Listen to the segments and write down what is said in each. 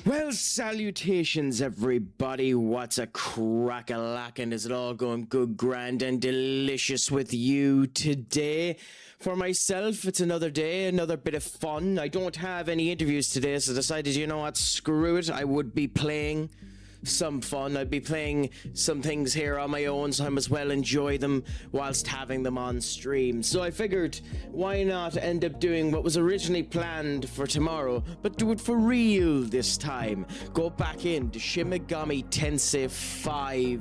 Well, salutations, everybody. What's a crack-a-lackin'? Is it all going good, grand, and delicious with you today? For myself, it's another day, another bit of fun. I don't have any interviews today, so I decided, you know what, screw it. I would be playing some fun. I'd be playing some things here on my own, so I must well enjoy them whilst having them on stream. So I figured, why not end up doing what was originally planned for tomorrow, but do it for real this time. Go back into Shin Megami Tensei V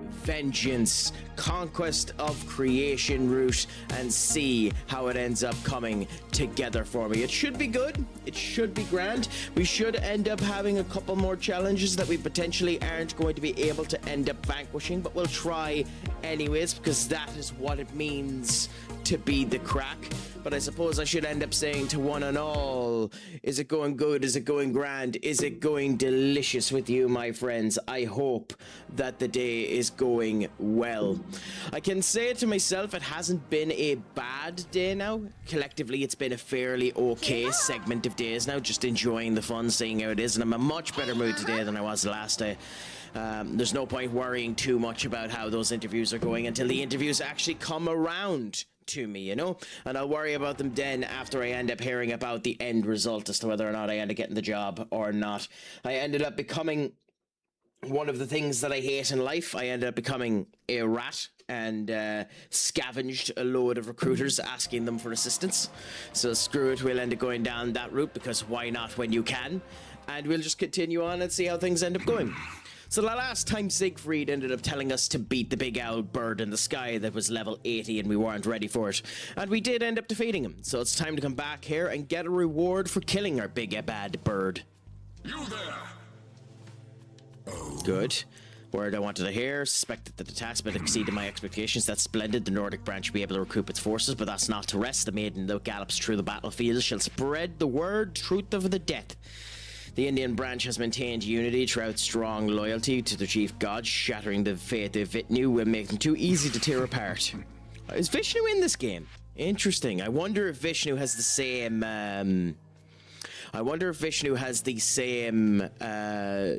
Vengeance, Conquest of Creation route, and see how it ends up coming together for me. It should be good. It should be grand. We should end up having a couple more challenges that we potentially aren't going to be able to end up vanquishing, but we'll try anyways, because that is what it means to be the crack. But I suppose I should end up saying to one and all, is it going good? Is it going grand? Is it going delicious with you, my friends? I hope that the day is going well. I can say to myself, it hasn't been a bad day now. Collectively, it's been a fairly okay segment of days now, just enjoying the fun, seeing how it is, and I'm in a much better mood today than I was the last day. There's no point worrying too much about how those interviews are going until the interviews actually come around to me, you know, and I'll worry about them then after I end up hearing about the end result as to whether or not I end up getting the job or not. I ended up becoming one of the things that I hate in life. I ended up becoming a rat and scavenged a load of recruiters asking them for assistance. So screw it, we'll end up going down that route, because why not when you can? And we'll just continue on and see how things end up going. So the last time Siegfried ended up telling us to beat the big owl bird in the sky that was level 80 and we weren't ready for it. And we did end up defeating him. So it's time to come back here and get a reward for killing our big bad bird. You there! Oh. Good. Word I wanted to hear. Suspected that the task but exceeded my expectations. That's splendid. The Nordic branch will be able to recoup its forces, but that's not to rest. The maiden that gallops through the battlefield shall spread the word, truth of the death. The Indian branch has maintained unity throughout strong loyalty to the chief god. Shattering the faith of Vishnu will make them too easy to tear apart. Is Vishnu in this game? Interesting. I wonder if Vishnu has the same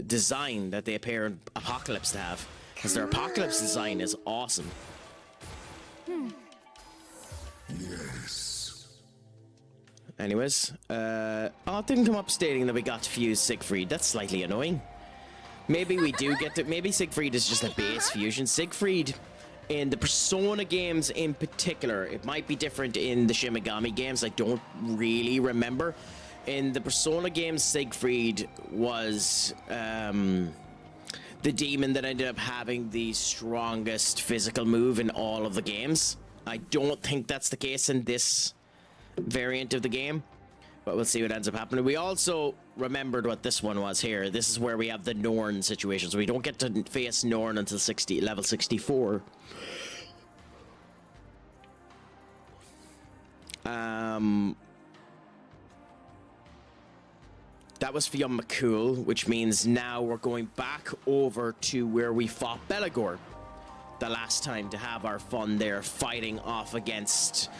design that they appear in Apocalypse to have. Because their Apocalypse design is awesome. Yes. Anyways, it didn't come up stating that we got to fuse Siegfried. That's slightly annoying. Maybe we do get to... Maybe Siegfried is just a base fusion. Siegfried, in the Persona games in particular, it might be different in the Shin Megami games. I don't really remember. In the Persona games, Siegfried was the demon that ended up having the strongest physical move in all of the games. I don't think that's the case in this variant of the game, but we'll see what ends up happening. We also remembered what this one was here. This is where we have the Norn situation, so we don't get to face Norn until level 64. That was Fion McCool, which means now we're going back over to where we fought Belagor the last time to have our fun there, fighting off against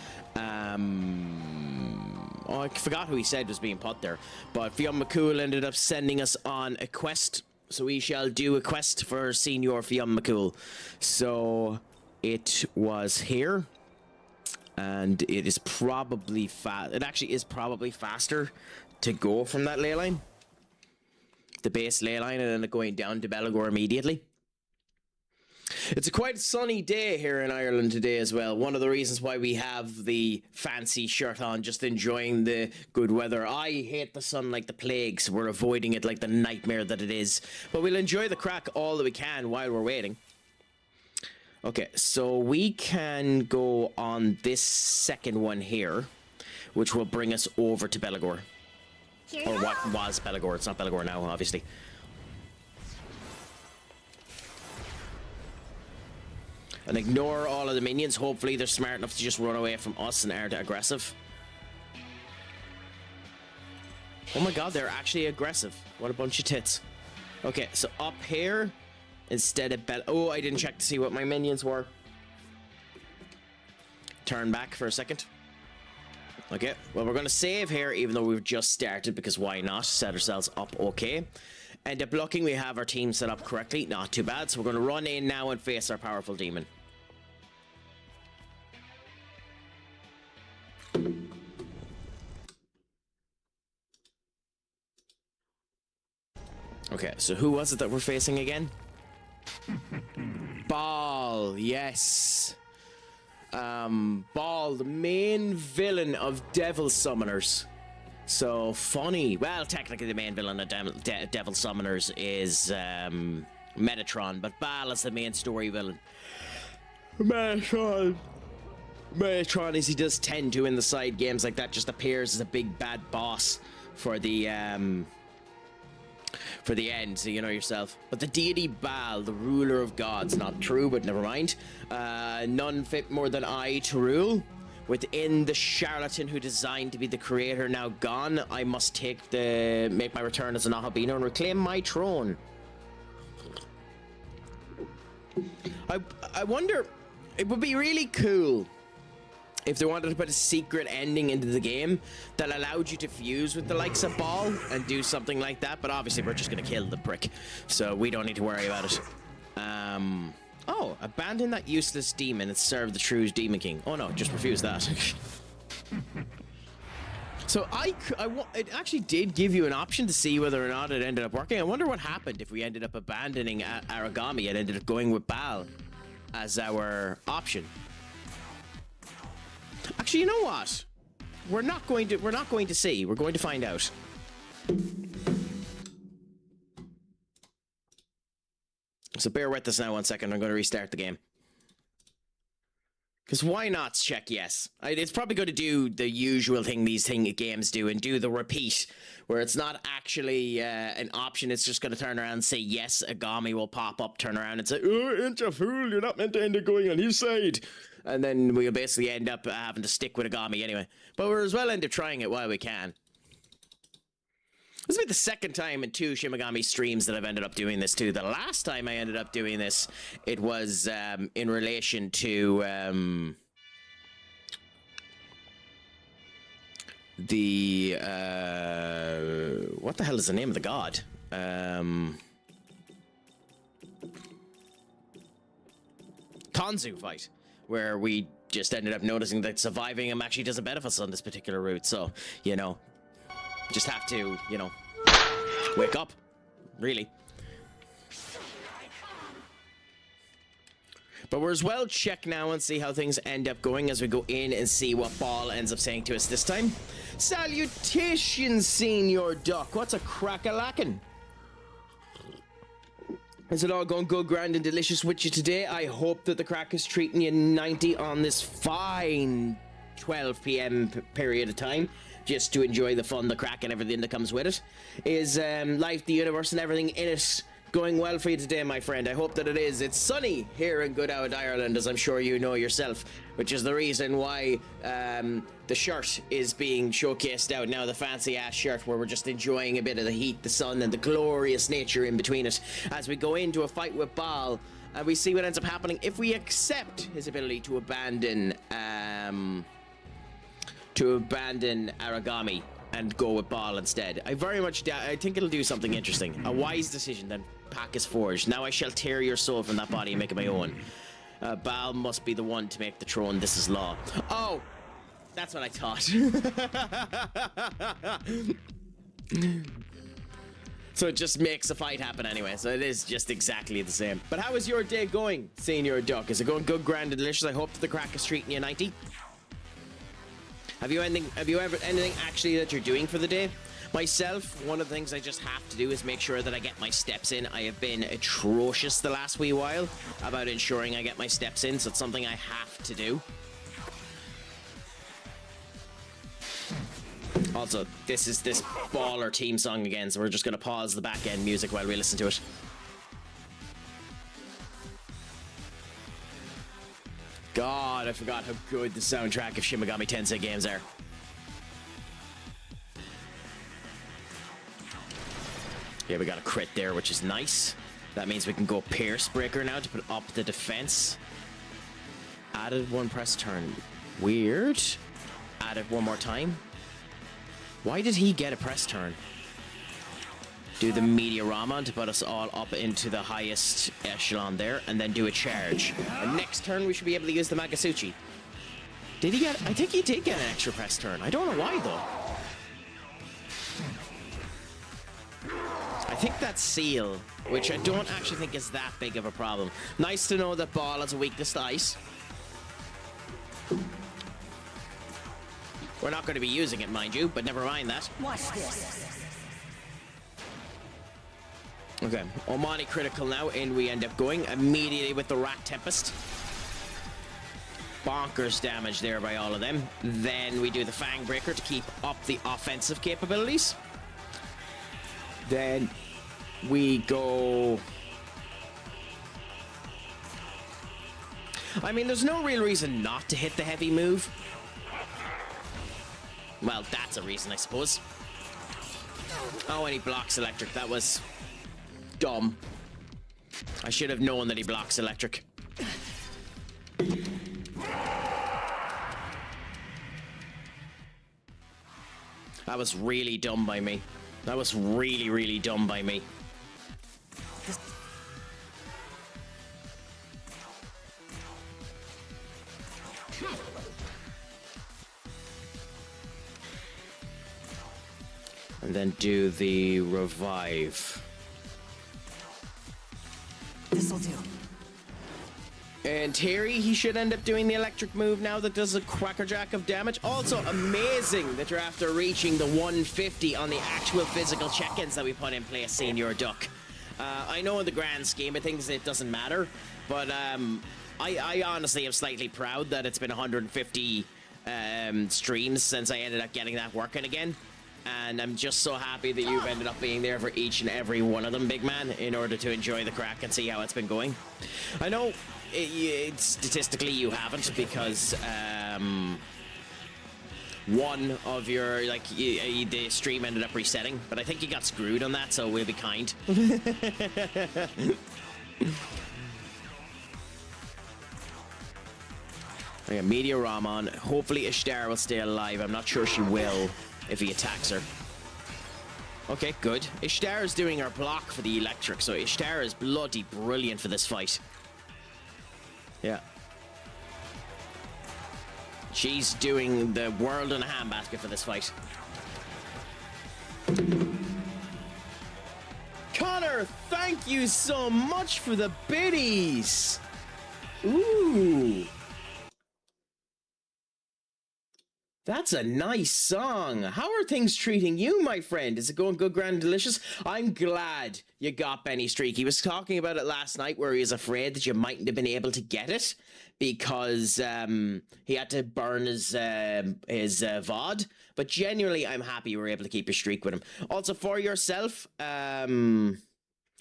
I forgot who he said was being put there, but Fion McCool ended up sending us on a quest, so we shall do a quest for Senior Fion McCool. So it was here, and it is probably it actually is probably faster to go from that ley line, the base ley line, and then going down to Belagor immediately. It's a quite sunny day here in Ireland today as well. One of the reasons why we have the fancy shirt on, just enjoying the good weather. I hate the sun like the plague, so we're avoiding it like the nightmare that it is. But we'll enjoy the crack all that we can while we're waiting. Okay, so we can go on this second one here, which will bring us over to Belagor. Or what was Belagor. It's not Belagor now, obviously. And ignore all of the minions. Hopefully they're smart enough to just run away from us and aren't aggressive. Oh my god, they're actually aggressive. What a bunch of tits. Okay, so up here, instead of oh, I didn't check to see what my minions were. Turn back for a second. Okay, well, we're going to save here, even though we've just started, because why not? Set ourselves up okay. End up looking, we have our team set up correctly. Not too bad. So we're going to run in now and face our powerful demon. Okay, so who was it that we're facing again? Baal, yes. Baal, the main villain of Devil Summoners. So funny. Well, technically the main villain of Devil Summoners is Metatron, but Baal is the main story villain. Metatron, as he does tend to in the side games like that, just appears as a big bad boss for the end, so you know yourself. But the deity Baal, the ruler of gods, not true, but never mind. None fit more than I to rule. Within the charlatan who designed to be the creator now gone, I must make my return as an Ahabino and reclaim my throne. I wonder, it would be really cool if they wanted to put a secret ending into the game that allowed you to fuse with the likes of Baal and do something like that, but obviously we're just going to kill the prick, so we don't need to worry about it. Oh, abandon that useless demon and serve the true Demon King. Oh no, just refuse that. So it actually did give you an option to see whether or not it ended up working. I wonder what happened if we ended up abandoning Aragami and ended up going with Baal as our option. Actually, you know what? We're not going to see. We're going to find out. So bear with us now 1 second. I'm going to restart the game. Because why not check yes? It's probably going to do the usual thing these games do and do the repeat, where it's not actually an option. It's just going to turn around and say yes. Agami will pop up, turn around and say, "Oh, ain't you fool? You're not meant to end up going on his side." And then we'll basically end up having to stick with Agami anyway. But we're as well end up trying it while we can. This will be the second time in 2 Shin Megami streams that I've ended up doing this too. The last time I ended up doing this, it was in relation to what the hell is the name of the god? Tanzu fight, where we just ended up noticing that surviving him actually doesn't benefit us on this particular route. So, you know, just have to, you know, wake up, really. But we're as well check now and see how things end up going as we go in and see what Baal ends up saying to us this time. Salutations, Senior Duck. What's a crack-a-lackin'? Is it all going good, grand, and delicious with you today? I hope that the Craic is treating you 90 on this fine 12 p.m. period of time, just to enjoy the fun, the Craic, and everything that comes with it. Is life, the universe, and everything in it going well for you today, my friend? I hope that it is. It's sunny here in good old Ireland, as I'm sure you know yourself, which is the reason why the shirt is being showcased out now, the fancy ass shirt, where we're just enjoying a bit of the heat, the sun, and the glorious nature in between it as we go into a fight with Baal, and we see what ends up happening if we accept his ability to abandon Aragami and go with Baal instead. I think it'll do something interesting. A wise decision then. Pack is forged. Now I shall tear your soul from that body and make it my own. Baal must be the one to make the throne. This is law. Oh, that's what I thought. So it just makes a fight happen anyway. So it is just exactly the same. But how is your day going, Senior Duck? Is it going good, grand, and delicious? I hope that the Craic is treating you 90. Have you ever anything actually that you're doing for the day? Myself, one of the things I just have to do is make sure that I get my steps in. I have been atrocious the last wee while about ensuring I get my steps in, so it's something I have to do. Also, this is this baller team song again, so we're just going to pause the back end music while we listen to it. God, I forgot how good the soundtrack of Shin Megami Tensei games are. Yeah, we got a crit there, which is nice. That means we can go Pierce Breaker now to put up the defense. Added one press turn. Weird. at it one more time. Why did he get a press turn? Do the Meteorama to put us all up into the highest echelon there, and then do a charge. And next turn we should be able to use the Magasuchi. Did he get... I think he did get an extra press turn. I don't know why though. I think that's Seal, which I don't actually think is that big of a problem. Nice to know that Ball has a weakness to ice. We're not going to be using it, mind you, but never mind that. Watch this. Okay, Omani critical now, and we end up going immediately with the Rat Tempest. Bonkers damage there by all of them. Then we do the Fang Breaker to keep up the offensive capabilities. Then we go... I mean, there's no real reason not to hit the heavy move. Well, that's a reason, I suppose. Oh, and he blocks electric. That was dumb. I should have known that he blocks electric. That was really dumb by me. That was really, really dumb by me. And then do the revive. This'll do. And Terry, he should end up doing the electric move now that does a crackerjack of damage. Also, amazing that you're after reaching the 150 on the actual physical check-ins that we put in place, Senior Duck. I know in the grand scheme of things it doesn't matter, but I honestly am slightly proud that it's been 150 streams since I ended up getting that working again. And I'm just so happy that you've ended up being there for each and every one of them, big man, in order to enjoy the Craic and see how it's been going. I know statistically you haven't, because one of your, like, the stream ended up resetting, but I think you got screwed on that, so we'll be kind. Okay, Meteoramon. Hopefully Ishtar will stay alive. I'm not sure she will if he attacks her. Okay, good. Ishtar is doing her block for the electric, so Ishtar is bloody brilliant for this fight. Yeah. She's doing the world in a handbasket for this fight. Connor, thank you so much for the biddies. Ooh. That's a nice song. How are things treating you, my friend? Is it going good, grand, delicious? I'm glad you got Benny Streak. He was talking about it last night where he was afraid that you mightn't have been able to get it because he had to burn his VOD. But genuinely, I'm happy you were able to keep your streak with him. Also, for yourself, here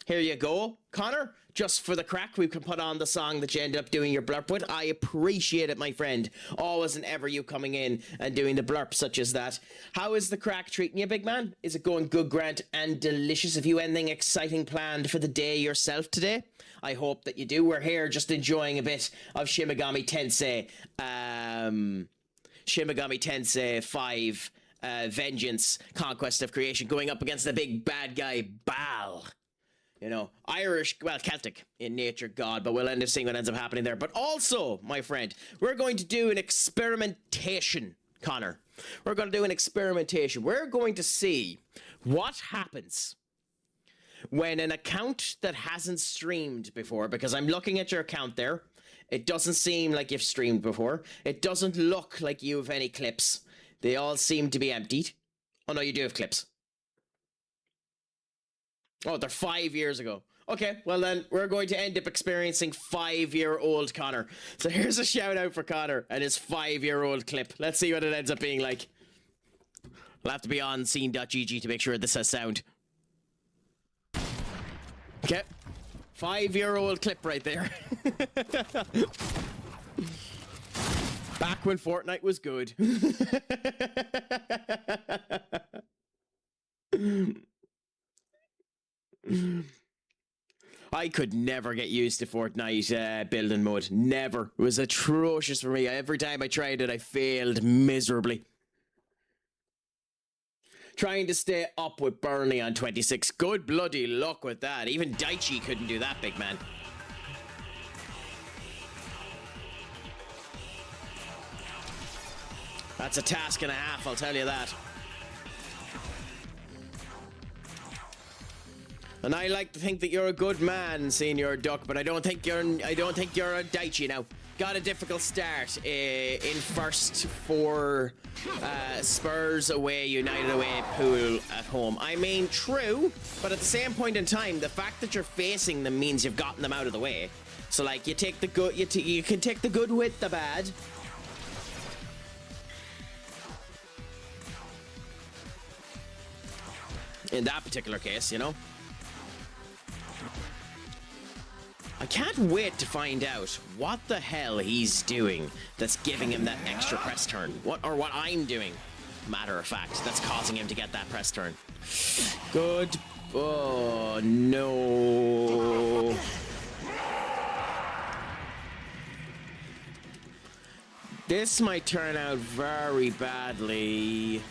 you go, Connor. Just for the Craic, we can put on the song that you ended up doing your blurp with. I appreciate it, my friend. Always and ever you coming in and doing the blurp such as that. How is the Craic treating you, big man? Is it going good, grand, and delicious? Have you anything exciting planned for the day yourself today? I hope that you do. We're here just enjoying a bit of Shin Megami Tensei. Shin Megami Tensei V, Vengeance, Conquest of Creation, going up against the big bad guy, Baal. You know, Irish, well, Celtic in nature, God, but we'll end up seeing what ends up happening there. But also, my friend, we're going to do an experimentation, Connor. We're going to do an experimentation. We're going to see what happens when an account that hasn't streamed before, because I'm looking at your account there. It doesn't seem like you've streamed before. It doesn't look like you have any clips. They all seem to be emptied. Oh, no, you do have clips. Oh, they're 5 years ago. Okay, well then, we're going to end up experiencing 5-year-old Connor. So here's a shout out for Connor and his 5-year-old clip. Let's see what it ends up being like. I'll have to be on scene.gg to make sure this has sound. Okay. 5-year-old clip right there. Back when Fortnite was good. I could never get used to Fortnite building mode. Never. It was atrocious for me. Every time I tried it, I failed miserably. Trying to stay up with Burnley on 26. Good bloody luck with that. Even Daichi couldn't do that, big man. That's a task and a half, I'll tell you that. And I like to think that you're a good man, Senior Duck, but I don't think you're a Daichi now. Got a difficult start in first for Spurs away, United away, Pool at home. I mean, true, but at the same point in time, the fact that you're facing them means you've gotten them out of the way. So, like, you take the good, you can take the good with the bad. In that particular case, you know. I can't wait to find out what the hell he's doing that's giving him that extra press turn. What I'm doing, matter of fact, that's causing him to get that press turn. Good. Oh, no. This might turn out very badly.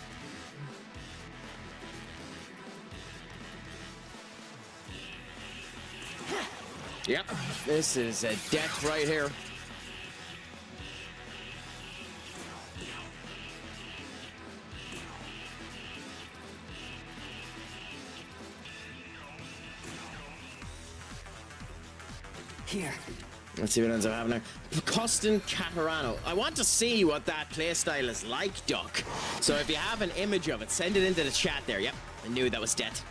Yep, this is a death right here. Here. Let's see what ends up happening. Costin Catarano. I want to see what that playstyle is like, Duck. So if you have an image of it, send it into the chat there. Yep, I knew that was death.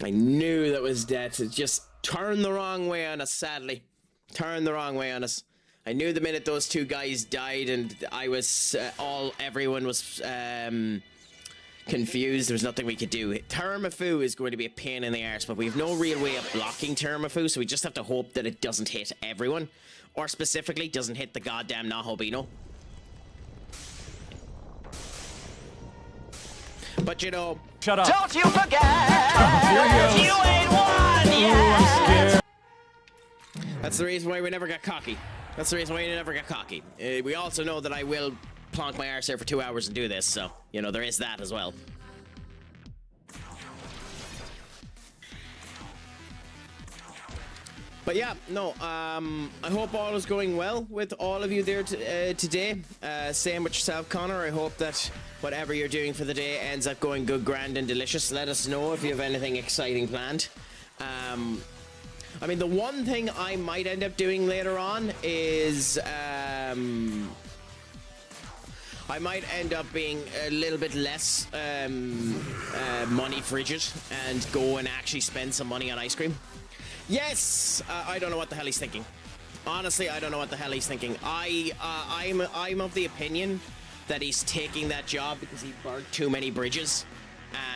I knew that was death. It just turned the wrong way on us, sadly. Turned the wrong way on us. I knew the minute those two guys died and I was, everyone was confused, there was nothing we could do. Termafu is going to be a pain in the arse, but we have no real way of blocking Termafu, so we just have to hope that it doesn't hit everyone. Or specifically, doesn't hit the goddamn Nahobino. But you know, shut up. Don't you forget, you ain't won yet. That's the reason why we never got cocky. That's the reason why we never got cocky. We also know that I will plonk my arse here for 2 hours and do this, so, you know, there is that as well. But yeah, no, I hope all is going well with all of you there today. Same with yourself, Connor. I hope that whatever you're doing for the day ends up going good, grand, and delicious. Let us know if you have anything exciting planned. I mean, the one thing I might end up doing later on is I might end up being a little bit less money frigid and go and actually spend some money on ice cream. Yes, I don't know what the hell he's thinking. Honestly, I don't know what the hell he's thinking. I'm of the opinion that he's taking that job because he burnt too many bridges,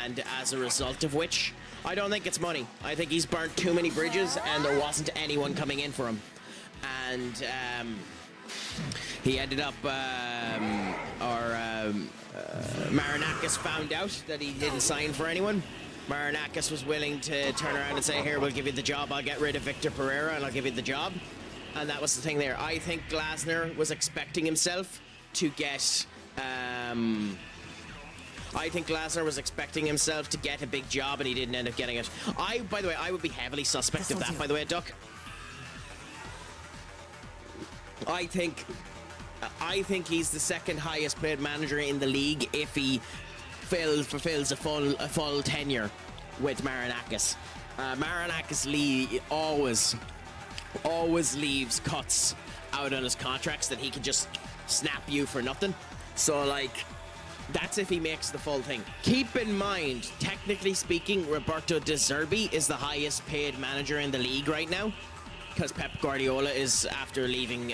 and as a result of which, I don't think it's money. I think he's burnt too many bridges, and there wasn't anyone coming in for him, and he ended up, Marinakis found out that he didn't sign for anyone. Marinakis was willing to turn around and say, here, we'll give you the job, I'll get rid of Victor Pereira and I'll give you the job. And that was the thing there. I think Glasner was expecting himself to get, I think Glasner was expecting himself to get a big job and he didn't end up getting it. By the way, I would be heavily suspect of that, by the way, Duck. I think he's the second highest paid manager in the league if he fulfills a full tenure with Marinakis. Marinakis always leaves cuts out on his contracts that he can just snap you for nothing. So, like, that's if he makes the full thing. Keep in mind, technically speaking, Roberto De Zerbi is the highest paid manager in the league right now, because Pep Guardiola is after leaving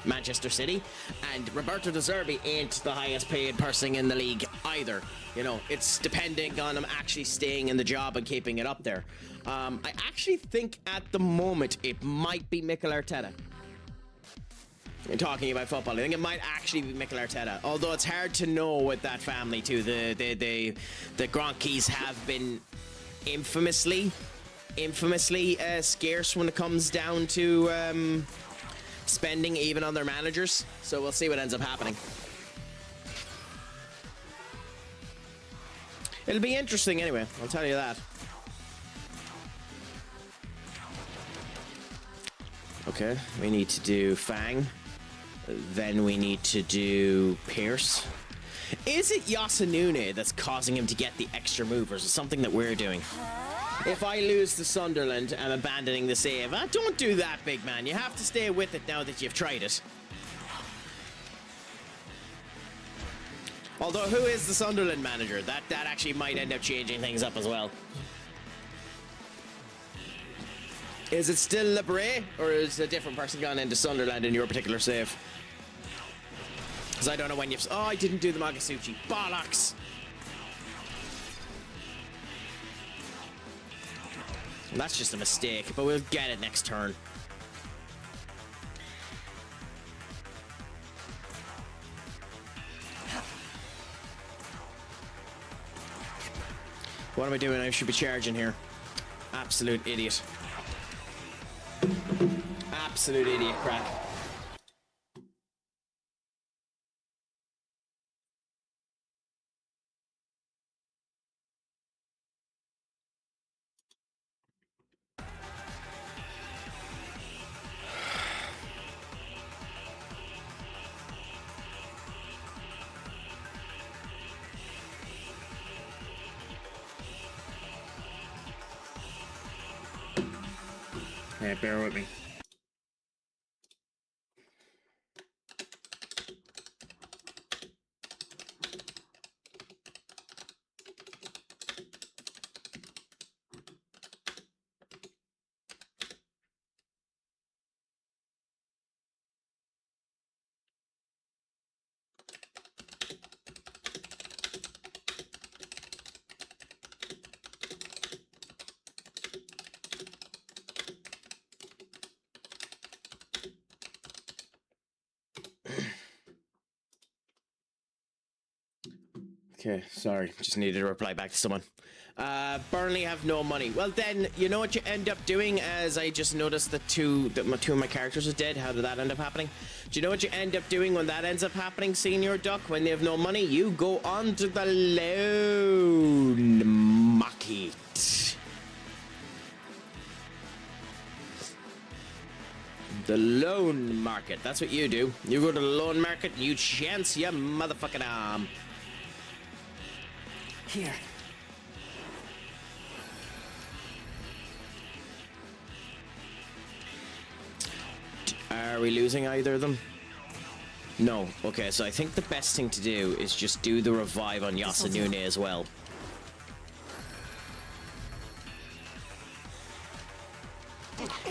Manchester City, and Roberto De Zerbi ain't the highest paid person in the league either. You know, it's depending on him actually staying in the job and keeping it up there. I actually think at the moment it might be Mikel Arteta. talking about football. I think it might actually be Mikel Arteta, although it's hard to know with that family too. The Gronkies have been infamously scarce when it comes down to spending, even on their managers. So we'll see what ends up happening. It'll be interesting anyway, I'll tell you that. Okay, we need to do Fang. Then we need to do Pierce. Is it Yasunune that's causing him to get the extra move, or is it something that we're doing? If I lose to Sunderland, I'm abandoning the save. Don't do that, big man. You have to stay with it now that you've tried it. Although, who is the Sunderland manager? That actually might end up changing things up as well. Is it still Lebre, or is a different person gone into Sunderland in your particular save? Because I don't know when you've... Oh, I didn't do the Magasuchi. Bollocks! That's just a mistake, but we'll get it next turn. What am I doing? I should be charging here. Absolute idiot. Absolute idiot, Craic. Yeah, bear with me. Okay, sorry, just needed to reply back to someone. Burnley have no money. Well then, you know what you end up doing, as I just noticed that two of my characters are dead. How did that end up happening? Do you know what you end up doing when that ends up happening, Senior Duck? When they have no money, you go on to the loan market. The loan market, that's what you do. You go to the loan market and you chance your motherfucking arm. Here. Are we losing either of them? No. Okay, so I think the best thing to do is just do the revive on Yasunune as well.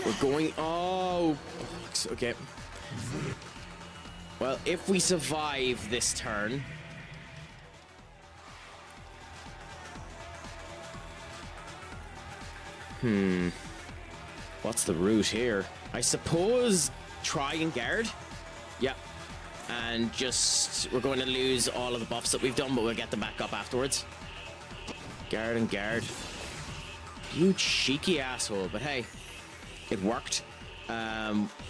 We're going... Oh! Okay. Well, if we survive this turn... What's the route here? I suppose try and guard. Yep. And just... We're going to lose all of the buffs that we've done, but we'll get them back up afterwards. Guard and guard. You cheeky asshole, but hey. It worked.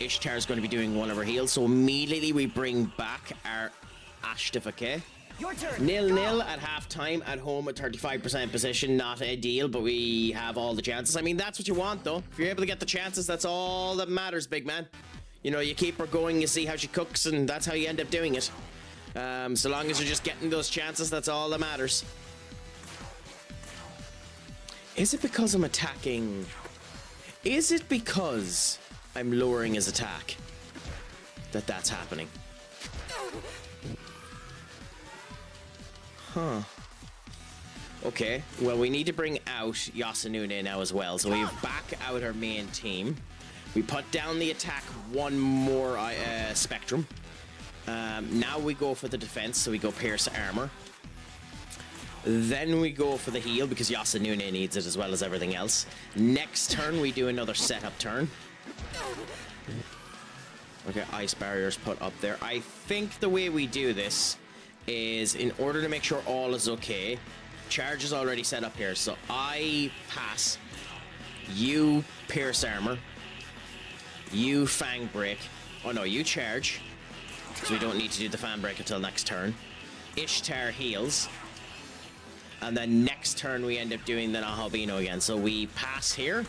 Ishtar's going to be doing one of her heals, so immediately we bring back our Ashtifake. Your turn. 0-0 at half-time at home at 35% position. Not ideal, but we have all the chances. I mean, that's what you want, though. If you're able to get the chances, that's all that matters, big man. You know, you keep her going, you see how she cooks, and that's how you end up doing it. So long as you're just getting those chances, that's all that matters. Is it because I'm attacking... Is it because I'm lowering his attack that's happening? Huh. Okay, well, we need to bring out Yasunune now as well. So we back out our main team. We put down the attack one more spectrum. Now we go for the defense, so we go Pierce Armor. Then we go for the heal, because Yasunune needs it as well as everything else. Next turn, we do another setup turn. Okay, ice barriers put up there. I think the way we do this is, in order to make sure all is okay, charge is already set up here. So I pass, you pierce armor, you fang break. Oh no, you charge, so we don't need to do the fan break until next turn. Ishtar heals, and then next turn we end up doing the Nahalbino again. So we pass here,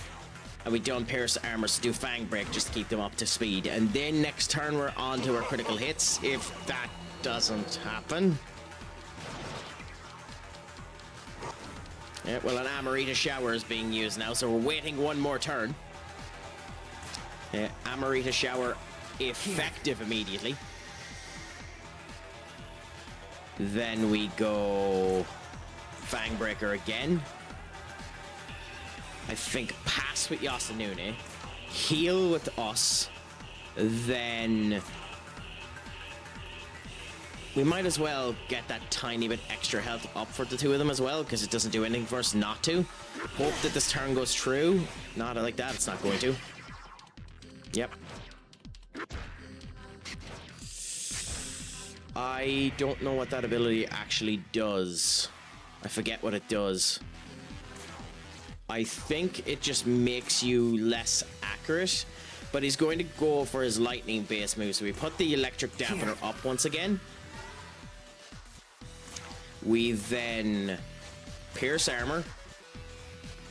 and we don't pierce armor, so do fang break just to keep them up to speed. And then next turn we're on to our critical hits, if that doesn't happen. Yeah, well, an Amarita Shower is being used now, so we're waiting one more turn. Yeah, Amarita Shower effective immediately. Then we go Fangbreaker again. I think pass with Yasunune, heal with us, then we might as well get that tiny bit extra health up for the two of them as well, because it doesn't do anything for us not to. Hope that this turn goes through. Not like that, it's not going to. Yep. I don't know what that ability actually does. I forget what it does. I think it just makes you less accurate, but he's going to go for his lightning base move. So we put the electric dampener up once again. We then pierce armor.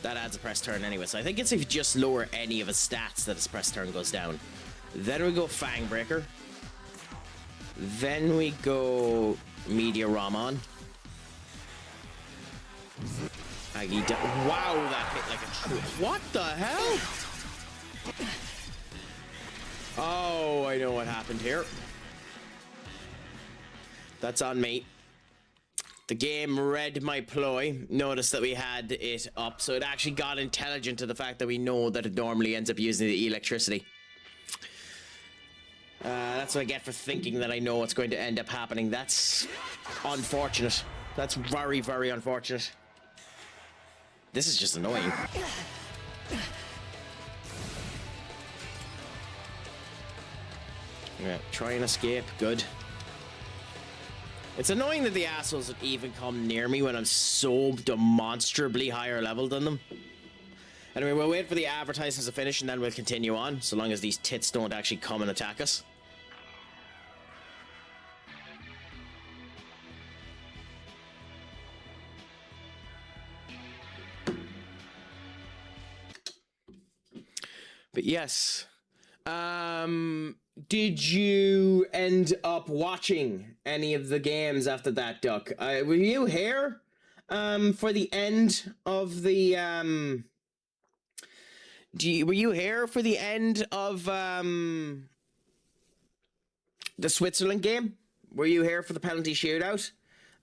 That adds a press turn anyway. So I think it's if you just lower any of his stats that his press turn goes down. Then we go Fang Breaker. Then we go Media Ramon. Wow, that hit like a true. What the hell? Oh, I know what happened here. That's on me. The game read my ploy. Notice that we had it up, so it actually got intelligent to the fact that we know that it normally ends up using the electricity. That's what I get for thinking that I know what's going to end up happening. That's unfortunate. That's very, very unfortunate. This is just annoying. Yeah, try and escape. Good. It's annoying that the assholes would even come near me when I'm so demonstrably higher level than them. Anyway, we'll wait for the advertisements to finish and then we'll continue on, so long as these tits don't actually come and attack us. But yes, did you end up watching any of the games after that, Duck? Were you here for the end of the were you here for the end of the Switzerland game? Were you here for the penalty shootout?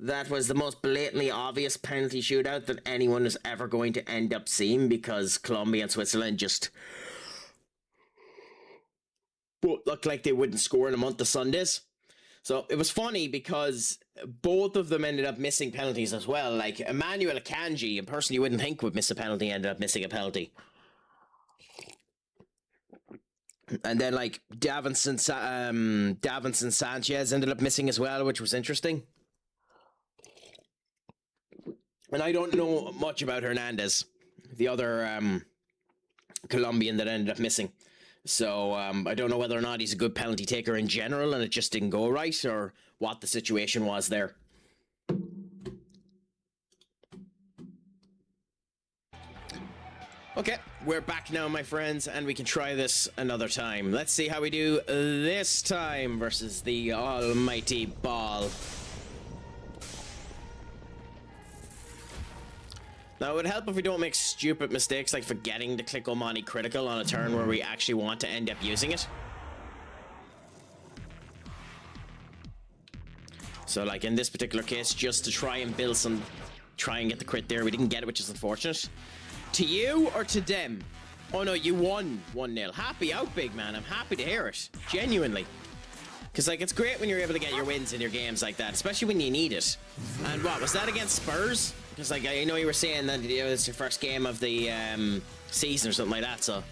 That was the most blatantly obvious penalty shootout that anyone is ever going to end up seeing, because Colombia and Switzerland just looked like they wouldn't score in a month of Sundays. So it was funny because both of them ended up missing penalties as well. Like Emmanuel Akanji, a person you wouldn't think would miss a penalty, ended up missing a penalty. And then like Davinson Sanchez ended up missing as well, which was interesting. And I don't know much about Hernandez, the other Colombian that ended up missing. So I don't know whether or not he's a good penalty taker in general and it just didn't go right, or what the situation was there. Okay, we're back now, my friends, and we can try this another time. Let's see how we do this time versus the almighty ball. Now, it would help if we don't make stupid mistakes like forgetting to click Omani Critical on a turn where we actually want to end up using it. So, like in this particular case, just to try and build some... Try and get the crit there. We didn't get it, which is unfortunate. To you or to them? Oh no, you won 1-0. Happy out, big man. I'm happy to hear it. Genuinely. Because, like, it's great when you're able to get your wins in your games like that, especially when you need it. And what, was that against Spurs? Because, like, I know you were saying that it was your first game of the season or something like that, so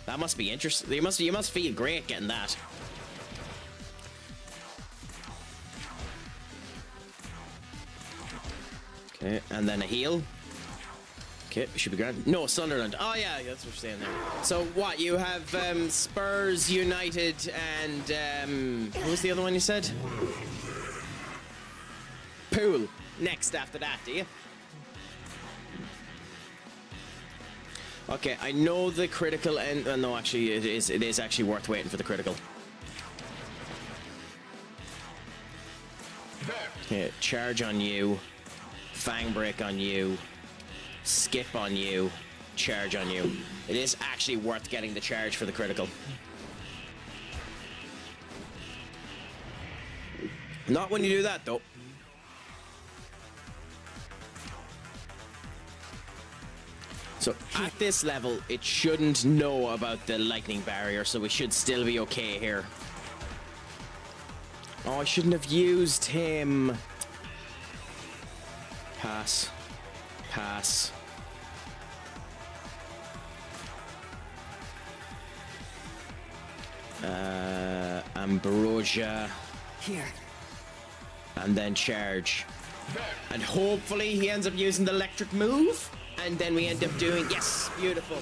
that must be interesting. You must feel great getting that. Okay, and then a heal. Okay, should be grand. No, Sunderland. Oh yeah, that's what you're saying there. So what, you have Spurs, United, and what was the other one you said? Pool. Next after that, do you? Okay, I know the critical end. No, actually, it is actually worth waiting for the critical. Okay, charge on you, fang break on you, skip on you, charge on you. It is actually worth getting the charge for the critical. Not when you do that, though. So at this level, it shouldn't know about the lightning barrier, so we should still be okay here. Oh, I shouldn't have used him. Pass. Pass. Ambrosia. Here. And then charge. And hopefully he ends up using the electric move. And then we end up doing, yes, beautiful.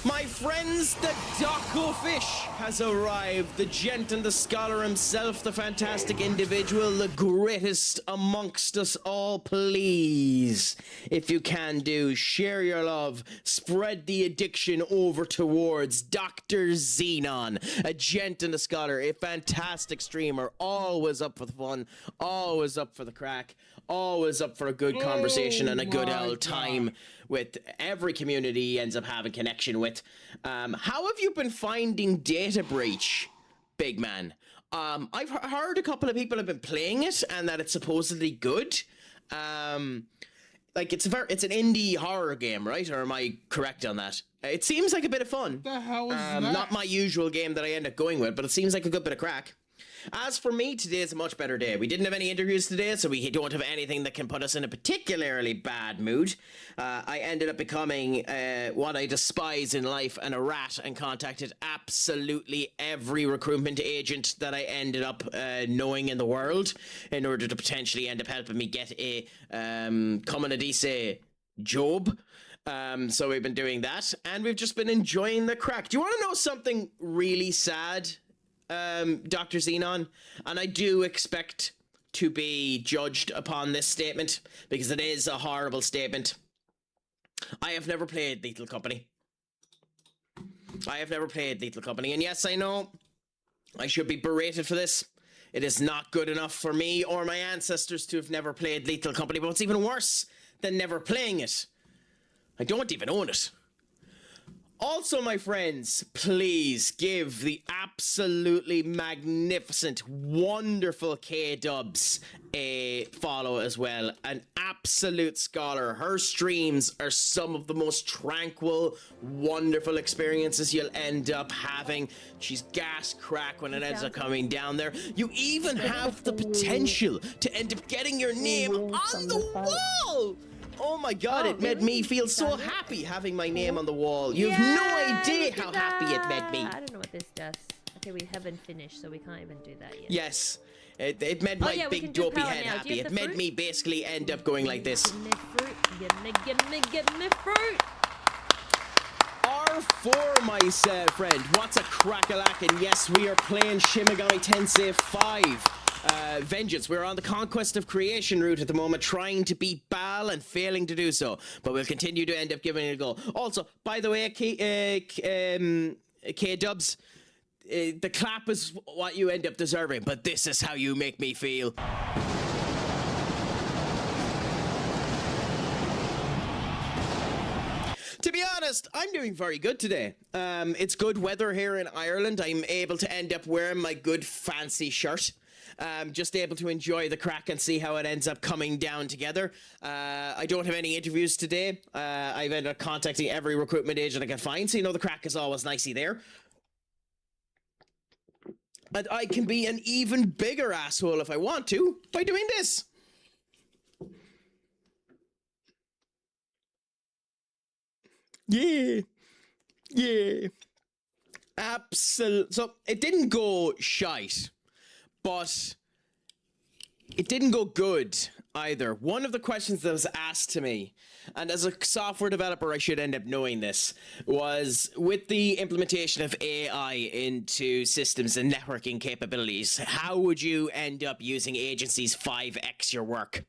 My friends, the Doco Fish has arrived. The gent and the scholar himself, the fantastic individual, the greatest amongst us all. Please, if you can do, share your love. Spread the addiction over towards Dr. Xenon, a gent and a scholar, a fantastic streamer, always up for the fun, always up for the crack, always up for a good conversation and a good old time with every community he ends up having connection with. How have you been finding Data Breach, big man? I've heard a couple of people have been playing it and that it's supposedly good. Like it's an indie horror game, right? Or am I correct on that? It seems like a bit of fun. The hell is that? Not my usual game that I end up going with, but it seems like a good bit of crack. As for me, today is a much better day. We didn't have any interviews today, so we don't have anything that can put us in a particularly bad mood. I ended up becoming what I despise in life, and a rat, and contacted absolutely every recruitment agent that I ended up knowing in the world in order to potentially end up helping me get a Comunidise job. So we've been doing that, and we've just been enjoying the crack. Do you want to know something really sad? Dr. Xenon, and I do expect to be judged upon this statement because it is a horrible statement. I have never played Lethal Company. I have never played Lethal Company, and yes, I know I should be berated for this. It is not good enough for me or my ancestors to have never played Lethal Company, but what's even worse than never playing it, I don't even own it. Also, my friends, please give the absolutely magnificent, wonderful K-Dubs a follow as well. An absolute scholar. Her streams are some of the most tranquil, wonderful experiences you'll end up having. She's gas crack when it ends up coming down there. You even have the potential to end up getting your name on the wall! Oh my god, it made me feel so happy having my name on the wall. You have no idea how happy it made me. I don't know what this does. Okay, we haven't finished, so we can't even do that yet. Yes, it made my big dopey head happy. It made me basically end up going like this. Give me fruit. Give me fruit. R4, my friend. What's a crack-a-lack? And yes, we are playing Shin Megami Tensei V. Vengeance. We're on the Conquest of Creation route at the moment, trying to beat Baal and failing to do so, but we'll continue to end up giving it a go. Also, by the way, K-Dubs, the clap is what you end up deserving, but this is how you make me feel. To be honest, I'm doing very good today. It's good weather here in Ireland. I'm able to end up wearing my good fancy shirt. Just able to enjoy the crack and see how it ends up coming down together. I don't have any interviews today. I've ended up contacting every recruitment agent I can find, so you know the crack is always nicey there. And I can be an even bigger asshole if I want to by doing this. Yeah. Yeah. Absolutely. So it didn't go shite, but it didn't go good either. One of the questions that was asked to me, and as a software developer I should end up knowing this, was with the implementation of AI into systems and networking capabilities, how would you end up using agencies 5x your work?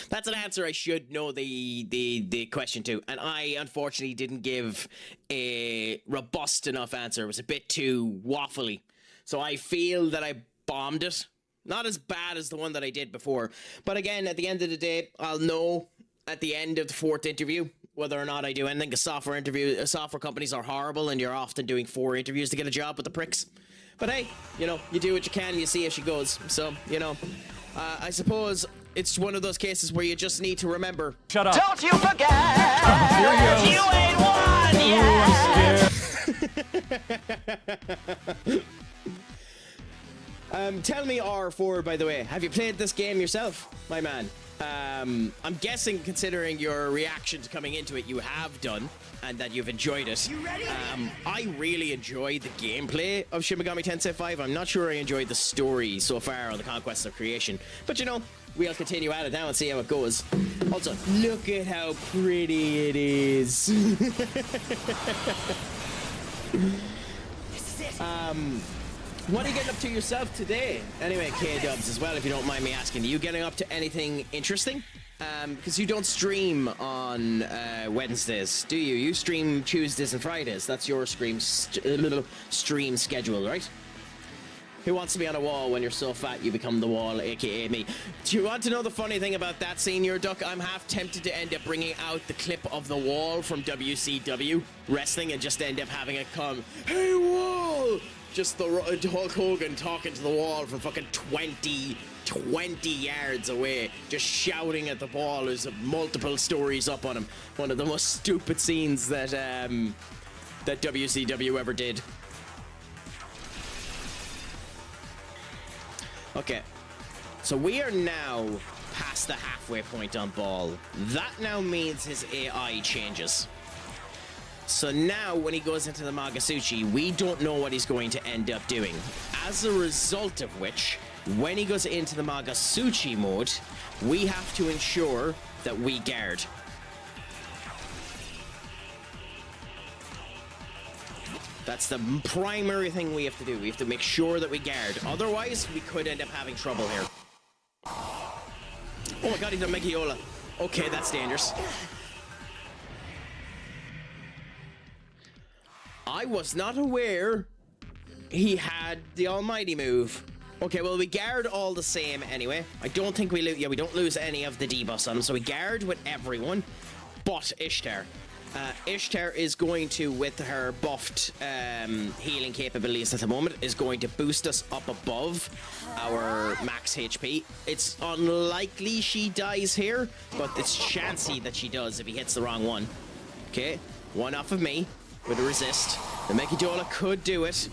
That's an answer I should know the question to, and I unfortunately didn't give a robust enough answer. It was a bit too waffly. So I feel that I bombed it. Not as bad as the one that I did before. But again, at the end of the day, I'll know at the end of the 4th interview whether or not I do anything. Because software companies are horrible and you're often doing 4 interviews to get a job with the pricks. But hey, you know, you do what you can, you see how she goes. So, you know, I suppose it's one of those cases where you just need to remember. Shut up. Don't you forget, Here he goes. you ain't won yet. Tell me, R4, by the way, have you played this game yourself, my man? I'm guessing, considering your reaction to coming into it, you have done, and that you've enjoyed it. I really enjoyed the gameplay of Shin Megami Tensei V. I'm not sure I enjoyed the story so far on the Conquest of Creation, but you know, we'll continue at it now and see how it goes. Also, look at how pretty it is. What are you getting up to yourself today? Anyway, K-Dubs as well, if you don't mind me asking. Are you getting up to anything interesting? Because you don't stream on Wednesdays, do you? You stream Tuesdays and Fridays. That's your stream schedule, right? Who wants to be on a wall when you're so fat you become the wall, aka me? Do you want to know the funny thing about that, Senior Duck? I'm half tempted to end up bringing out the clip of the wall from WCW wrestling and just end up having it come, "Hey, wall!" Just the Hulk Hogan talking to the wall from fucking 20 yards away, just shouting at the wall. There's multiple stories up on him. One of the most stupid scenes that that WCW ever did. Okay, so we are now past the halfway point on Ball. That now means his AI changes. So now when he goes into the Magasuchi, we don't know what he's going to end up doing. As a result of which, when he goes into the Magasuchi mode, we have to ensure that we guard. That's the primary thing we have to do. We have to make sure that we guard. Otherwise, we could end up having trouble here. Oh my god, he's a Megiola. Okay, that's dangerous. I was not aware he had the almighty move. Okay, well, we guard all the same anyway. I don't think we lose. Yeah, we don't lose any of the debuffs on him, so we guard with everyone but Ishtar. Ishtar is going to, with her buffed healing capabilities at the moment, is going to boost us up above our max HP. It's unlikely she dies here, but it's chancy that she does if he hits the wrong one. Okay, one off of me with a resist. The Mekidola could do it.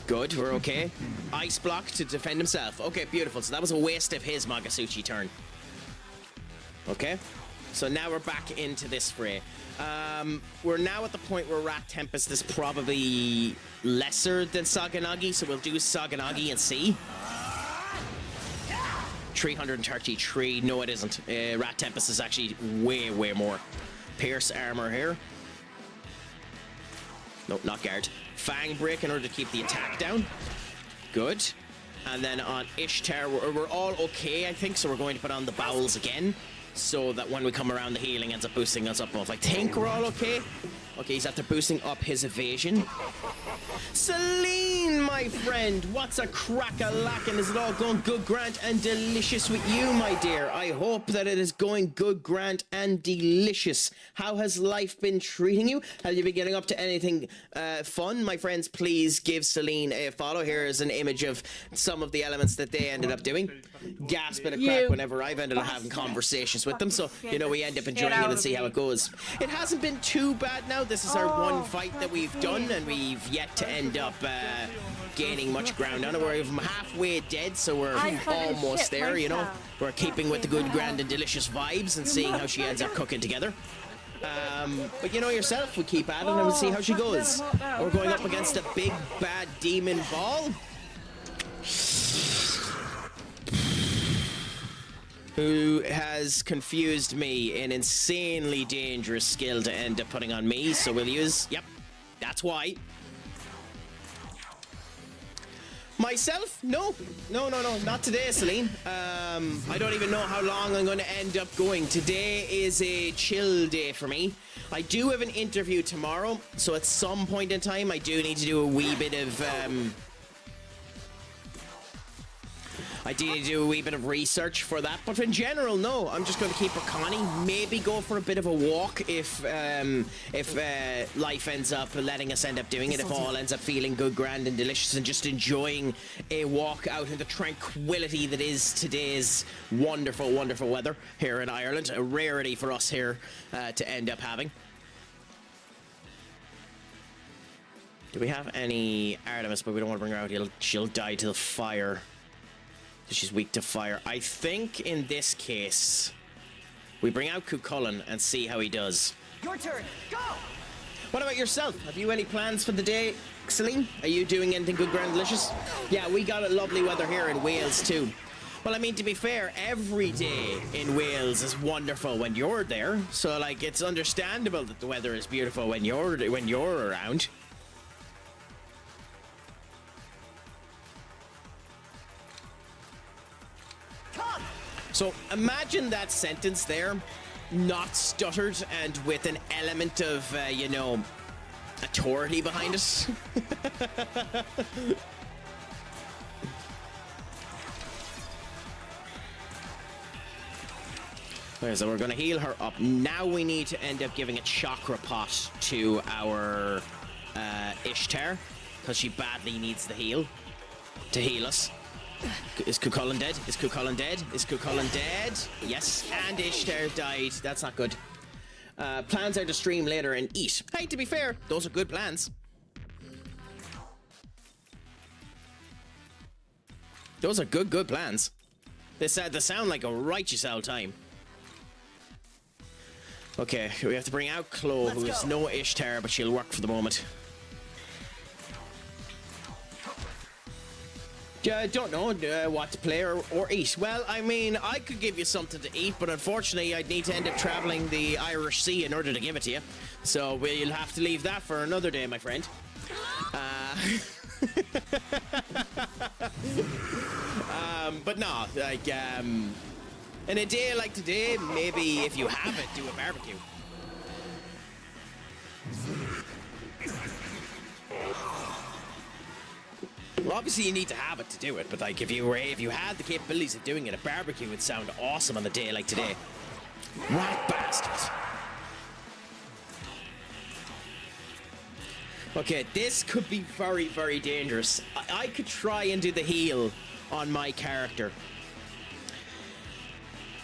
Good, we're okay. Ice block to defend himself. Okay, beautiful. So that was a waste of his Magasuchi turn. Okay, so now we're back into this fray. We're now at the point where Rat Tempest is probably lesser than Saganagi, so we'll do Saganagi and see. 333. No, it isn't. Rat Tempest is actually way more. Pierce armor here. Nope, not guard. Fang break in order to keep the attack down. Good. And then on Ishtar, we're all okay, I think, so we're going to put on the bowels again, so that when we come around, the healing ends up boosting us up above. I think we're all okay. Okay, he's after boosting up his evasion. Celine, my friend, what's a crack-a-lackin'? Is it all going good, grand, and delicious with you, my dear? I hope that it is going good, grand, and delicious. How has life been treating you? Have you been getting up to anything fun? My friends, please give Celine a follow. Here is an image of some of the elements that they ended up doing. Gasp at a crack whenever I've ended up having conversations with them, so, you know, we end up enjoying it and see how it goes. It hasn't been too bad now. This is our one fight that we've done, and we've yet to end up gaining much ground on it. We're halfway dead, so we're almost there, you know. We're keeping with the good, grand, and delicious vibes and seeing how she ends up cooking together. But you know yourself, we keep at it and we'll see how she goes. We're going up against a big, bad demon ball. who has confused me, an insanely dangerous skill to end up putting on me, so we'll use... Yep, that's why. Myself? No, not today, Celine. I don't even know how long I'm going to end up going. Today is a chill day for me. I do have an interview tomorrow, so at some point in time, I do need to do a wee bit of... I do need to do a wee bit of research for that, but in general, no. I'm just going to keep her Connie. Maybe go for a bit of a walk if life ends up letting us end up doing it. If all ends up feeling good, grand, and delicious, and just enjoying a walk out in the tranquility that is today's wonderful, wonderful weather here in Ireland. A rarity for us here to end up having. Do we have any Artemis? But we don't want to bring her out. She'll die to the fire. She's weak to fire. I think in this case, we bring out Cuchulainn and see how he does. Your turn. Go! What about yourself? Have you any plans for the day, Celine? Are you doing anything good, grand, delicious? Yeah, we got a lovely weather here in Wales too. Well, I mean, to be fair, every day in Wales is wonderful when you're there. So, like, it's understandable that the weather is beautiful when you're around. So imagine that sentence there, not stuttered and with an element of, authority behind it. Okay, so we're going to heal her up. Now we need to end up giving a chakra pot to our Ishtar, because she badly needs the heal to heal us. Is Cuchulainn dead? Is Cuchulainn dead? Is Cuchulainn dead? Yes, and Ishtar died. That's not good. Plans are to stream later and eat. Hey, to be fair, those are good plans. Those are good plans. They sound like a righteous old time. Okay, we have to bring out Chloe, who is no Ishtar, but she'll work for the moment. Don't know what to play or eat. Well, I mean, I could give you something to eat, but unfortunately I'd need to end up traveling the Irish Sea in order to give it to you. So we'll have to leave that for another day, my friend. But no, like, in a day like today, maybe if you have it, do a barbecue. Well, obviously you need to have it to do it, but like if you had the capabilities of doing it, a barbecue would sound awesome on a day like today. Rat bastard. Okay, this could be very, very dangerous. I could try and do the heal on my character.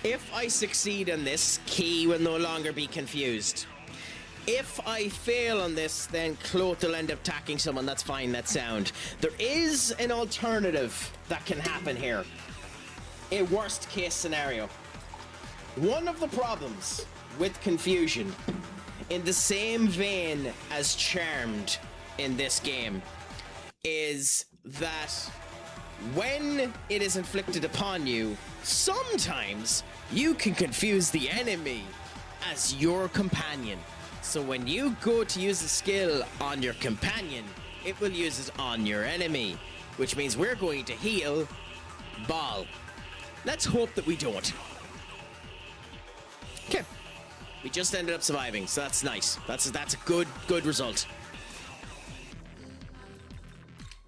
If I succeed in this, Key will no longer be confused. If I fail on this, then Cloth will end up attacking someone. That's fine, that's sound. There is an alternative that can happen here. A worst case scenario. One of the problems with confusion, in the same vein as Charmed in this game, is that when it is inflicted upon you, sometimes you can confuse the enemy as your companion. So when you go to use the skill on your companion, it will use it on your enemy, which means we're going to heal Ball. Let's hope that we don't. Okay. We just ended up surviving, so that's nice. That's a good result.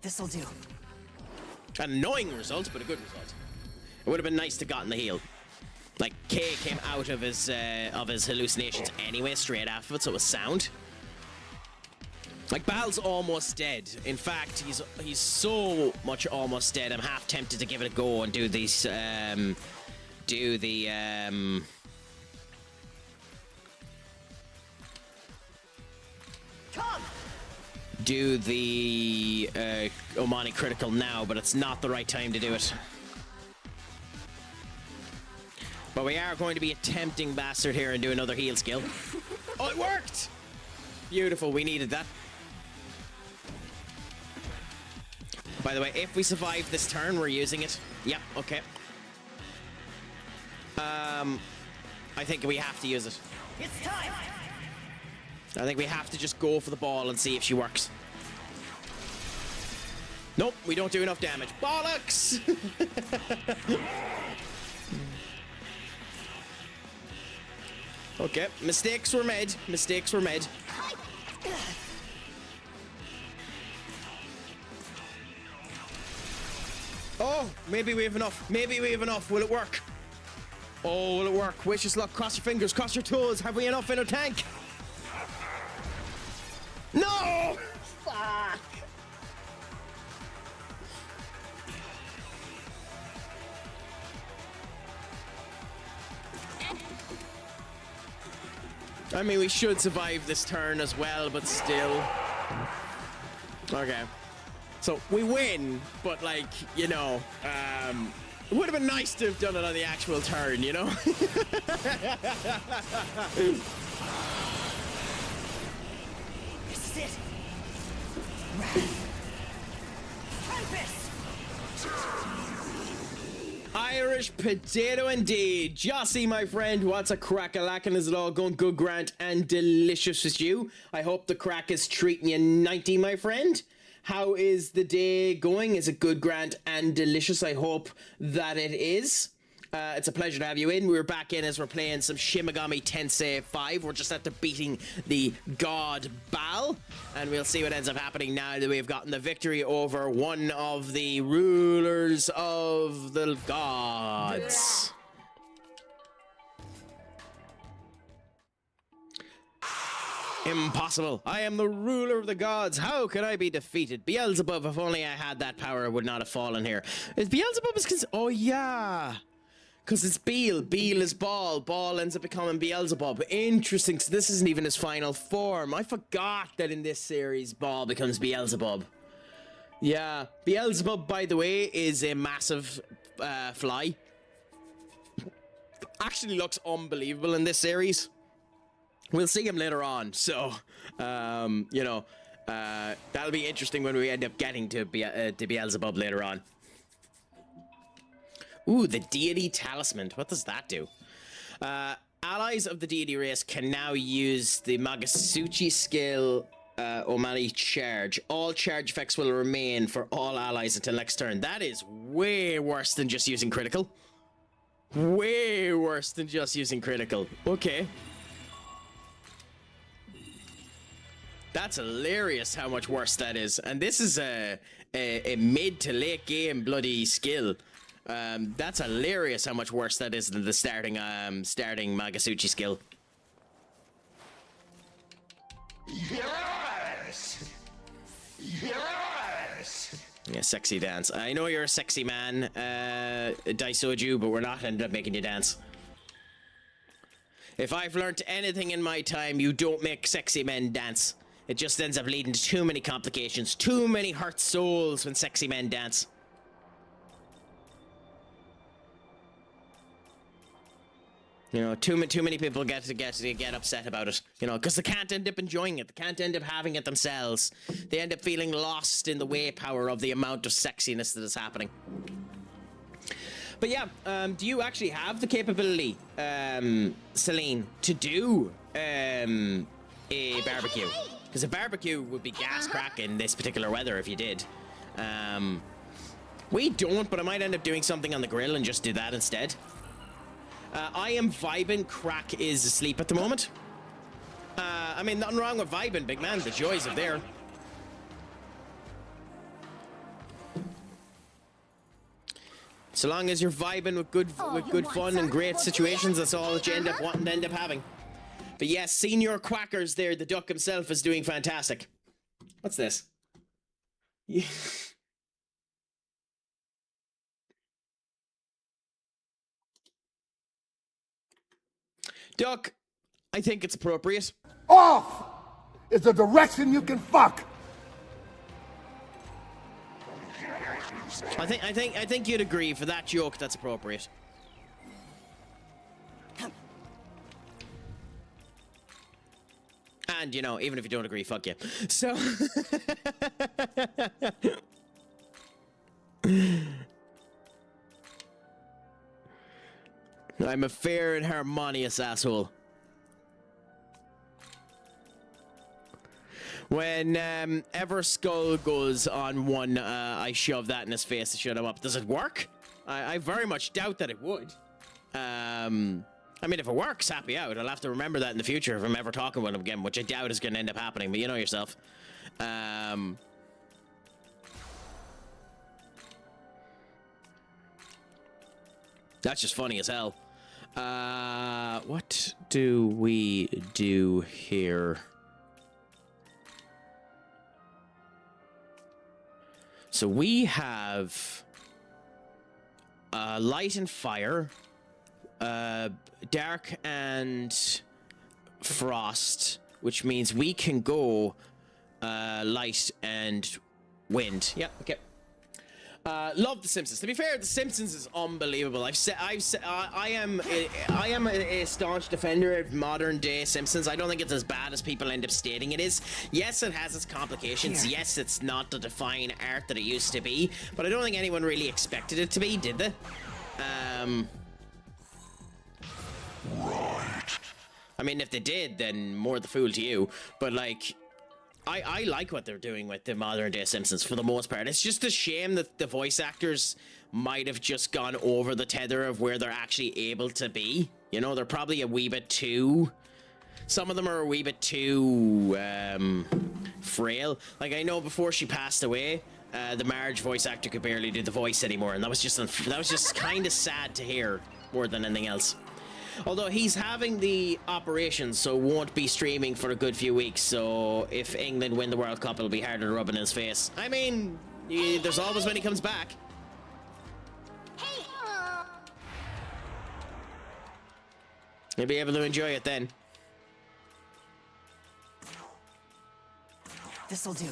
This'll do. An annoying result, but a good result. It would have been nice to gotten the heal. Like, Kay came out of his hallucinations anyway, straight after it, so it was sound. Like, Bal's almost dead. In fact, he's so much almost dead, I'm half tempted to give it a go and do these, Omani critical now, but it's not the right time to do it. But we are going to be a tempting bastard here and do another heal skill. Oh, it worked! Beautiful, we needed that. By the way, if we survive this turn, we're using it. Yep, okay. I think we have to use it. It's time. I think we have to just go for the ball and see if she works. Nope, we don't do enough damage. Bollocks! Okay, mistakes were made. Mistakes were made. Oh, maybe we have enough. Maybe we have enough. Will it work? Oh, will it work? Wish us luck. Cross your fingers. Cross your toes. Have we enough in our tank? No! Fuck! I mean, we should survive this turn as well, but still. Okay. So, we win, but like, you know, it would have been nice to have done it on the actual turn, you know? This is it. Irish potato indeed. Jossie, my friend, what's a crack-a-lackin'? Is it all going good, Grant, and delicious with you? I hope the crack is treating you 90, my friend. How is the day going? Is it good, Grant, and delicious? I hope that it is. It's a pleasure to have you in. We're back in as we're playing some Shin Megami Tensei V. We're just after beating the god Baal, and we'll see what ends up happening now that we've gotten the victory over one of the rulers of the gods. Impossible. I am the ruler of the gods. How could I be defeated? Beelzebub, if only I had that power, I would not have fallen here. Is Beelzebub is... Oh, yeah. Because it's Beel. Beel is Baal. Baal ends up becoming Beelzebub. Interesting. So this isn't even his final form. I forgot that in this series, Baal becomes Beelzebub. Yeah. Beelzebub, by the way, is a massive fly. Actually looks unbelievable in this series. We'll see him later on, so, you know, that'll be interesting when we end up getting to Beelzebub later on. Ooh, the deity talisman. What does that do? Allies of the deity race can now use the Magasuchi skill, Omani charge. All charge effects will remain for all allies until next turn. That is way worse than just using critical. Way worse than just using critical. Okay. That's hilarious how much worse that is. And this is a mid to late game bloody skill. That's hilarious how much worse that is than the starting Magasuchi skill. Yes! Yes! Yeah, sexy dance. I know you're a sexy man, Daisoju, but we're not ended up making you dance. If I've learnt anything in my time, you don't make sexy men dance. It just ends up leading to too many complications, too many hurt souls when sexy men dance. You know, too many people get upset about it. You know, because they can't end up enjoying it. They can't end up having it themselves. They end up feeling lost in the way power of the amount of sexiness that is happening. But yeah, do you actually have the capability, Celine, to do a barbecue? Because a barbecue would be gas crack in this particular weather if you did. We don't, but I might end up doing something on the grill and just do that instead. I am vibing. Crack is asleep at the moment. I mean, nothing wrong with vibing, big man. The joys of there. So long as you're vibing with good fun and great situations, that's all that you end up wanting to end up having. But yes, Senior Quackers there, the duck himself, is doing fantastic. What's this? Yeah. Duck, I think it's appropriate. Off is the direction you can fuck. I think you'd agree for that joke. That's appropriate. And you know, even if you don't agree, fuck you. So. I'm a fair and harmonious asshole. When ever Skull goes on one, I shove that in his face to shut him up. Does it work? I very much doubt that it would. I mean, if it works, happy out. I'll have to remember that in the future if I'm ever talking with him again, which I doubt is going to end up happening, but you know yourself. That's just funny as hell. What do we do here? So we have light and fire, dark and frost, which means we can go light and wind. Yep, okay. Love The Simpsons. To be fair, The Simpsons is unbelievable. I am a staunch defender of modern day Simpsons. I don't think it's as bad as people end up stating it is. Yes, it has its complications. Yes, it's not the defining art that it used to be, but I don't think anyone really expected it to be, did they? I mean, if they did, then more the fool to you. But like, I like what they're doing with the modern day Simpsons for the most part. It's just a shame that the voice actors might have just gone over the tether of where they're actually able to be. You know, they're probably a wee bit too... Some of them are a wee bit too frail. Like, I know before she passed away, the Marge voice actor could barely do the voice anymore, and that was just kind of sad to hear more than anything else. Although he's having the operation, so won't be streaming for a good few weeks. So if England win the World Cup, it'll be harder to rub in his face. I mean, there's always when he comes back. You'll be able to enjoy it then. This'll do.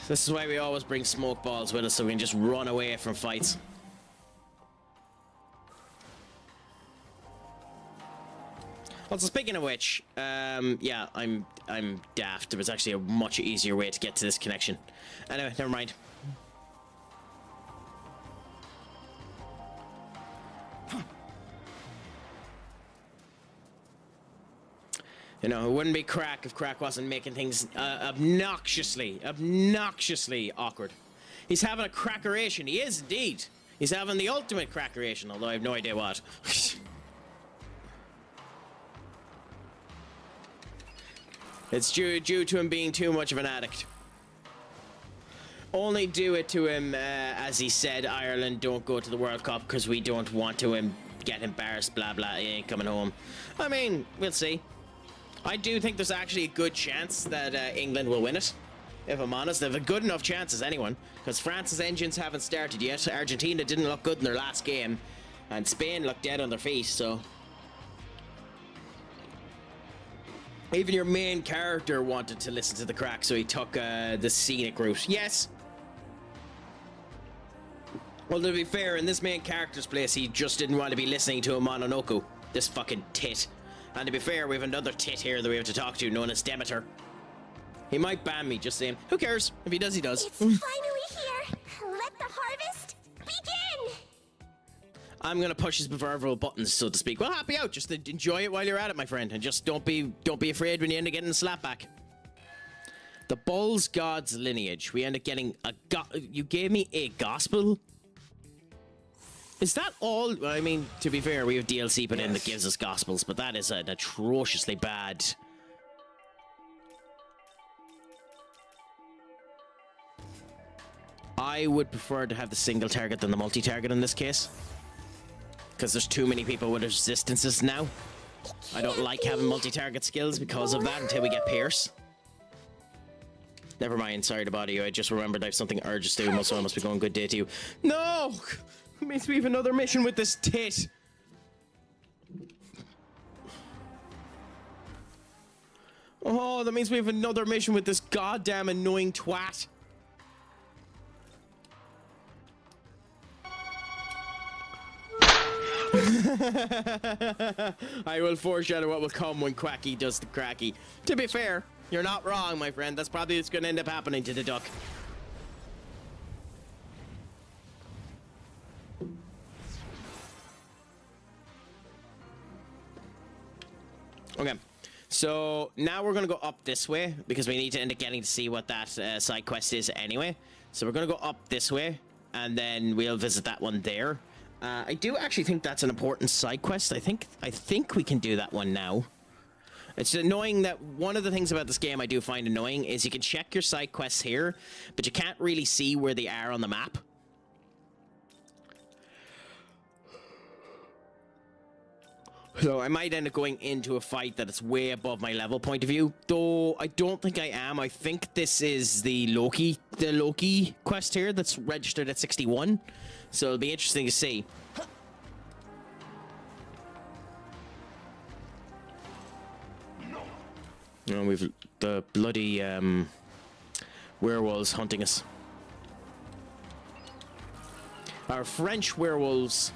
This is why we always bring smoke balls with us, so we can just run away from fights. Also, speaking of which, yeah, I'm daft. There was actually a much easier way to get to this connection. Anyway, never mind. You know, it wouldn't be Craic if Craic wasn't making things obnoxiously awkward. He's having a crackeration. He is indeed. He's having the ultimate crackeration, although I have no idea what. It's due to him being too much of an addict. Only do it to him, as he said, Ireland don't go to the World Cup because we don't want to get embarrassed, blah blah, he ain't coming home. I mean, we'll see. I do think there's actually a good chance that England will win it. If I'm honest, they have a good enough chance as anyone, because France's engines haven't started yet. Argentina didn't look good in their last game, and Spain looked dead on their feet, so... Even your main character wanted to listen to the Craic, so he took the scenic route. Yes! Well, to be fair, in this main character's place, he just didn't want to be listening to a Mononoke. This fucking tit. And to be fair, we have another tit here that we have to talk to, known as Demeter. He might ban me, just saying. Who cares? If he does, he does. It's finally here. Let the harvest begin. I'm gonna push his proverbial buttons, so to speak. Well, happy out. Just enjoy it while you're at it, my friend, and just don't be afraid when you end up getting the slap back. The Bull's God's lineage. We end up getting a you gave me a gospel. Is that all? I mean, to be fair, we have DLC put in that gives us gospels, but that is an atrociously bad. I would prefer to have the single target than the multi-target in this case, because there's too many people with resistances now. I don't like having multi-target skills because of that until we get Pierce. Never mind, sorry to bother you. I just remembered I have something urgent to do, so I must be going good day to you. No! It means we have another mission with this tit. Oh, that means we have another mission with this goddamn annoying twat. I will foreshadow what will come when Quacky does the cracky. To be fair, you're not wrong, my friend. That's probably what's going to end up happening to the duck. Okay. So now we're going to go up this way because we need to end up getting to see what that side quest is anyway. So we're going to go up this way and then we'll visit that one there. I do actually think that's an important side quest. I think we can do that one now. It's annoying that one of the things about this game I do find annoying is you can check your side quests here, but you can't really see where they are on the map. So I might end up going into a fight that is way above my level point of view, though I don't think I am. I think this is the Loki quest here that's registered at 61. So it'll be interesting to see. Oh, we've the bloody werewolves hunting us. Our French werewolves.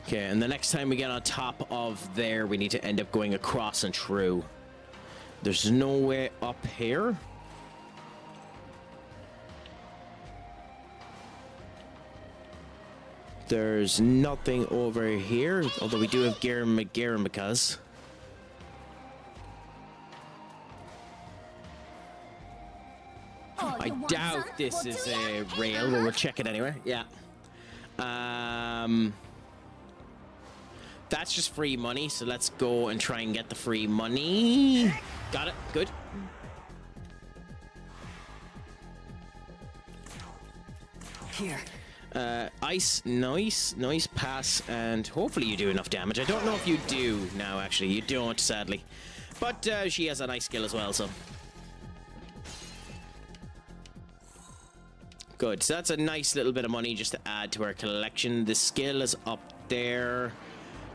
Okay, and the next time we get on top of there, we need to end up going across and through. There's no way up here. There's nothing over here, although we do have Garamicas. I doubt this is a rail, but we'll check it anyway. Yeah. That's just free money, so let's go and try and get the free money. Got it. Good. Here. Ice, nice pass, and hopefully you do enough damage. I don't know if you do now, actually. You don't, sadly. But she has a nice skill as well, so. Good, so that's a nice little bit of money just to add to our collection. The skill is up there.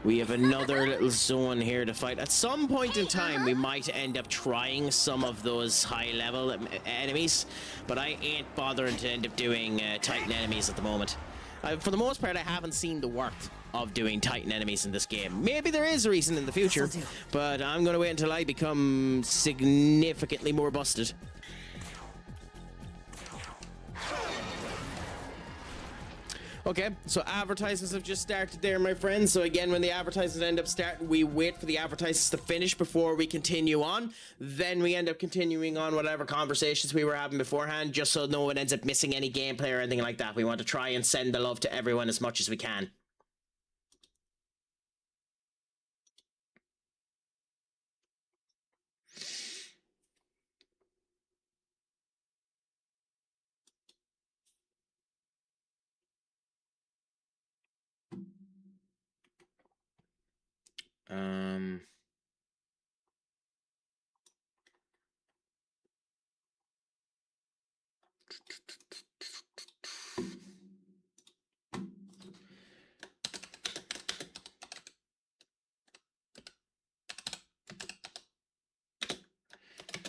We have another little zone here to fight. At some point in time, we might end up trying some of those high-level enemies, but I ain't bothering to end up doing Titan enemies at the moment. For the most part, I haven't seen the worth of doing Titan enemies in this game. Maybe there is a reason in the future, but I'm going to wait until I become significantly more busted. Okay, so advertisements have just started there, my friends. So again, when the advertisements end up starting, we wait for the advertisements to finish before we continue on. Then we end up continuing on whatever conversations we were having beforehand, just so no one ends up missing any gameplay or anything like that. We want to try and send the love to everyone as much as we can.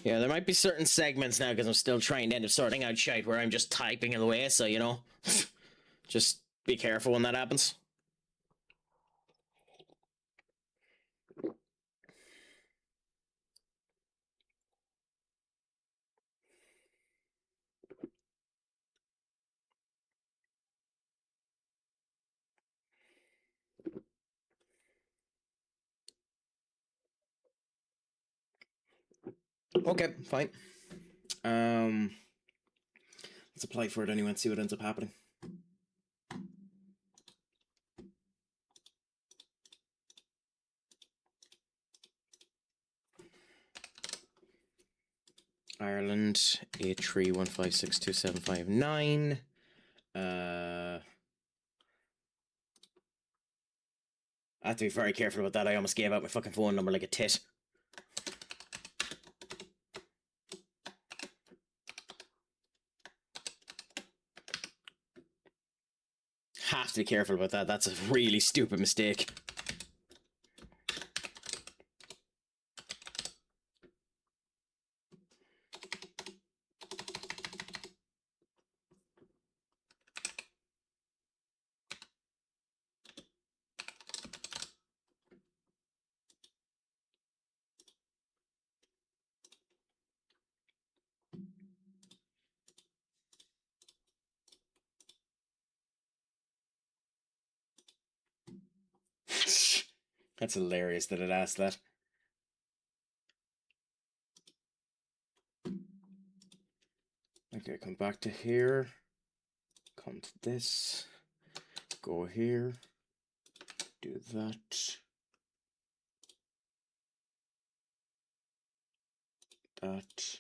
Yeah, there might be certain segments now because I'm still trying to end up sorting out shite where I'm just typing it away, so you know, just be careful when that happens. Okay, fine. Let's apply for it anyway and see what ends up happening. Ireland 831562759. I have to be very careful about that. I almost gave out my fucking phone number like a tit. Have to be careful about that. That's a really stupid mistake. That's hilarious that it asked that. Okay, come back to here. Come to this. Go here. Do that. That.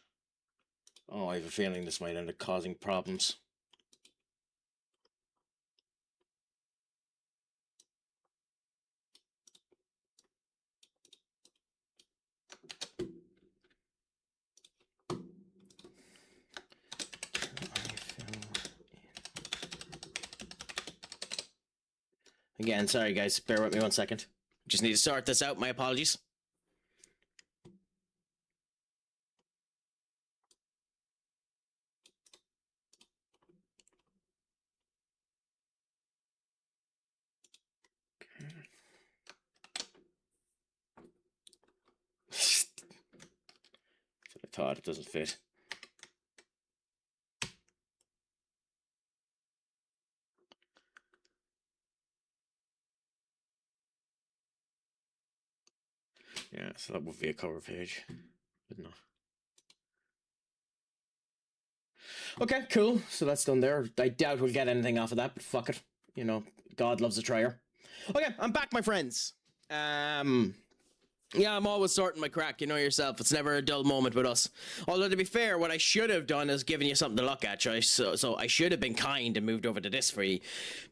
Oh, I have a feeling this might end up causing problems. Again, sorry guys, bear with me 1 second. Just need to sort this out, my apologies. That's what I thought, it doesn't fit. Yeah, so that would be a cover page, but no. Okay, cool. So that's done there. I doubt we'll get anything off of that, but fuck it. You know, God loves a trier. Okay, I'm back, my friends. Yeah, I'm always sorting my crack, you know yourself. It's never a dull moment with us. Although, to be fair, what I should have done is given you something to look at, choice. So I should have been kind and moved over to this for you.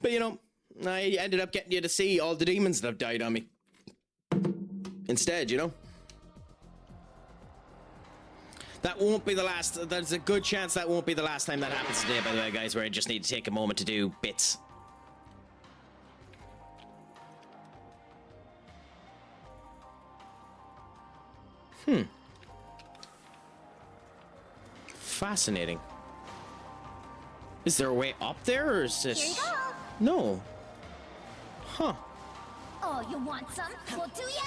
But, you know, I ended up getting you to see all the demons that have died on me. Instead, you know. That won't be the last. There's a good chance that won't be the last time that happens today, by the way, guys, where I just need to take a moment to do bits. Fascinating. Is there a way up there, or is this... Here you go. No. Huh. Oh, you want some? Well, do ya?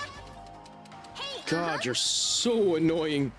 Hey, God, you're so annoying.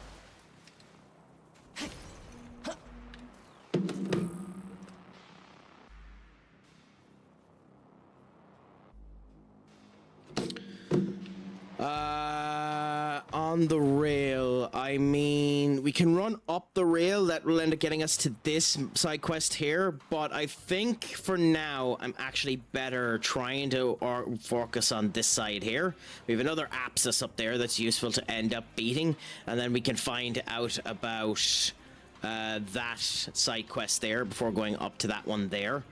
On the rail, I mean, we can run up the rail. That will end up getting us to this side quest here, but I think for now, I'm actually better trying to focus on this side here. We have another abscess up there that's useful to end up beating, and then we can find out about that side quest there before going up to that one there.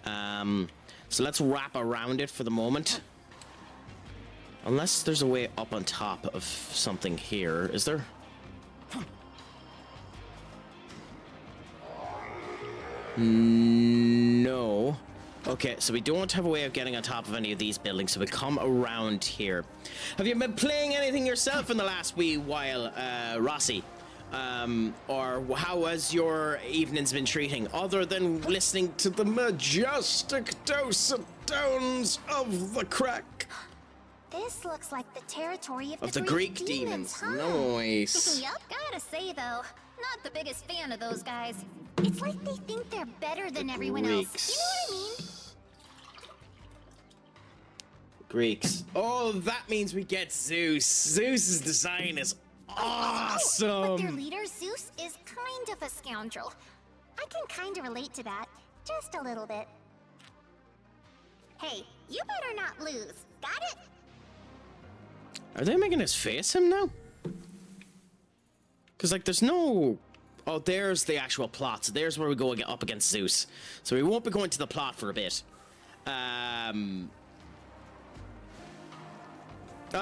So let's wrap around it for the moment. Unless there's a way up on top of something here, is there? No. Okay, so we don't have a way of getting on top of any of these buildings, so we come around here. Have you been playing anything yourself in the last wee while, Rossi? Or how has your evenings been treating, other than listening to the majestic dose of tones of the Craic? This looks like the territory Of the Greek demons. Huh? Nice. Yup, gotta say though, not the biggest fan of those guys. It's like they think they're better than everyone else. You know what I mean? Greeks. Oh, that means we get Zeus. Zeus's design is awesome. But their leader, Zeus, is kind of a scoundrel. I can kind of relate to that, just a little bit. Hey, you better not lose. Got it? Are they making us face him now? Because, like, there's no... Oh, there's the actual plot. So there's where we go up against Zeus. So we won't be going to the plot for a bit. I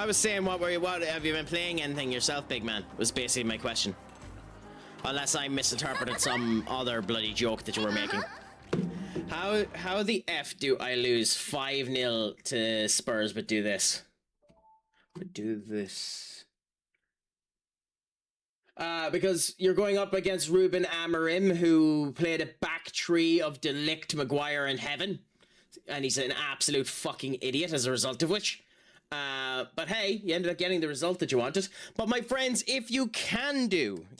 was saying, what have you been playing anything yourself, big man? Was basically my question. Unless I misinterpreted some other bloody joke that you were making. How the F do I lose 5-0 to Spurs but do this? But do this. Because you're going up against Ruben Amorim, who played a back three of Delict, Maguire, and Heaven. And he's an absolute fucking idiot as a result of which. But hey, you ended up getting the result that you wanted. But my friends, if you can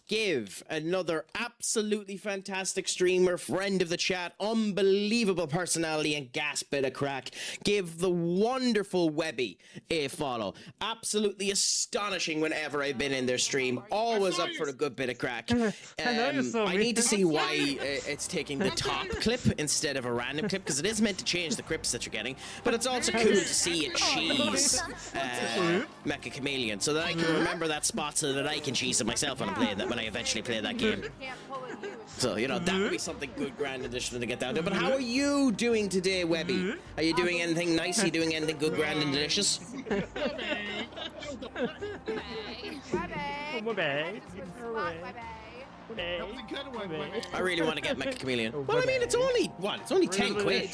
give another absolutely fantastic streamer, friend of the chat, unbelievable personality and gas bit of crack, give the wonderful Webby a follow. Absolutely astonishing whenever I've been in their stream. Always up for a good bit of crack. I need to see why it's taking the top clip instead of a random clip, because it is meant to change the clips that you're getting. But it's also cool to see a cheese Mecha Chameleon, so that I can remember that spot, so that I can cheese it myself when I'm playing that, when I eventually play that game. So, you know, that would be something good, grand addition to get down to. But how are you doing today, Webby? Are you doing anything nice? Are you doing anything good, grand, and delicious? I really want to get Mecha Chameleon. Well, I mean, it's only, what? It's only 10 quid.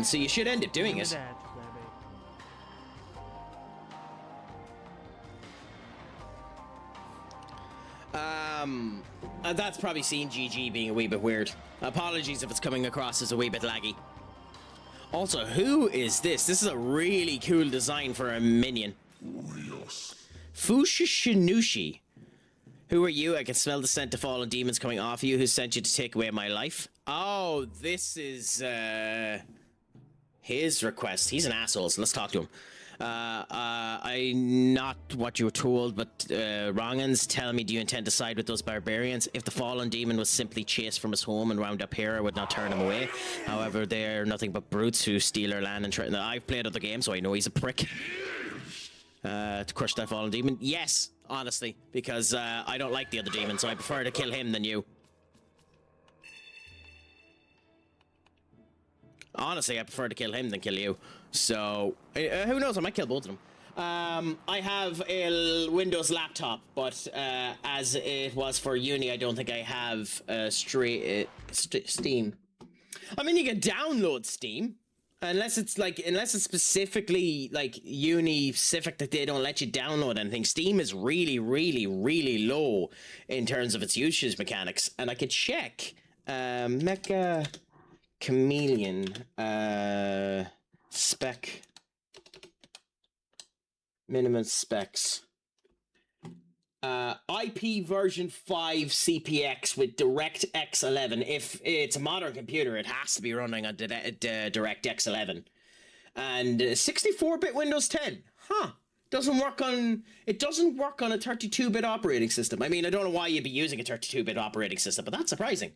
So you should end up doing it. That's probably seen GG being a wee bit weird. Apologies if it's coming across as a wee bit laggy. Also, who is this? This is a really cool design for a minion. Fushishinushi. Who are you? I can smell the scent of fallen demons coming off you. Who sent you to take away my life? Oh, this is his request. He's an asshole, so let's talk to him. I'm not what you were told, but wrong'uns, tell me, do you intend to side with those barbarians? If the fallen demon was simply chased from his home and wound up here, I would not turn him away. However, they're nothing but brutes who steal our land and try. Now, I've played other games, so I know he's a prick. To crush that fallen demon? Yes, honestly, because I don't like the other demon, so I prefer to kill him than you. Honestly, I prefer to kill him than kill you. So, who knows? I might kill both of them. I have a Windows laptop, but as it was for uni, I don't think I have Steam. I mean, you can download Steam. Unless it's specifically like uni specific that they don't let you download anything. Steam is really, really, really low in terms of its usage mechanics. And I could check Mecha Chameleon spec minimum specs. IP version 5 CPX with DirectX 11. If it's a modern computer, it has to be running on DirectX 11. And 64-bit Windows 10. Huh. It doesn't work on a 32-bit operating system. I mean, I don't know why you'd be using a 32-bit operating system, but that's surprising.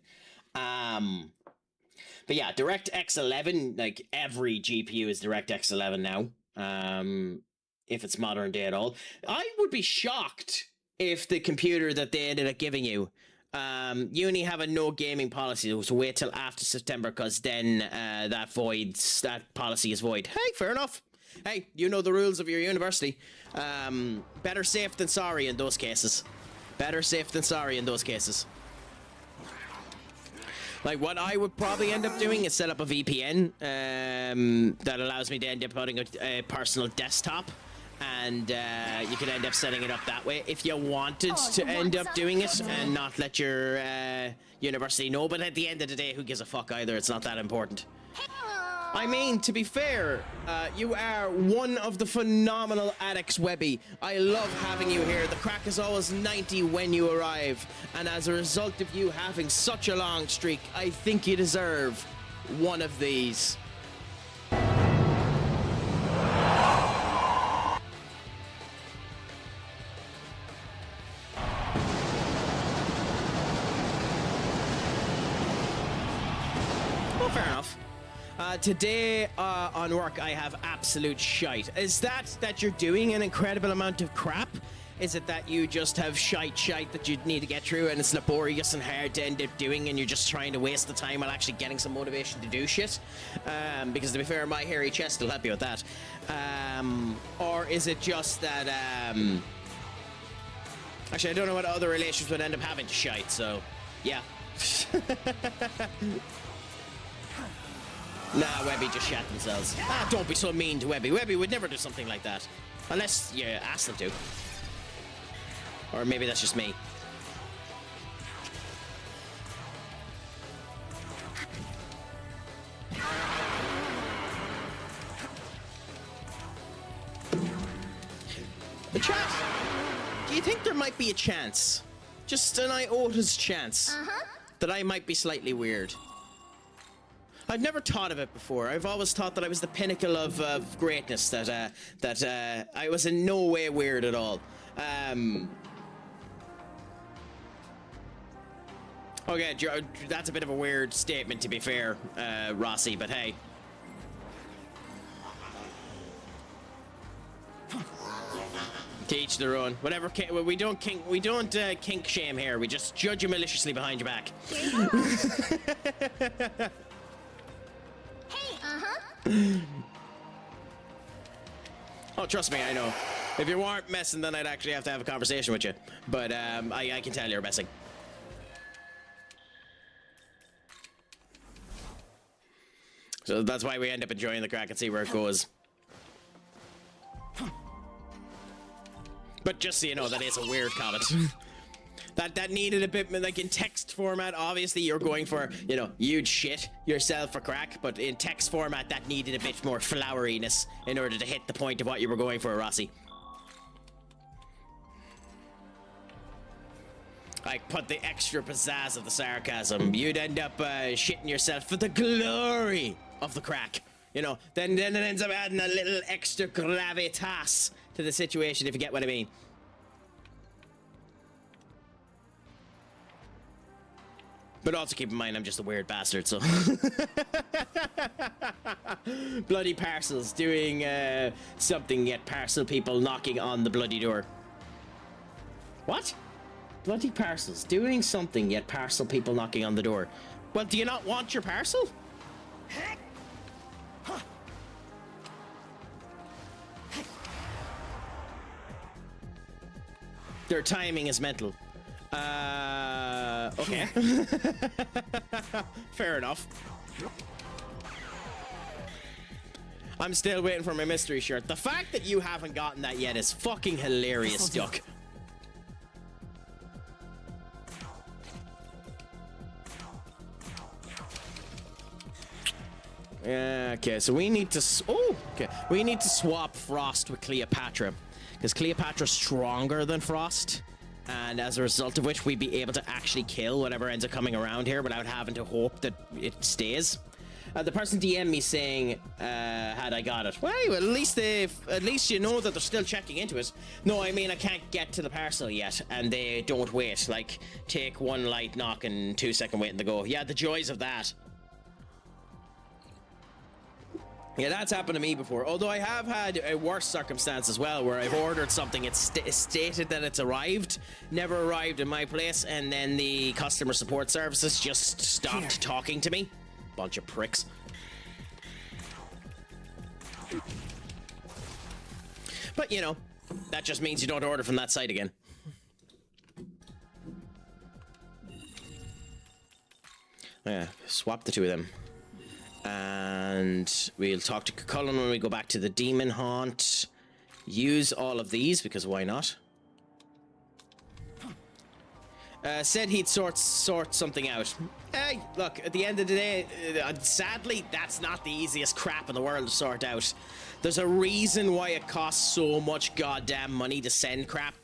But yeah, DirectX 11, like every GPU is DirectX 11 now. If it's modern day at all. I would be shocked if the computer that they ended up giving you, uni have a no gaming policy, so wait till after September, because then that policy is void. Hey, fair enough. Hey, you know the rules of your university. Better safe than sorry in those cases. Better safe than sorry in those cases. Like, what I would probably end up doing is set up a VPN that allows me to end up putting a personal desktop. And you could end up setting it up that way if you wanted to end up doing it and not let your university know. But at the end of the day, who gives a fuck either? It's not that important. I mean, to be fair, you are one of the phenomenal addicts, Webby. I love having you here. The crack is always 90 when you arrive. And as a result of you having such a long streak, I think you deserve one of these. Fair enough. Today on work I have absolute shite. Is that you're doing an incredible amount of crap? Is it that you just have shite that you need to get through and it's laborious and hard to end up doing and you're just trying to waste the time while actually getting some motivation to do shit? Because to be fair, my hairy chest will help you with that. Or is it just that... Actually, I don't know what other relationships would end up having to shite, so... Yeah. Nah, Webby just shat themselves. Ah, don't be so mean to Webby. Webby would never do something like that. Unless you ask them to. Or maybe that's just me. Chat, do you think there might be a chance, just an iota chance, that I might be slightly weird? I've never thought of it before. I've always thought that I was the pinnacle of greatness, that I was in no way weird at all. Okay, that's a bit of a weird statement, to be fair, Rossi, but hey. To each their own. Whatever. We don't kink shame here. We just judge you maliciously behind your back. Hey, Oh, trust me, I know. If you weren't messing, then I'd actually have to have a conversation with you. But I can tell you're messing. So that's why we end up enjoying the Craic and see where it goes. But just so you know, that is a weird comment. that needed a bit, like in text format, obviously you're going for, you know, huge shit yourself for Craic, but in text format that needed a bit more floweriness in order to hit the point of what you were going for, Rossi. Like, put the extra pizzazz of the sarcasm. You'd end up shitting yourself for the glory of the Craic. You know, then it ends up adding a little extra gravitas to the situation, if you get what I mean. But also keep in mind, I'm just a weird bastard, so... Bloody parcels doing something, yet parcel people knocking on the bloody door. What? Bloody parcels doing something, yet parcel people knocking on the door. Well, do you not want your parcel? Their timing is mental. Okay. Fair enough. I'm still waiting for my mystery shirt. The fact that you haven't gotten that yet is fucking hilarious, Duck. Okay, so we need to... we need to swap Frost with Cleopatra. Because Cleopatra's stronger than Frost. And as a result of which, we'd be able to actually kill whatever ends up coming around here without having to hope that it stays. The person DM'd me saying, had I got it? Well, at least you know that they're still checking into it. No, I mean, I can't get to the parcel yet, and they don't wait. Like, take one light knock and 2-second waiting to go. Yeah, the joys of that. Yeah, that's happened to me before. Although I have had a worse circumstance as well, where I've ordered something, it's stated that it's arrived, never arrived in my place, and then the customer support services just stopped talking to me. Bunch of pricks. But, you know, that just means you don't order from that site again. Yeah, swap the two of them. And we'll talk to Cullen when we go back to the Demon Haunt. Use all of these, because why not? Said he'd sort something out. Hey, look, at the end of the day, sadly, that's not the easiest crap in the world to sort out. There's a reason why it costs so much goddamn money to send crap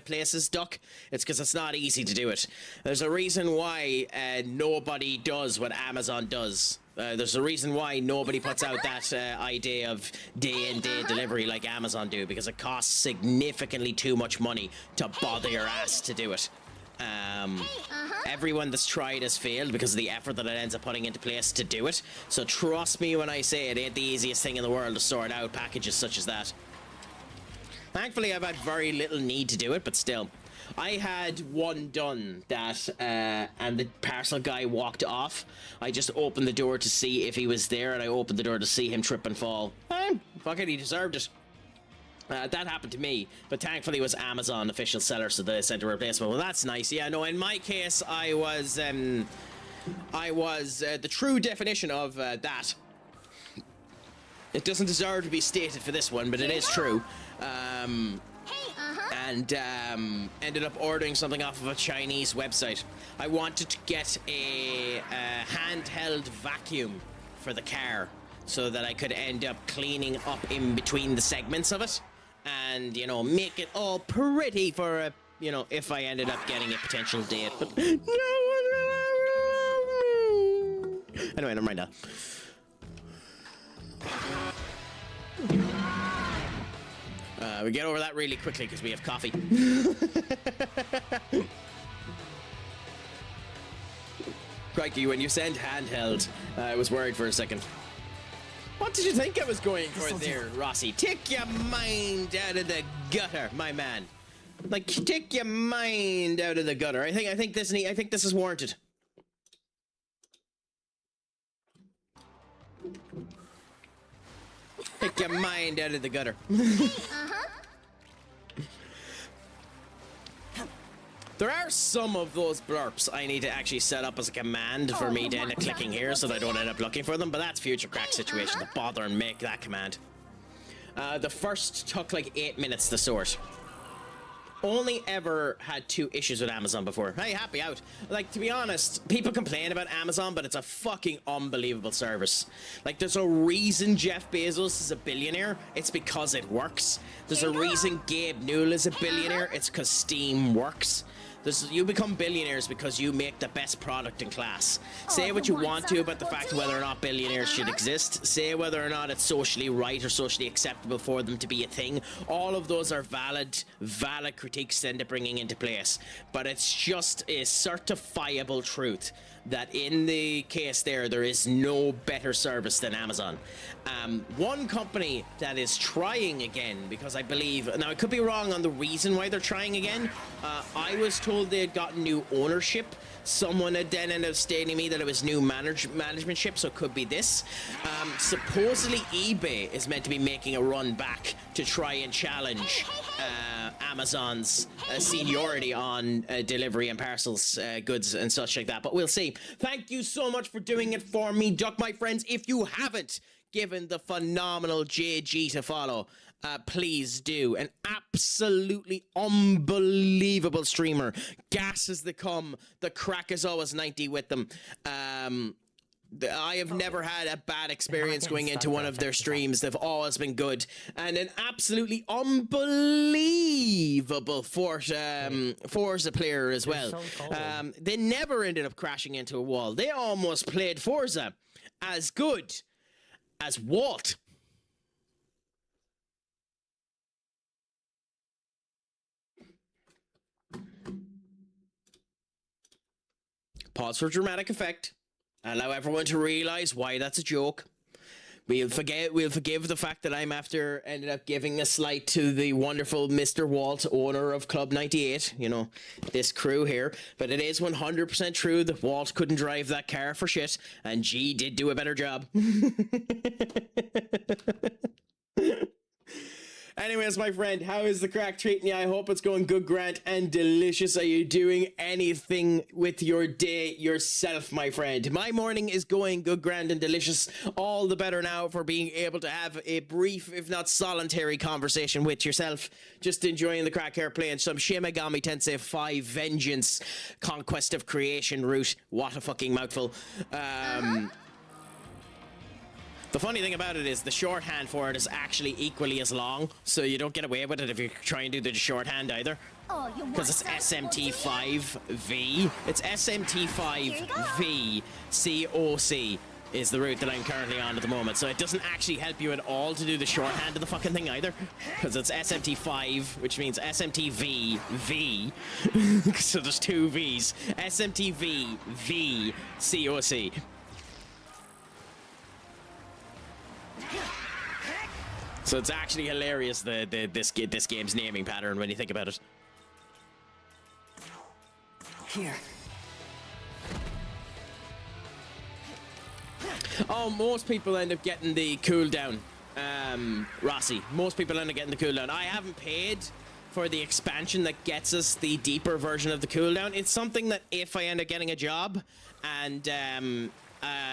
places, Duck. It's because it's not easy to do it. There's a reason why nobody does what Amazon does. There's a reason why nobody puts out that idea of day-in-day delivery like Amazon do, because it costs significantly too much money to bother your ass to do it. Everyone that's tried has failed because of the effort that it ends up putting into place to do it. So trust me when I say it ain't the easiest thing in the world to sort out packages such as that. Thankfully, I've had very little need to do it, but still. I had one done that, and the parcel guy walked off. I just opened the door to see if he was there, and I opened the door to see him trip and fall. Fuck it, he deserved it. That happened to me, but thankfully it was Amazon official seller, so they sent a replacement. Well, that's nice. Yeah, no, in my case, I was the true definition of that. It doesn't deserve to be stated for this one, but it is true. And ended up ordering something off of a Chinese website. I wanted to get a handheld vacuum for the car so that I could end up cleaning up in between the segments of it. and, you know, make it all pretty for a, you know, if I ended up getting a potential date. But no one will love me. Anyway, never mind that. We get over that really quickly because we have coffee. Crikey, when you send handheld, I was worried for a second. What did you think I was going for there, Rossi? Take your mind out of the gutter, my man. Like, take your mind out of the gutter. I think this is warranted. Take your mind out of the gutter. There are some of those blurps I need to actually set up as a command for me to end up clicking here so that I don't end up looking for them, but that's future Craic situation to bother and make that command. The first took like 8 minutes to sort. Only ever had 2 issues with Amazon before. Hey, happy out. Like, to be honest, people complain about Amazon, but it's a fucking unbelievable service. Like, there's a reason Jeff Bezos is a billionaire. It's because it works. There's a reason Gabe Newell is a billionaire. It's because Steam works. You become billionaires because you make the best product in class. Say what you want to about the fact whether or not billionaires should exist. Say whether or not it's socially right or socially acceptable for them to be a thing. All of those are valid critiques to end up bringing into place. But it's just a certifiable truth that in the case there is no better service than Amazon. One company that is trying again, because I believe, now I could be wrong on the reason why they're trying again. I was told they had gotten new ownership. Someone had then ended up stating to me that it was new managementship, so it could be this. Supposedly eBay is meant to be making a run back to try and challenge Amazon's seniority on delivery and parcels, goods and such like that, but we'll see. Thank you so much for doing it for me, Duck, my friends. If you haven't given the phenomenal JG to follow, please do. An absolutely unbelievable streamer. Gas as they come. The crack is always 90 with them. I have never had a bad experience going into one of their streams. They've always been good. And an absolutely unbelievable Forza player as well. They never ended up crashing into a wall. They almost played Forza as good as Walt. Pause for dramatic effect. Allow everyone to realize why that's a joke. We'll forgive the fact that I'm ended up giving a slight to the wonderful Mr. Walt, owner of Club 98, you know, this crew here. But it is 100% true that Walt couldn't drive that car for shit, and G did do a better job. Anyways, my friend, how is the crack treating you? I hope it's going good, grand, and delicious. Are you doing anything with your day yourself, my friend? My morning is going good, grand, and delicious. All the better now for being able to have a brief, if not solitary, conversation with yourself. Just enjoying the crack here, playing some Shin Megami Tensei V Vengeance, Conquest of Creation route. What a fucking mouthful. The funny thing about it is the shorthand for it is actually equally as long, so you don't get away with it if you try and do the shorthand either. Because it's SMT5V. It's SMT5V COC is the route that I'm currently on at the moment, so it doesn't actually help you at all to do the shorthand of the fucking thing either, because it's SMT5, which means SMTVV. So there's 2 V's. SMTVV COC. So it's actually hilarious, this game's naming pattern when you think about it. Here. Oh, most people end up getting the cooldown, Rossi. Most people end up getting the cooldown. I haven't paid for the expansion that gets us the deeper version of the cooldown. It's something that if I end up getting a job and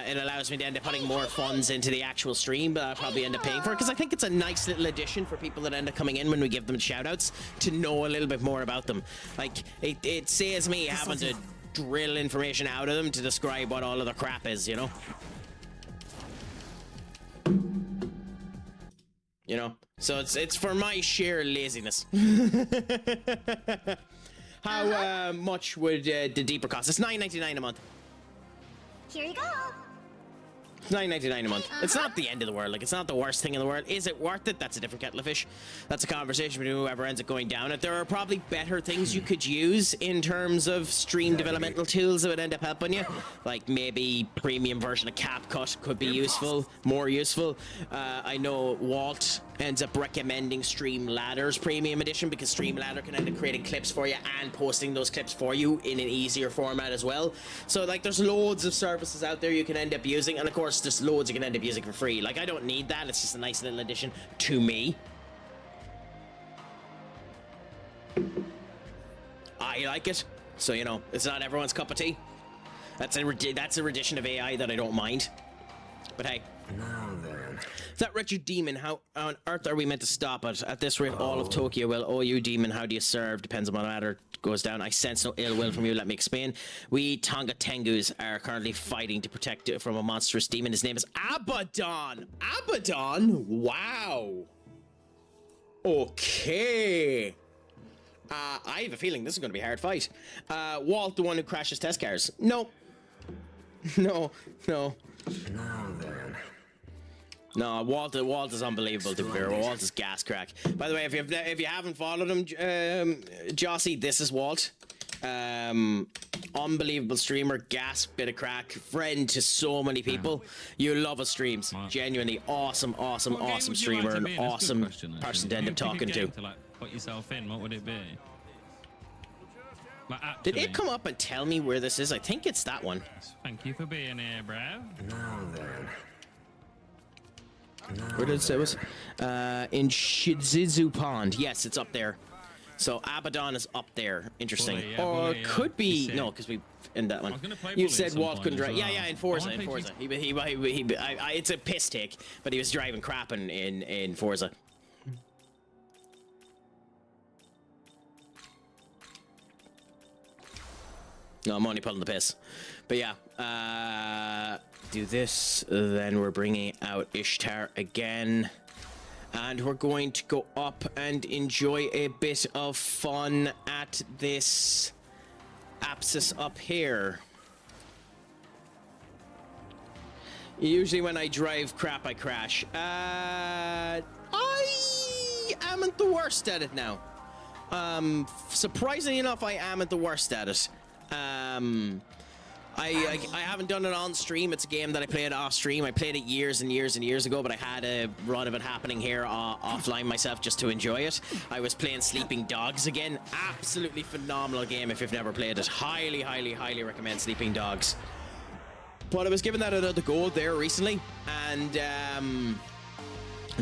it allows me to end up putting more funds into the actual stream, but I'll probably end up paying for it because I think it's a nice little addition for people that end up coming in when we give them shout-outs to know a little bit more about them. Like, it saves me having to drill information out of them to describe what all of the crap is, you know? You know, so it's for my sheer laziness. How much would the deeper cost? It's $9.99 a month. Here you go. It's $9.99 a month. It's not the end of the world. Like, it's not the worst thing in the world. Is it worth it? That's a different kettle of fish. That's a conversation between whoever ends up going down it. There are probably better things you could use in terms of stream developmental tools that would end up helping you. Like, maybe premium version of CapCut could be useful, more useful. I know Walt ends up recommending Streamladder's premium edition because Streamladder can end up creating clips for you and posting those clips for you in an easier format as well. So, like, there's loads of services out there you can end up using, and of course there's loads you can end up using for free. Like, I don't need that. It's just a nice little addition to me. I like it. So, you know, it's not everyone's cup of tea. That's a rendition of AI that I don't mind. But hey. Now then. That wretched demon, how on earth are we meant to stop it? At this rate, all of Tokyo will. Oh, you demon, how do you serve? Depends on what matter goes down. I sense no ill will from you. Let me explain. We Tonga Tengus are currently fighting to protect it from a monstrous demon. His name is Abaddon. Abaddon? Wow. Okay. I have a feeling this is going to be a hard fight. Walt, the one who crashes test cars. No. No. Now then. No, Walt is unbelievable to be fair. Walt is gas crack. By the way, if you haven't followed him, Jossie, this is Walt. Unbelievable streamer, gas bit of crack, friend to so many people. You love his streams. Genuinely awesome streamer, and awesome person to end up talking to. Like, put yourself in, what would it be? Like, Did it come up and tell me where this is? I think it's that one. Thank you for being here, bro. Now then. Where did it say it was? In Shizuzu Pond. Yes, it's up there. So Abaddon is up there. Interesting. Bully, yeah, Or bully, yeah. could be Sick. no, because we in that one. I was gonna play You Bully said at some Walt point couldn't as drive. well. Yeah, in I Forza. wanna In play Forza. It's a piss take, but he was driving crap in Forza. No, I'm only pulling the piss. But yeah, do this. Then we're bringing out Ishtar again. And we're going to go up and enjoy a bit of fun at this apsis up here. Usually when I drive crap, I crash. I amn't the worst at it now. Surprisingly enough, I amn't the worst at it. I haven't done it on stream. It's a game that I played off stream. I played it years and years and years ago, but I had a run of it happening here offline myself just to enjoy it. I was playing Sleeping Dogs again. Absolutely phenomenal game if you've never played it. Highly, highly, highly recommend Sleeping Dogs. But I was given that another go there recently, and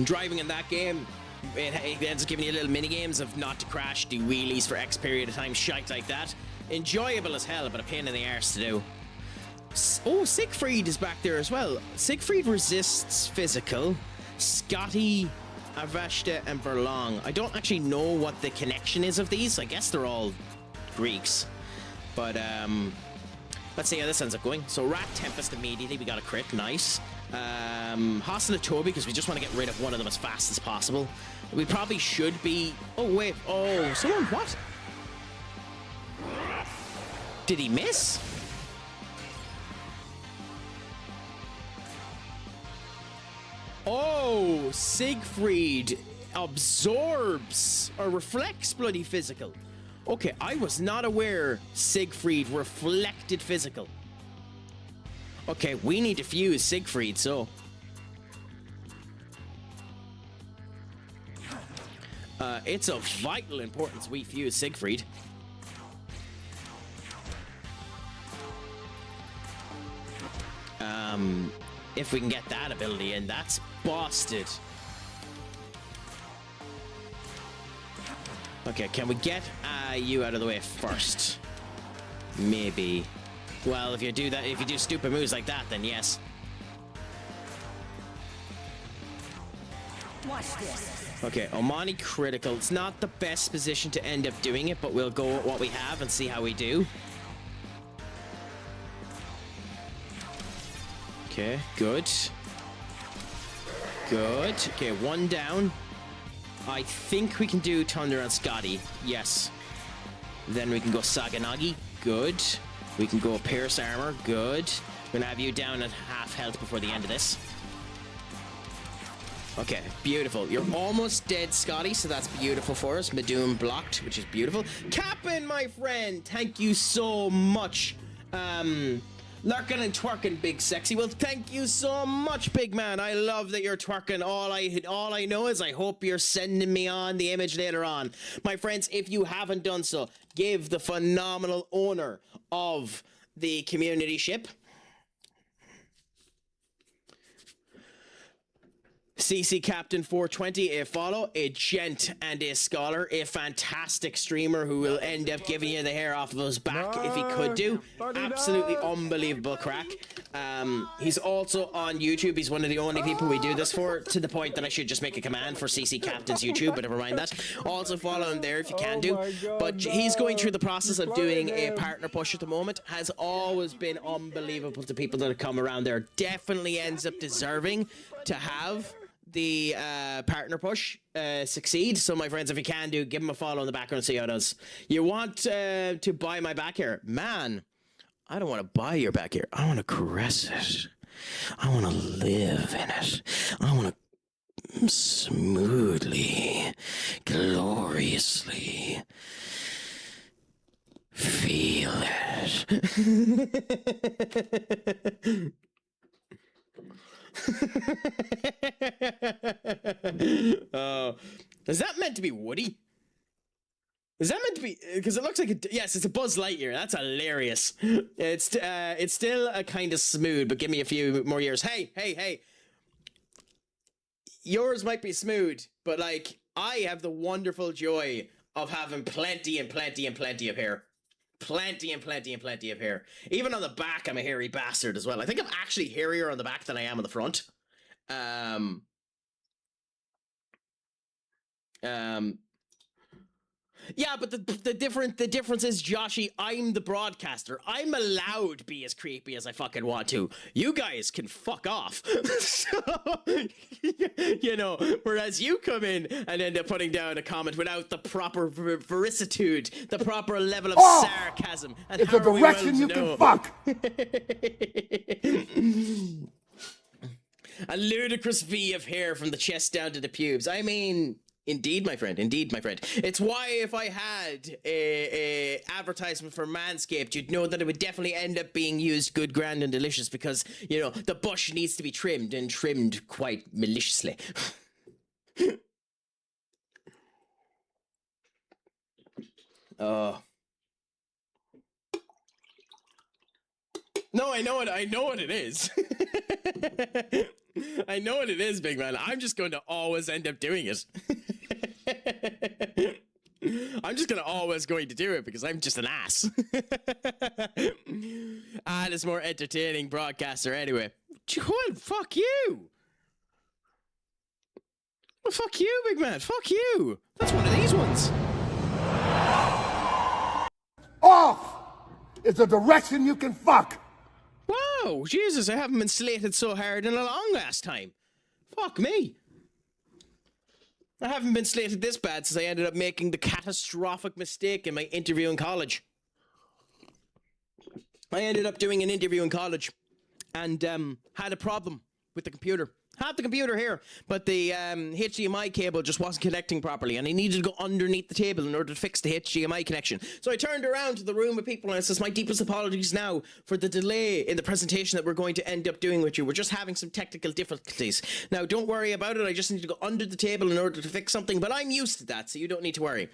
driving in that game, it ends up giving you little mini games of not to crash, do wheelies for X period of time, shite like that. Enjoyable as hell, but a pain in the arse to do. Oh, Siegfried is back there as well. Siegfried resists physical. Scotty, Avashta, and Verlong. I don't actually know what the connection is of these. I guess they're all Greeks. But, let's see how this ends up going. So, Rat Tempest immediately. We got a crit. Nice. Hostile Toby, because we just want to get rid of one of them as fast as possible. We probably should be... Oh, wait. Oh, someone... What? Did he miss? Oh, Siegfried absorbs or reflects bloody physical. Okay, I was not aware Siegfried reflected physical. Okay, we need to fuse Siegfried, so... it's of vital importance we fuse Siegfried. If we can get that ability in, that's busted. Okay, can we get you out of the way first? Maybe. Well, if you do that, if you do stupid moves like that, then yes. Watch this. Okay, Omani critical. It's not the best position to end up doing it, but we'll go with what we have and see how we do. Okay, good. Good. Okay, one down. I think we can do Thunder on Scotty. Yes. Then we can go Saganagi. Good. We can go Pierce Armor. Good. We're gonna have you down at half health before the end of this. Okay, beautiful. You're almost dead, Scotty, so that's beautiful for us. Madoom blocked, which is beautiful. Captain, my friend, thank you so much. Lurking and twerking, big sexy. Well, thank you so much, big man. I love that you're twerking. All I know is I hope you're sending me on the image later on. My friends, if you haven't done so, give the phenomenal owner of the community ship, CC Captain 420, a follow, a gent and a scholar, a fantastic streamer who will end up giving you the hair off of his back if he could do. Absolutely unbelievable crack. He's also on YouTube. He's one of the only people we do this for, to the point that I should just make a command for CC Captain's YouTube, but never mind that. Also follow him there if you can do. But he's going through the process of doing a partner push at the moment. Has always been unbelievable to people that have come around there. Definitely ends up deserving to have the partner push succeed. So my friends, if you can do, give him a follow in the background and see how it does. You want to buy my back hair? Man, I don't want to buy your back hair. I want to caress it. I want to live in it. I want to smoothly, gloriously feel it. Oh, is that meant to be Woody? Is that meant to be? Because it looks like yes, it's a Buzz Lightyear. That's hilarious. It's still a kind of smooth, but give me a few more years. Hey. Yours might be smooth, but like I have the wonderful joy of having plenty and plenty and plenty of hair. Plenty and plenty and plenty of hair. Even on the back, I'm a hairy bastard as well. I think I'm actually hairier on the back than I am on the front. Yeah, but the difference is, Joshy, I'm the broadcaster. I'm allowed to be as creepy as I fucking want to. You guys can fuck off. So, you know, whereas you come in and end up putting down a comment without the proper vericitude, the proper level of sarcasm. And it's a direction you can fuck. A ludicrous V of hair from the chest down to the pubes. I mean, indeed, my friend. Indeed, my friend. It's why if I had a advertisement for Manscaped, you'd know that it would definitely end up being used good, grand, and delicious because, you know, the bush needs to be trimmed and trimmed quite maliciously. Oh. No, I know what it is. I know what it is, big man. I'm just going to always end up doing it. I'm just always going to do it because I'm just an ass. And it's more entertaining broadcaster anyway. Well, fuck you. Well, fuck you, big man. Fuck you. That's one of these ones. Off! It's a direction you can fuck. Wow, Jesus, I haven't been slated so hard in a long last time. Fuck me. I haven't been slated this bad since I ended up making the catastrophic mistake in my interview in college. I ended up doing an interview in college and had a problem with the computer. Had the computer here, but the HDMI cable just wasn't connecting properly, and I needed to go underneath the table in order to fix the HDMI connection. So I turned around to the room of people and I says, my deepest apologies now for the delay in the presentation that we're going to end up doing with you. We're just having some technical difficulties. Now, don't worry about it. I just need to go under the table in order to fix something, but I'm used to that, so you don't need to worry.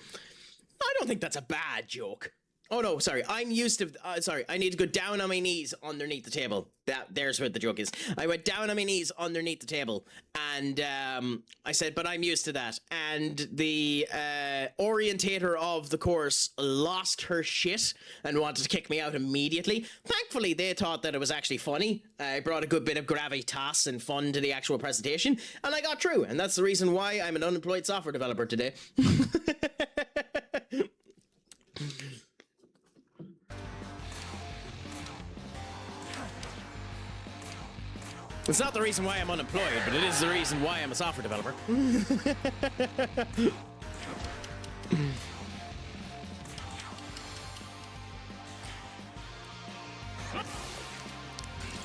I don't think that's a bad joke. Oh no, sorry, I'm used to, sorry, I need to go down on my knees underneath the table. There's where the joke is. I went down on my knees underneath the table, and I said, but I'm used to that. And the orientator of the course lost her shit and wanted to kick me out immediately. Thankfully, they thought that it was actually funny. I brought a good bit of gravitas and fun to the actual presentation, and I got through. And that's the reason why I'm an unemployed software developer today. It's not the reason why I'm unemployed, but it is the reason why I'm a software developer.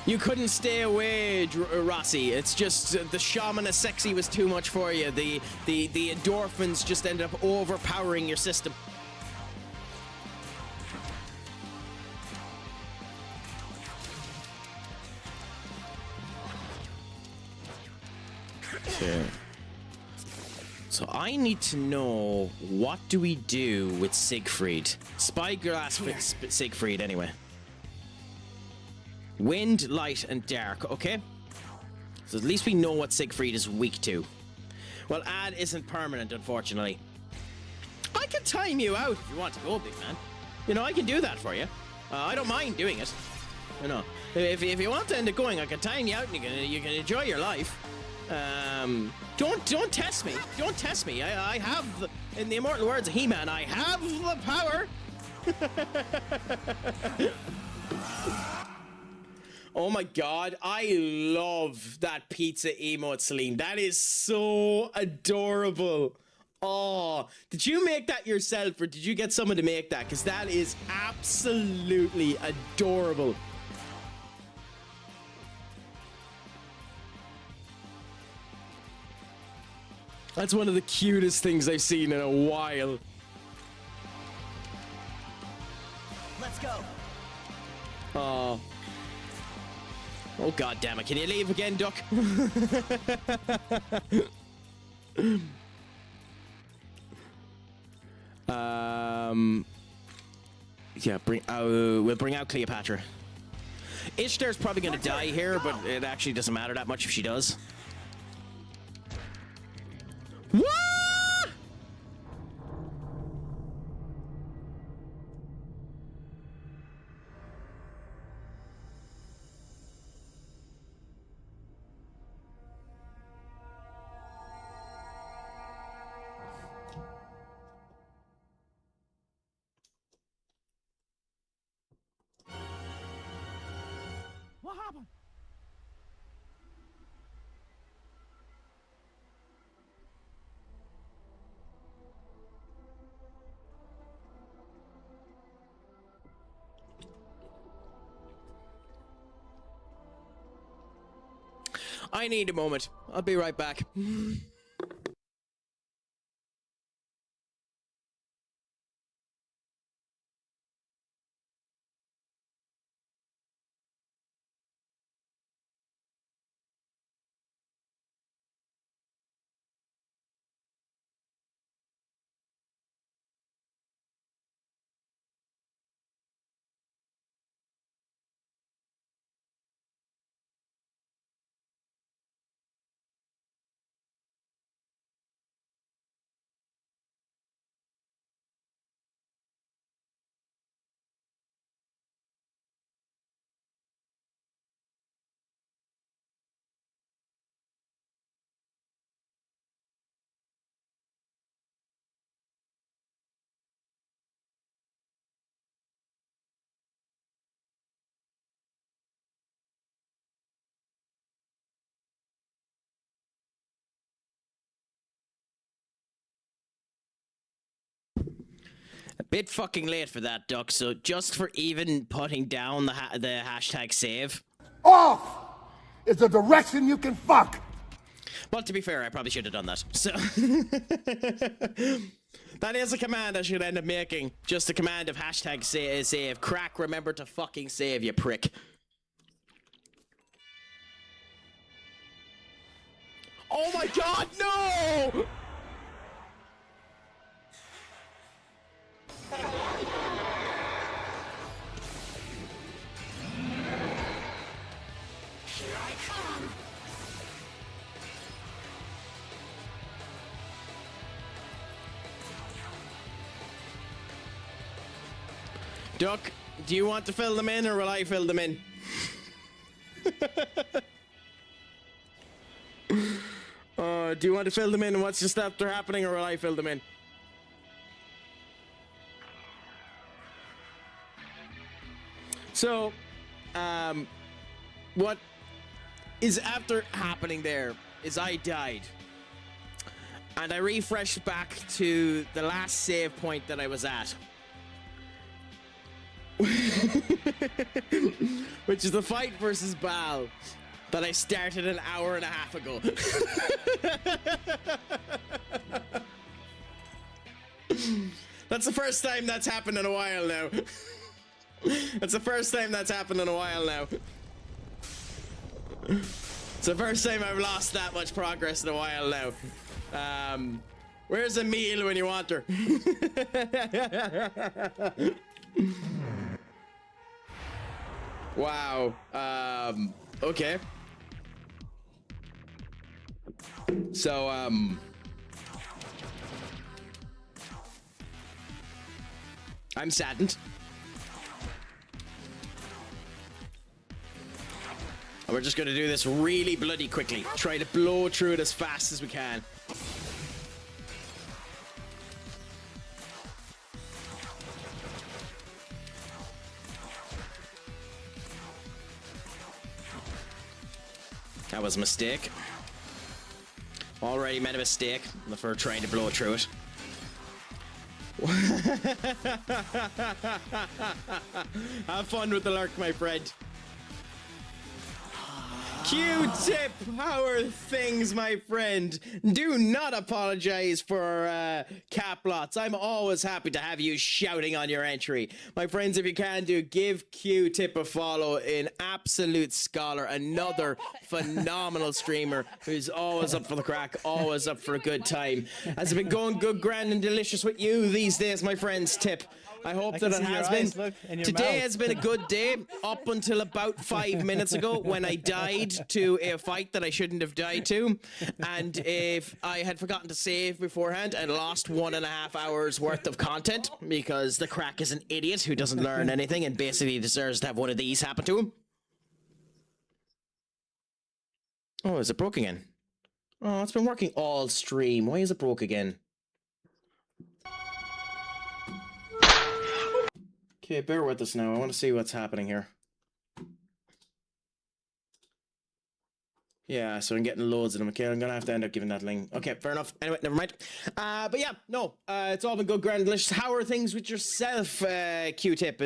You couldn't stay away, Rossi. It's just the shaman of sexy was too much for you. The endorphins just ended up overpowering your system. Okay. So I need to know, what do we do with Siegfried? Spyglass Siegfried, anyway. Wind, light, and dark. Okay. So at least we know what Siegfried is weak to. Well, add isn't permanent, unfortunately. I can time you out if you want to go, big man. You know, I can do that for you. I don't mind doing it. You know, if you want to end it going, I can time you out and you can enjoy your life. Don't test me. Don't test me. I have, in the immortal words of He-Man, I have the power. Oh my god, I love that pizza emote, Celine. That is so adorable. Oh, did you make that yourself or did you get someone to make that? Because that is absolutely adorable. That's one of the cutest things I've seen in a while. Let's go. Oh. Oh god damn it, can you leave again, Duck? Yeah, we'll bring out Cleopatra. Ishtar's probably gonna die here, but it actually doesn't matter that much if she does. What? What happened? I need a moment. I'll be right back. A bit fucking late for that, Duck, so just for even putting down the hashtag save. Off is a direction you can fuck. Well, to be fair, I probably should have done that. So that is a command I should end up making. Just a command of hashtag save. Craic, remember to fucking save, you prick. Oh my god, no! Duck, do you want to fill them in or will I fill them in? Do you want to fill them in and what's just after happening or will I fill them in? So, what is after happening there is I died. And I refreshed back to the last save point that I was at. Which is the fight versus Baal that I started an hour and a half ago. That's the first time that's happened in a while now. That's the first time that's happened in a while now. It's the first time I've lost that much progress in a while now. Where's Emile when you want her? Wow. Okay. So, I'm saddened. And we're just gonna do this really bloody quickly. Try to blow through it as fast as we can. That was a mistake. Already made a mistake for trying to blow through it. Have fun with the lurk, my friend. Q-tip, how are things, my friend? Do not apologize for cap lots. I'm always happy to have you shouting on your entry. My friends, if you can give Q-tip a follow. An absolute scholar, another phenomenal streamer who's always up for the crack, always up for a good time. Has it been going good, grand, and delicious with you these days, my friends? Tip. I hope that it has been. Today has been a good day up until about 5 minutes ago when I died to a fight that I shouldn't have died to. And if I had forgotten to save beforehand and lost 1.5 hours worth of content because the crack is an idiot who doesn't learn anything and basically deserves to have one of these happen to him. Oh, is it broke again? Oh, it's been working all stream. Why is it broke again? Okay, bear with us now. I want to see what's happening here. Yeah, so I'm getting loads of them. Okay, I'm going to have to end up giving that link. Okay, fair enough. Anyway, never mind. But yeah, no, it's all been good, grand, delicious. How are things with yourself, Q-tip?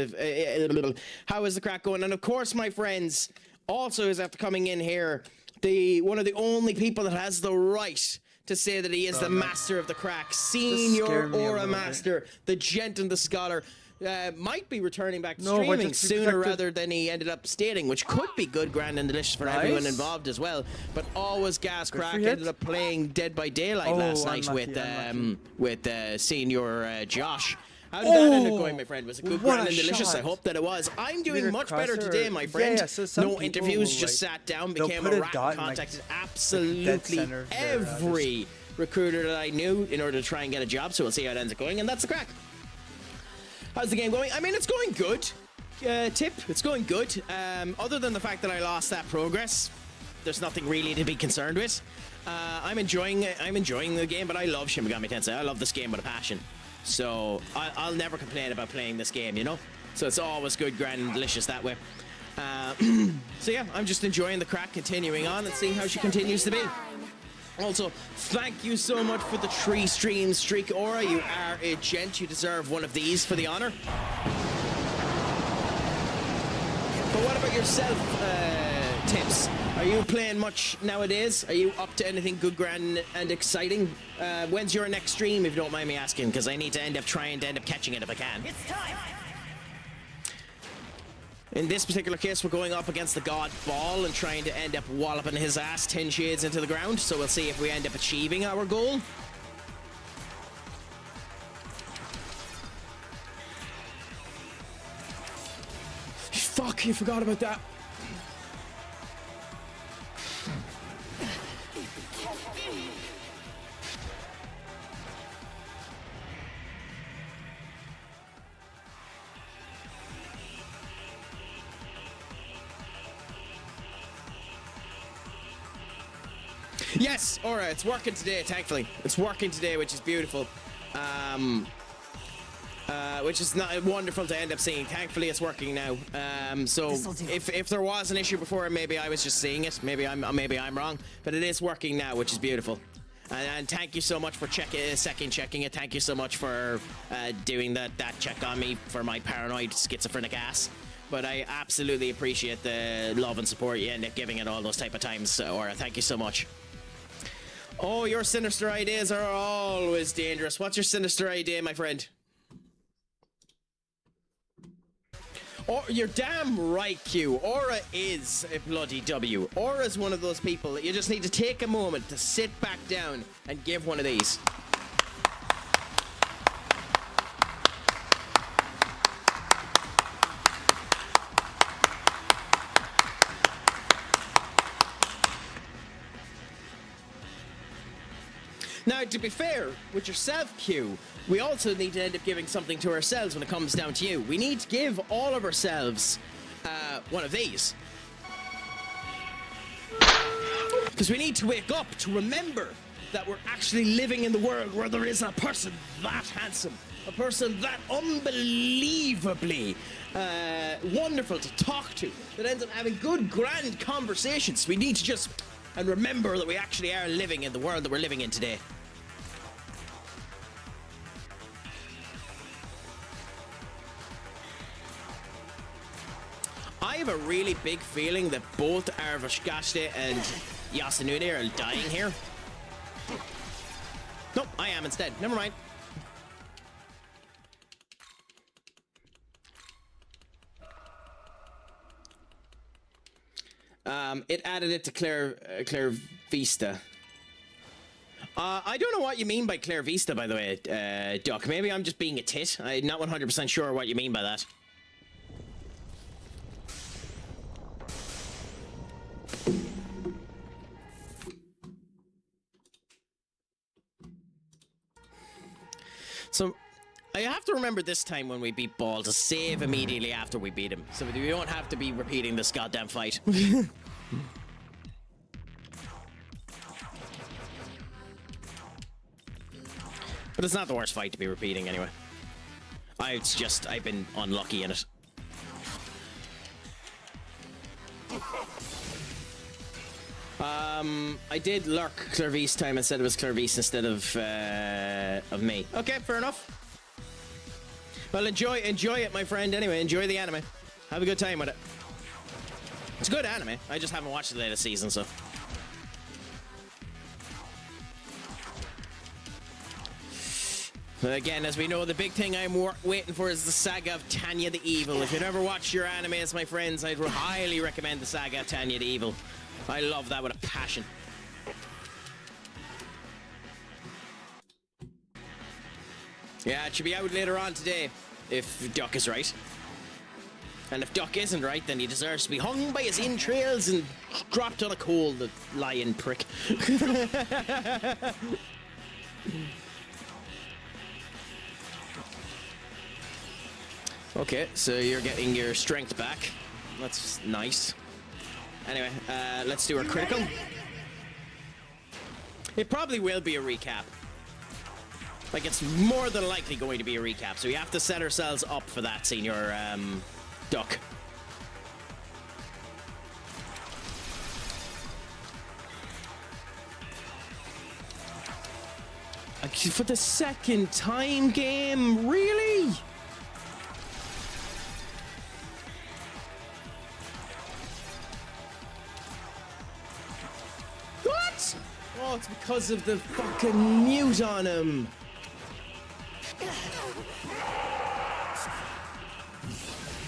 How is the crack going? And of course, my friends, also is after coming in here, one of the only people that has the right to say that he is the master of the crack, senior aura master, the gent and the scholar. Might be returning back to streaming sooner rather than he ended up stating, which could be good, grand, and delicious for everyone involved as well. But always gas crack ended up playing Dead by Daylight last night with senior Josh. How did that end up going, my friend? Was it good, grand, and delicious? I hope that it was. I'm doing much better today, my friend. Yeah, so no interviews, just sat down, became a rat, contacted absolutely every recruiter that I knew in order to try and get a job. So we'll see how it ends up going, and that's the crack. How's the game going? I mean, it's going good. Tip, it's going good. Other than the fact that I lost that progress, there's nothing really to be concerned with. I'm enjoying the game, but I love Shin Megami Tensei. I love this game with a passion. So I'll never complain about playing this game, you know? So it's always good, grand, and delicious that way. So yeah, I'm just enjoying the crack, continuing on and seeing how she continues to be. Also, thank you so much for the 3 stream streak, Aura. You are a gent. You deserve one of these for the honor. But what about yourself, Tips? Are you playing much nowadays? Are you up to anything good, grand, and exciting? When's your next stream, if you don't mind me asking? Because I need to end up catching it if I can. It's time. In this particular case, we're going up against the god Ball and trying to end up walloping his ass 10 shades into the ground. So we'll see if we end up achieving our goal. Fuck, you forgot about that. Yes, alright, it's working today, thankfully. It's working today, which is beautiful. which is not wonderful to end up seeing. Thankfully, it's working now. So if there was an issue before, maybe I was just seeing it. Maybe I'm wrong, but it is working now, which is beautiful. And thank you so much for second checking it. Thank you so much for doing that check on me for my paranoid schizophrenic ass. But I absolutely appreciate the love and support you end up giving it all those type of times, Aura. Thank you so much. Oh, your sinister ideas are always dangerous. What's your sinister idea, my friend? Oh, you're damn right, Q. Aura is a bloody W. Aura's one of those people that you just need to take a moment to sit back down and give one of these. Now, to be fair, with yourself, Q, we also need to end up giving something to ourselves when it comes down to you. We need to give all of ourselves one of these. Because we need to wake up to remember that we're actually living in the world where there is a person that handsome, a person that unbelievably wonderful to talk to, that ends up having good, grand conversations. We need to just... and remember that we actually are living in the world that we're living in today. I have a really big feeling that both Arvashkashte and Yasunune are dying here. Nope, I am instead. Never mind. It added it to Claire Vista. I don't know what you mean by Claire Vista, by the way, Duck. Maybe I'm just being a tit. I'm not 100% sure what you mean by that. So, I have to remember this time when we beat Ball to save immediately after we beat him, so we don't have to be repeating this goddamn fight. But it's not the worst fight to be repeating anyway. I've been unlucky in it. I did lurk Clairvice time and said it was Clairvice instead of me. Okay, fair enough. Well, enjoy it, my friend. Anyway, enjoy the anime. Have a good time with it. It's good anime. I just haven't watched the latest season, so. But again, as we know, the big thing I'm waiting for is the saga of Tanya the Evil. If you've never watched your animes, my friends, I'd highly recommend the saga of Tanya the Evil. I love that with a passion. Yeah, it should be out later on today, if Duck is right. And if Duck isn't right, then he deserves to be hung by his entrails and dropped on a coal, the lion prick. Okay, so you're getting your strength back. That's nice. Anyway, let's do our critical. It probably will be a recap. Like, it's more than likely going to be a recap, so we have to set ourselves up for that, Senior Duck. For the second time, game? Really? What? Oh, it's because of the fucking mute on him.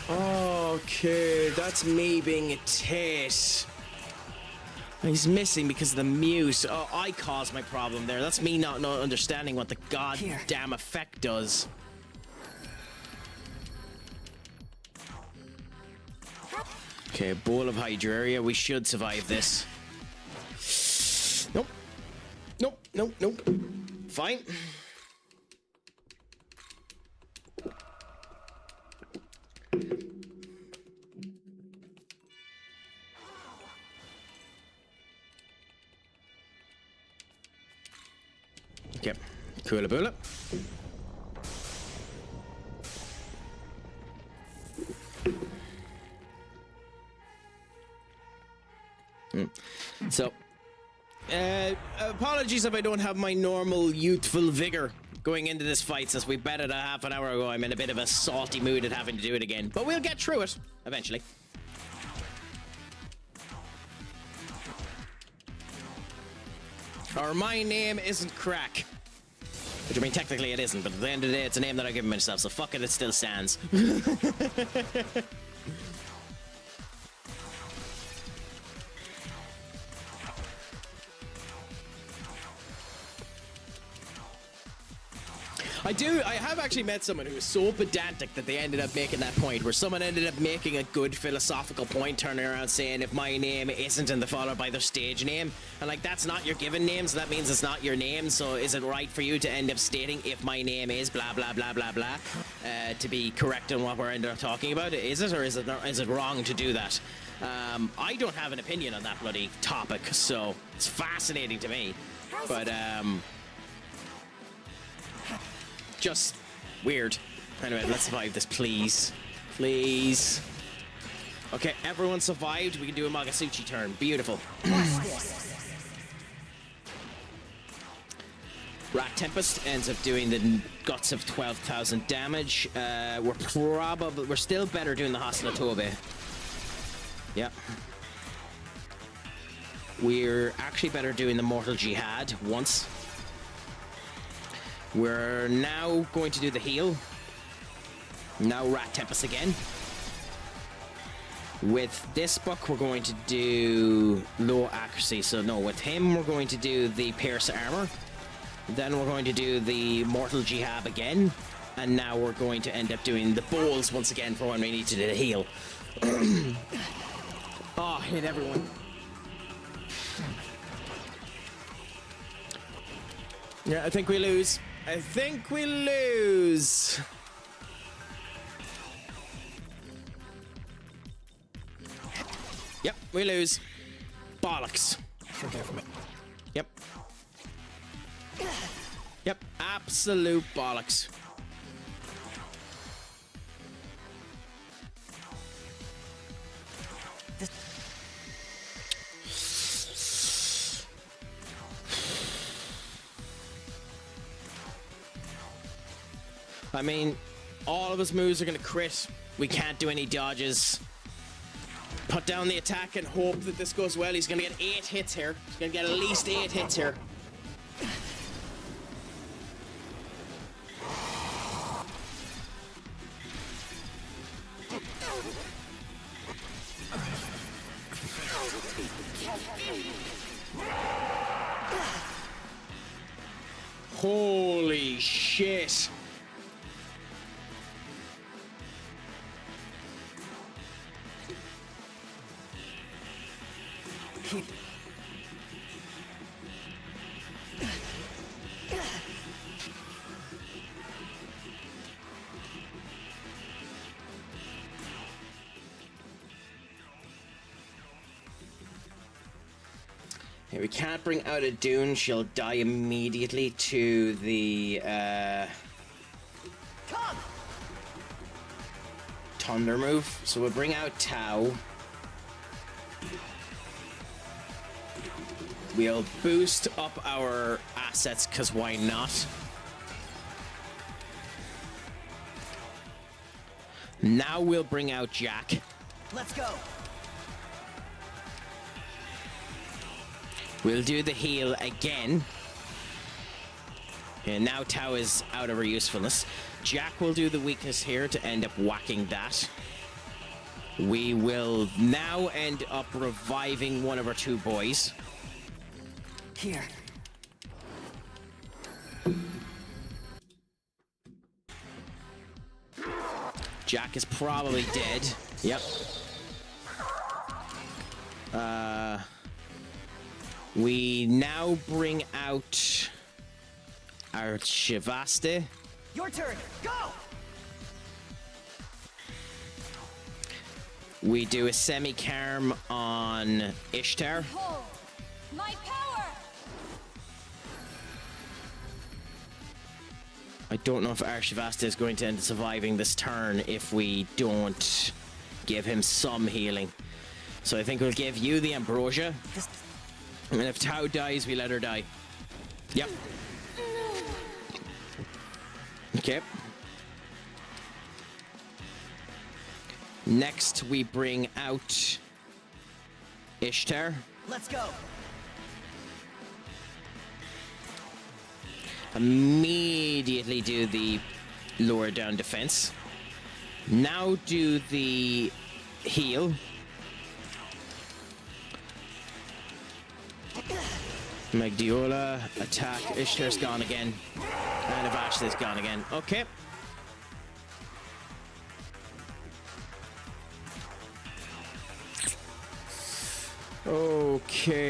Okay, that's me being a tit. He's missing because of the mute. Oh, I caused my problem there. That's me not understanding what the goddamn effect does. Okay, bowl of Hydraria. We should survive this. Nope. Nope, nope, nope. Fine. Okay, Kula Bula. Apologies if I don't have my normal youthful vigor going into this fight, since we bet it a half an hour ago. I'm in a bit of a salty mood at having to do it again, but we'll get through it eventually. Or my name isn't Craic. Which, I mean, technically it isn't, but at the end of the day, it's a name that I give myself, so fuck it, it still stands. I have actually met someone who was so pedantic that they ended up making that point, where someone ended up making a good philosophical point, turning around saying, if my name isn't in the followed by their stage name, and like, that's not your given name, so that means it's not your name, so is it right for you to end up stating, if my name is blah blah blah blah blah, to be correct on what we're ended up talking about? Is it, or is it wrong to do that? I don't have an opinion on that bloody topic, so it's fascinating to me, but just weird. Anyway, let's survive this, please. Please. Okay, everyone survived. We can do a Magasuchi turn. Beautiful. Rat Tempest ends up doing the guts of 12,000 damage. We're still better doing the Hostile Tobe. Yep. We're actually better doing the Mortal Jihad once. We're now going to do the heal. Now Rat Tempest again. With this book, we're going to do low accuracy. So no, with him, we're going to do the Pierce Armor. Then we're going to do the Mortal Jihad again. And now we're going to end up doing the bowls once again for when we need to do the heal. Oh, hit everyone. Yeah, I think we lose. I think we lose. Yep, we lose. Bollocks. Yep. Yep, absolute bollocks. I mean, all of his moves are going to crit. We can't do any dodges. Put down the attack and hope that this goes well. He's going to get 8 hits here. He's going to get at least 8 hits here. Holy shit. Okay, we can't bring out a Dune. She'll die immediately to the Thunder move. So we'll bring out Tau. We'll boost up our assets, because why not? Now we'll bring out Jack. Let's go. We'll do the heal again. And now Tau is out of her usefulness. Jack will do the weakness here to end up whacking that. We will now end up reviving one of our 2 boys. Here. Jack is probably dead. Yep. We now bring out our Shivaste. Your turn. Go. We do a semi-carm on Ishtar. Behold, my power! I don't know if Arshivasta is going to end up surviving this turn if we don't give him some healing. So I think we'll give you the Ambrosia. And if Tao dies, we let her die. Yep. Okay. Next, we bring out Ishtar. Let's go. Immediately do the lower down defense. Now do the heal. Magdiola, attack. Ishtar's gone again. And Avashta's gone again. Okay.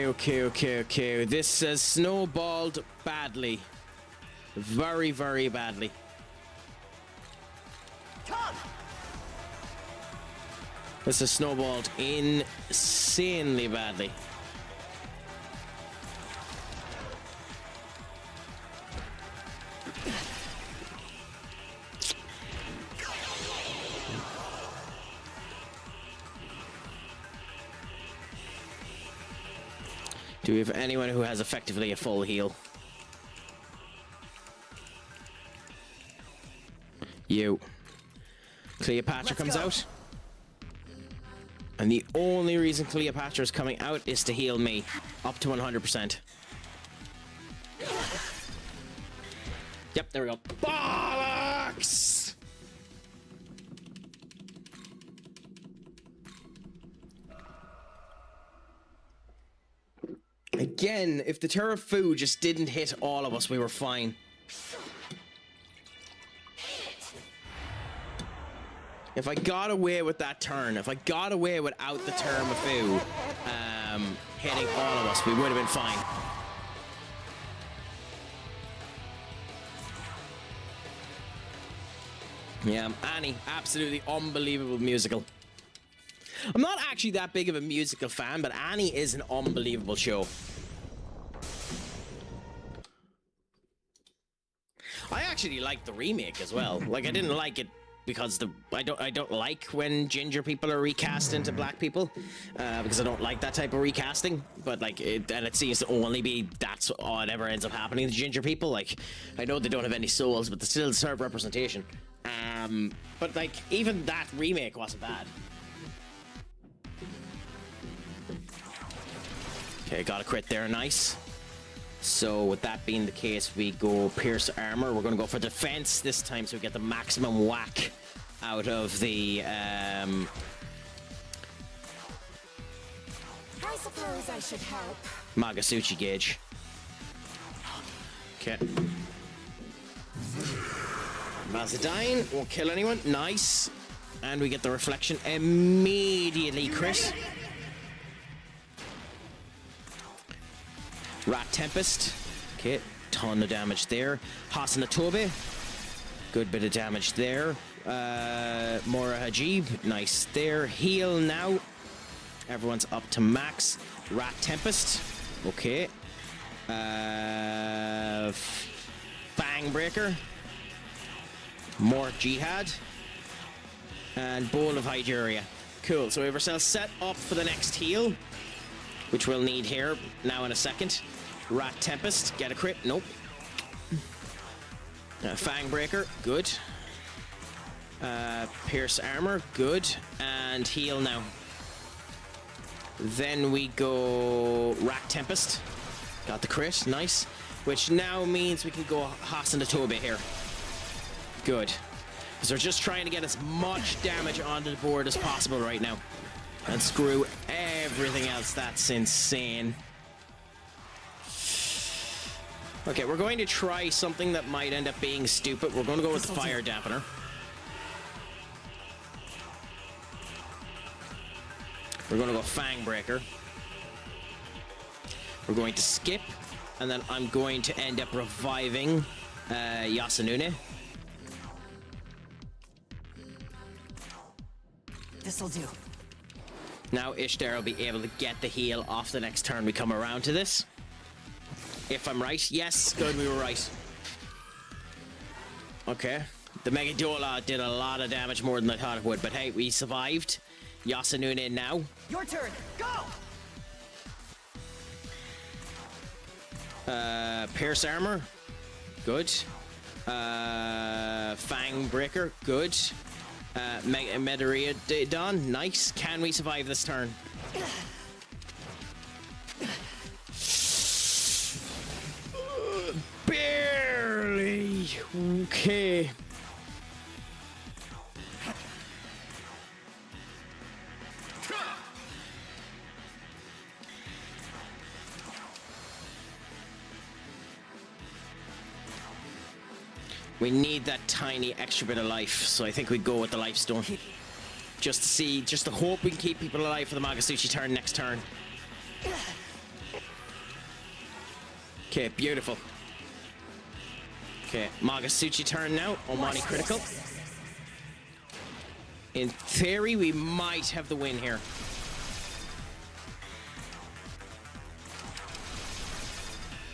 Okay. This has snowballed badly. Very, very badly. Come. This has snowballed insanely badly. Do we have anyone who has effectively a full heal? You. Cleopatra comes out. And the only reason Cleopatra is coming out is to heal me. Up to 100%. Yep, there we go. Bollocks! Again, if the Terra Fu just didn't hit all of us, we were fine. If I got away with that turn, if I got away without the Terra Fu hitting all of us, we would have been fine. Yeah, Annie, absolutely unbelievable musical. I'm not actually that big of a musical fan, but Annie is an unbelievable show. I actually like the remake as well. Like, I didn't like it because I don't like when ginger people are recast into black people, because I don't like that type of recasting. But like, it seems to only be that's whatever ends up happening to ginger people. Like, I know they don't have any souls, but they still serve representation. But like, even that remake wasn't bad. Okay, got a crit there, nice. So with that being the case, we go pierce armor. We're going to go for defense this time, so we get the maximum whack out of the I suppose I should help. Magasuchi gauge. Okay. Mazadine won't kill anyone. Nice. And we get the reflection immediately, Chris. Rat Tempest. Okay, ton of damage there. Hasanatobe. Good bit of damage there. Mora Hajib. Nice there. Heal now. Everyone's up to max. Rat Tempest. Okay. Fang Breaker. More Jihad. And Bowl of Hygeria. Cool, so we have ourselves set up for the next heal, which we'll need here now in a second. Rat Tempest, get a crit, nope. Fang Breaker, good. Pierce Armor, good. And heal now. Then we go Rat Tempest. Got the crit, nice. Which now means we can go Hasanatobe here. Good. Because we're just trying to get as much damage onto the board as possible right now. And screw everything else. That's insane. Okay, we're going to try something that might end up being stupid. We're going to go with the Fire Dampener. We're going to go Fang Breaker. We're going to skip. And then I'm going to end up reviving Yasunune. This'll do. Now Ishtar will be able to get the heal off the next turn we come around to this. If I'm right. Yes, good, we were right. Okay. The Megadola did a lot of damage, more than I thought it would, but hey, we survived. Yasunune now. Your turn. Go. Pierce armor, good. Fang breaker, good. Medariadon, nice. Can we survive this turn? Barely. Okay. We need that tiny extra bit of life, so I think we go with the life stone. Just to see, just to hope we can keep people alive for the Magasuchi turn next turn. Okay, beautiful. Okay, Magasuchi turn now. Omani critical. In theory, we might have the win here.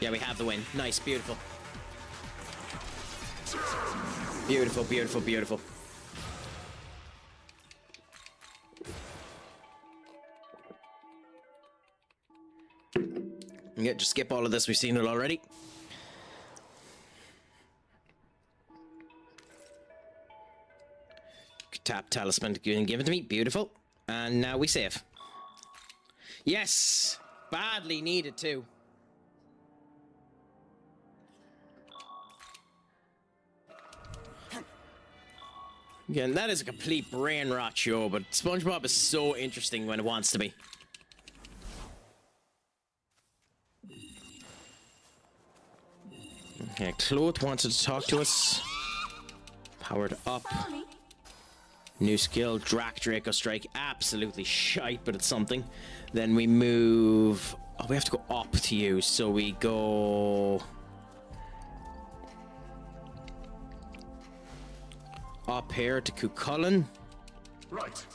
Yeah, we have the win. Nice, beautiful. Beautiful, beautiful, beautiful. Yeah, just skip all of this. We've seen it already. Tap talisman to give it to me. Beautiful. And now we save. Yes! Badly needed too. Again, that is a complete brain rot show, but SpongeBob is so interesting when it wants to be. Okay, Cloth wanted to talk to us. Powered up. New skill, Draco Strike. Absolutely shite, but it's something. Then we move... Oh, we have to go up to use, so we go... up here to Cuchulainn. Right.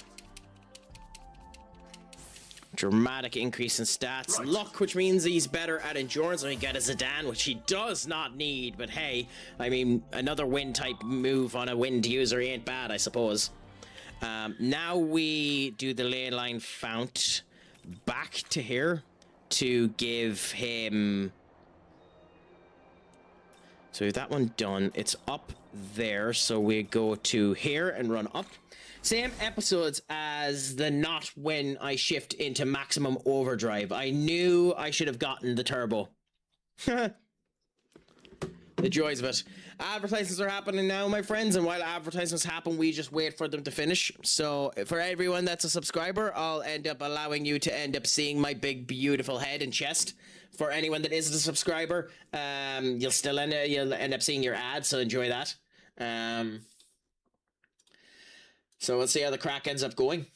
Dramatic increase in stats. Right. Luck, which means he's better at endurance, and we get a Zidane, which he does not need. But hey, I mean, another wind type move on a wind user ain't bad, I suppose. Now we do the ley line fount back to here to give him... So with that one done, it's up there, so we go to here and run up. Same episodes as the not when I shift into maximum overdrive. I knew I should have gotten the turbo. The joys of it. Advertisements are happening now, my friends, and while advertisements happen, we just wait for them to finish. So for everyone that's a subscriber, I'll end up allowing you to end up seeing my big, beautiful head and chest. For anyone that isn't a subscriber, you'll still end up seeing your ad, so enjoy that. So let's see how the crack ends up going.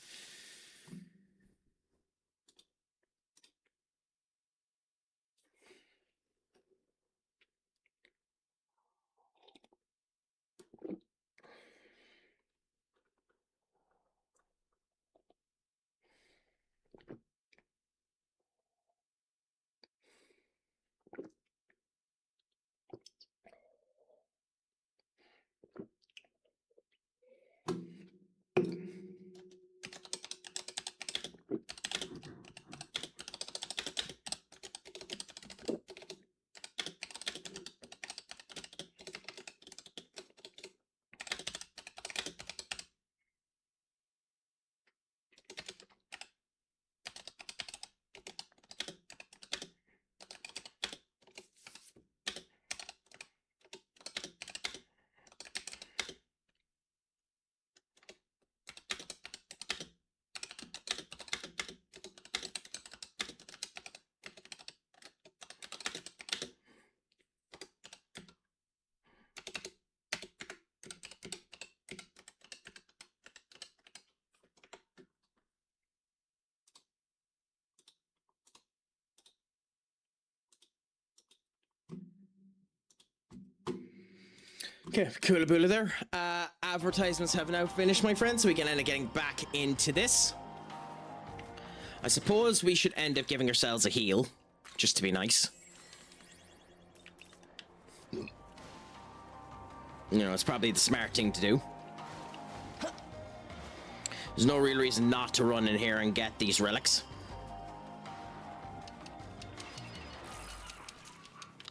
Okay, Coolaboola there. Advertisements have now finished, my friends, so we can end up getting back into this. I suppose we should end up giving ourselves a heal, just to be nice. You know, it's probably the smart thing to do. There's no real reason not to run in here and get these relics.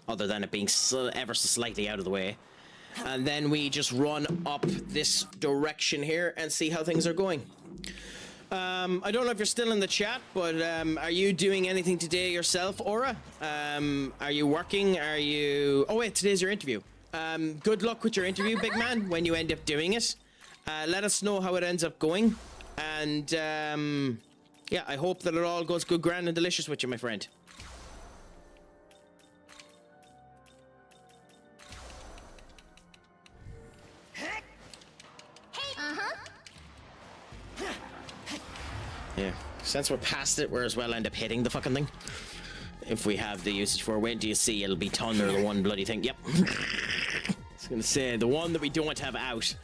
other than it being ever so slightly out of the way. And then we just run up this direction here and see how things are going. I don't know if you're still in the chat, but are you doing anything today yourself, Aura? Are you working? Are you... Oh wait, today's your interview. Good luck with your interview, big man, when you end up doing it. Let us know how it ends up going. And yeah, I hope that it all goes good, grand and delicious with you, my friend. Yeah, since we're past it, we're as well end up hitting the fucking thing. If we have the usage for it. Wait till you see, it'll be Thunder, the one bloody thing. Yep. I was gonna say, the one that we don't have out.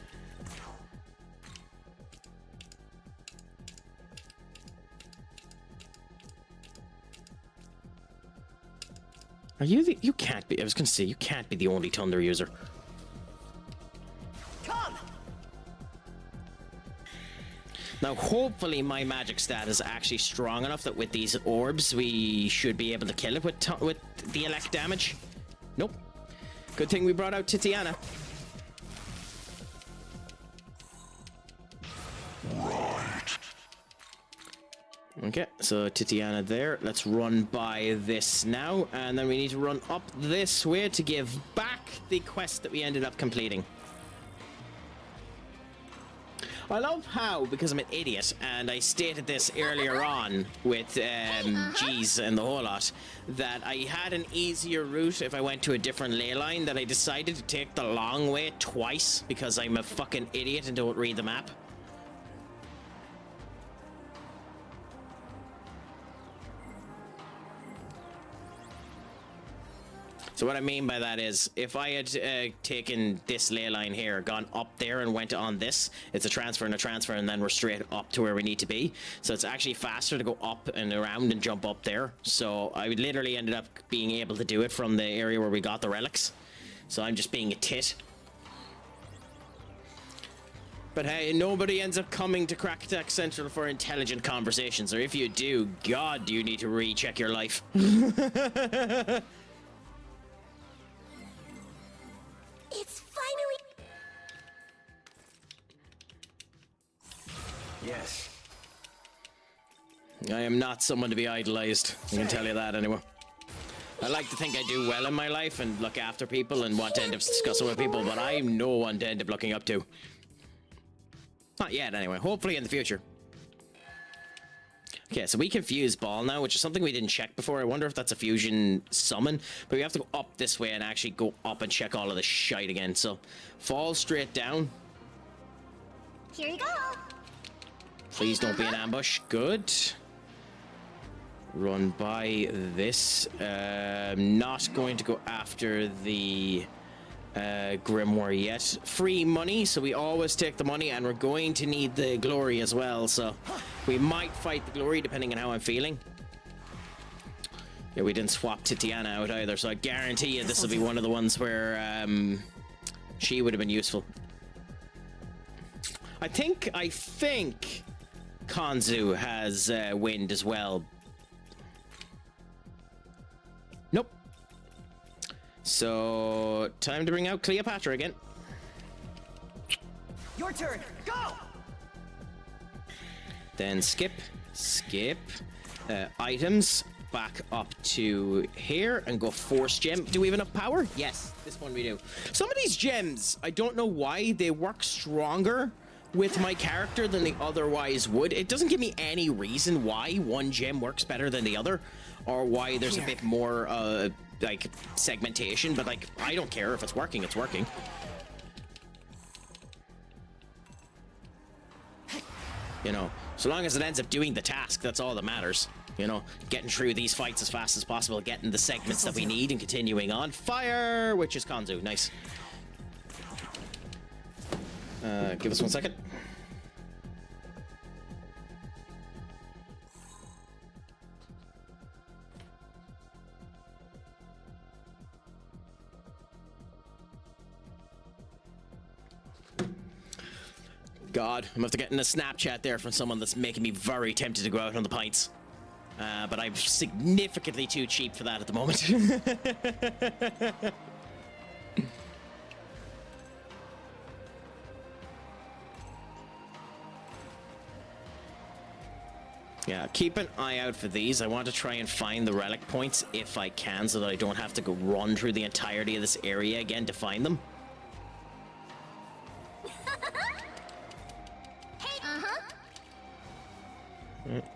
Are you the... You can't be... I was gonna say, you can't be the only Thunder user. Now, hopefully my magic stat is actually strong enough that with these orbs, we should be able to kill it with the elect damage. Nope. Good thing we brought out Titiana. Right. Okay, so Titiana there. Let's run by this now, and then we need to run up this way to give back the quest that we ended up completing. I love how, because I'm an idiot, and I stated this earlier on with G's and the whole lot, that I had an easier route if I went to a different ley line, that I decided to take the long way twice because I'm a fucking idiot and don't read the map. So what I mean by that is, if I had taken this ley line here, gone up there and went on this, it's a transfer and a transfer, and then we're straight up to where we need to be. So it's actually faster to go up and around and jump up there. So I literally ended up being able to do it from the area where we got the relics. So I'm just being a tit. But hey, nobody ends up coming to CraicAttackCentral for intelligent conversations, or if you do, God, do you need to recheck your life. It's finally... Yes. I am not someone to be idolized. I can tell you that anyway. I like to think I do well in my life and look after people and want to end up discussing with people, but I'm no one to end up looking up to. Not yet, anyway. Hopefully in the future. Okay, so we can fuse Ball now, which is something we didn't check before. I wonder if that's a fusion summon. But we have to go up this way and actually go up and check all of this shite again. So, fall straight down. Here you go. Please don't be an ambush. Good. Run by this. Not going to go after the grimoire yet. Free money, so we always take the money, and we're going to need the glory as well, so we might fight the glory depending on how I'm feeling. Yeah, we didn't swap Titiana out either, so I guarantee you this will be one of the ones where she would have been useful. I think Kanzu has wind as well. Nope. So, time to bring out Cleopatra again. Your turn. Go. Then skip, items, back up to here and go force gem. Do we have enough power? Yes, this one we do. Some of these gems, I don't know why, they work stronger with my character than they otherwise would. It doesn't give me any reason why one gem works better than the other, or why there's a bit more like segmentation, but like I don't care if it's working, it's working. You know, so long as it ends up doing the task, that's all that matters. You know, getting through these fights as fast as possible, getting the segments that we need, and continuing on. Fire, which is Kanzu. Nice. Give us 1 second. God, I'm gonna have to get in a Snapchat there from someone that's making me very tempted to go out on the pints. But I'm significantly too cheap for that at the moment. Yeah, keep an eye out for these. I want to try and find the relic points if I can, so that I don't have to go run through the entirety of this area again to find them.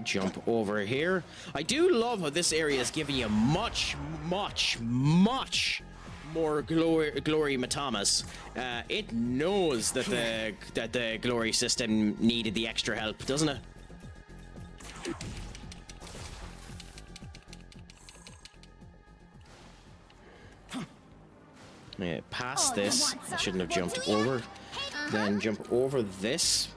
Jump over here. I do love how this area is giving you much more glory matamas. It knows that the glory system needed the extra help, doesn't it? Yeah, past this. I shouldn't have jumped over. Then jump over this.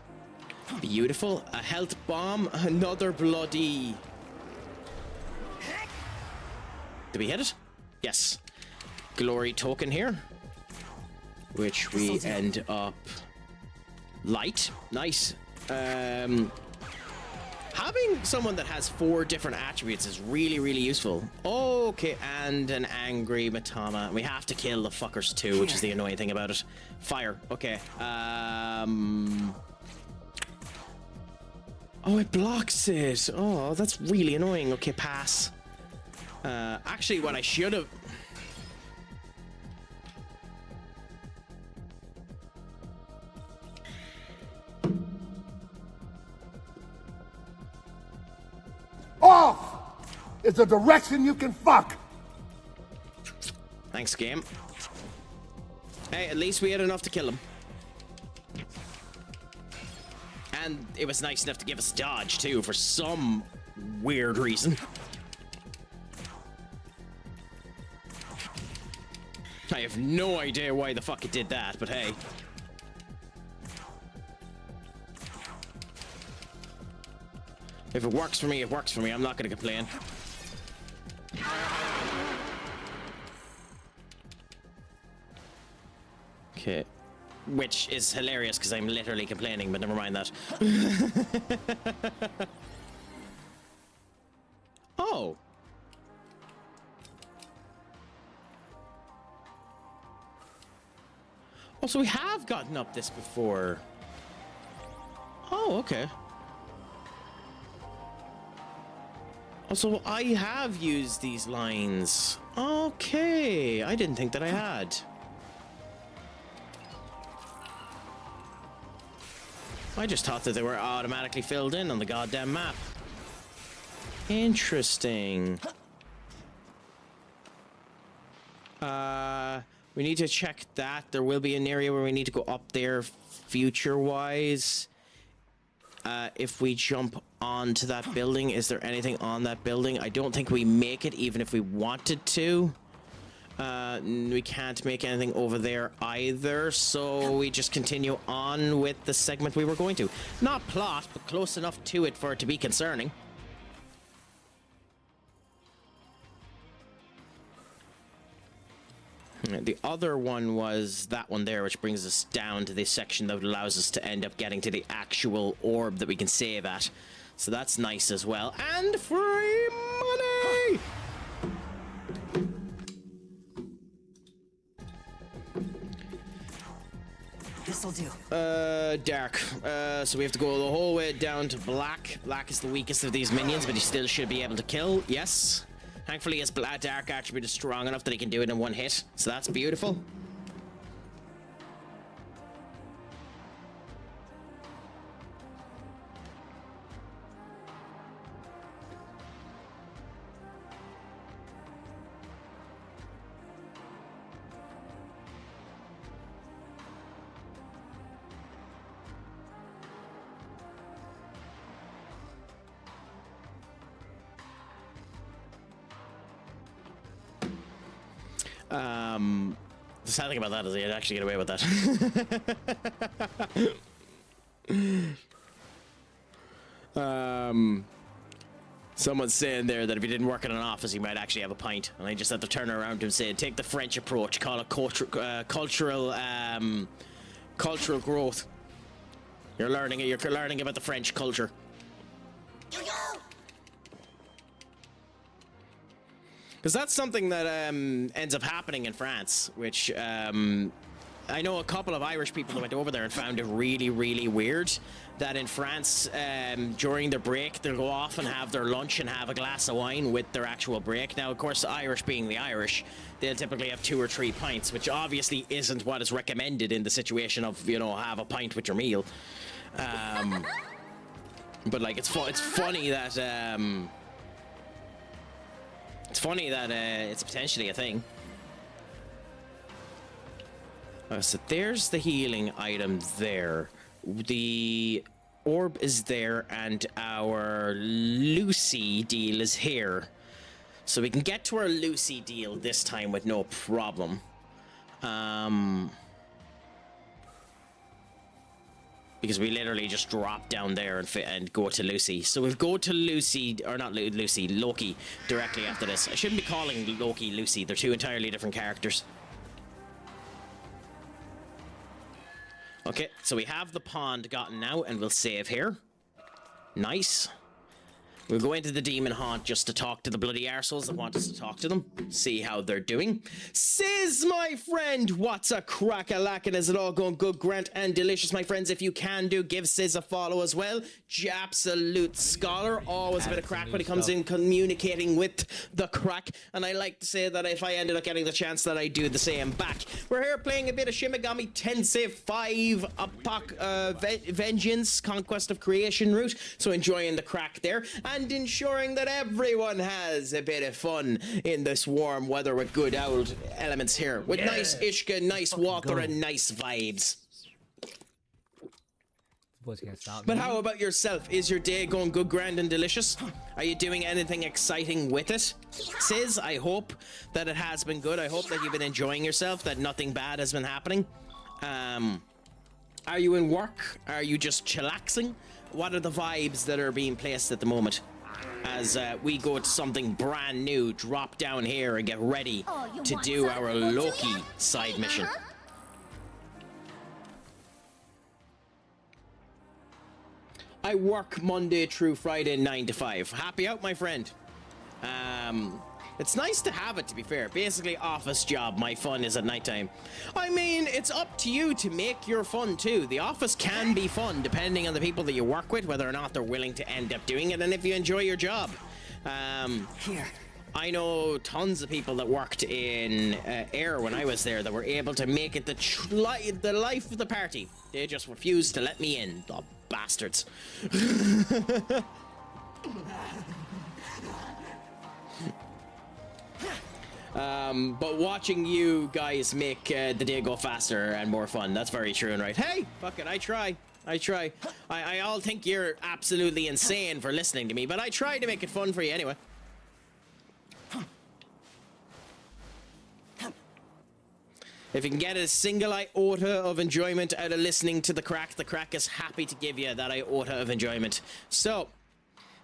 Beautiful. A health bomb. Another bloody... Did we hit it? Yes. Glory token here. Which we end up... Light. Nice. Having someone that has 4 different attributes is really, really useful. Okay, and an angry Matama. We have to kill the fuckers too, which is the annoying thing about it. Fire. Okay. Oh, it blocks it. Oh, that's really annoying. Okay, pass. Actually, what I should have... Off is a direction you can fuck. Thanks, game. Hey, at least we had enough to kill him. And it was nice enough to give us dodge, too, for some weird reason. I have no idea why the fuck it did that, but hey. If it works for me, it works for me. I'm not gonna complain. Okay. Which is hilarious because I'm literally complaining, but never mind that. Oh. Oh, so we have gotten up this before. Oh, okay. Also, I have used these lines. Okay, I didn't think that I had. I just thought that they were automatically filled in on the goddamn map. Interesting. We need to check that. There will be an area where we need to go up there future-wise. If we jump onto that building, is there anything on that building? I don't think we make it, even if we wanted to. We can't make anything over there either, so we just continue on with the segment we were going to. Not plot, but close enough to it for it to be concerning. The other one was that one there, which brings us down to this section that allows us to end up getting to the actual orb that we can save at. So that's nice as well. And free money! This'll do. Dark. So we have to go the whole way down to black. Black is the weakest of these minions, but he still should be able to kill. Yes. Thankfully, his dark attribute is strong enough that he can do it in one hit. So that's beautiful. The sad thing about that is he'd actually get away with that. Someone's saying there that if he didn't work in an office, he might actually have a pint. And I just have to turn around to him and say, take the French approach, call it cultural growth. You're learning about the French culture. Because that's something that ends up happening in France, which I know a couple of Irish people that went over there and found it really, really weird that in France, during their break, they'll go off and have their lunch and have a glass of wine with their actual break. Now, of course, Irish being the Irish, they'll typically have 2 or 3 pints, which obviously isn't what is recommended in the situation of, you know, have a pint with your meal. But, like, it's funny that... it's funny that it's potentially a thing. So there's the healing item there. The orb is there, and our Lucy deal is here. So we can get to our Lucy deal this time with no problem. Because we literally just drop down there and go to Lucy. So we'll go to Lucy, or not Lucy, Loki, directly after this. I shouldn't be calling Loki Lucy. They're 2 entirely different characters. Okay, so we have the pond gotten now, and we'll save here. Nice. We'll go into the demon haunt just to talk to the bloody arseholes that want us to talk to them. See how they're doing. Says my friend, what's a crack-a-lackin'? Is it all going good, Grant, and delicious, my friends? If you can do, give Sis a follow as well. Absolute scholar. Always a bit of crack when it comes in communicating with the crack. And I like to say that if I ended up getting the chance that I do the same back. We're here playing a bit of Shin Megami Tensei V Vengeance, Conquest of Creation route. So enjoying the crack there. And ensuring that everyone has a bit of fun in this warm weather with good old elements here. With nice Ishka, nice water, and nice vibes. But how about yourself? Is your day going good, grand, and delicious? Are you doing anything exciting with it? Sis, I hope that it has been good. I hope that you've been enjoying yourself, that nothing bad has been happening. Are you in work? Are you just chillaxing? What are the vibes that are being placed at the moment? As we go to something brand new, drop down here and get ready to do our Loki side mission. I work Monday through Friday 9 to 5. Happy out, my friend. It's nice to have it, to be fair. Basically, office job. My fun is at nighttime. I mean, it's up to you to make your fun, too. The office can be fun, depending on the people that you work with, whether or not they're willing to end up doing it, and if you enjoy your job. I know tons of people that worked in Air when I was there that were able to make it the life of the party. They just refused to let me in. The bastards. But watching you guys make the day go faster and more fun, that's very true and right. Hey, fuck it, I try. I all think you're absolutely insane for listening to me, but I try to make it fun for you anyway. If you can get a single iota of enjoyment out of listening to the crack is happy to give you that iota of enjoyment. So,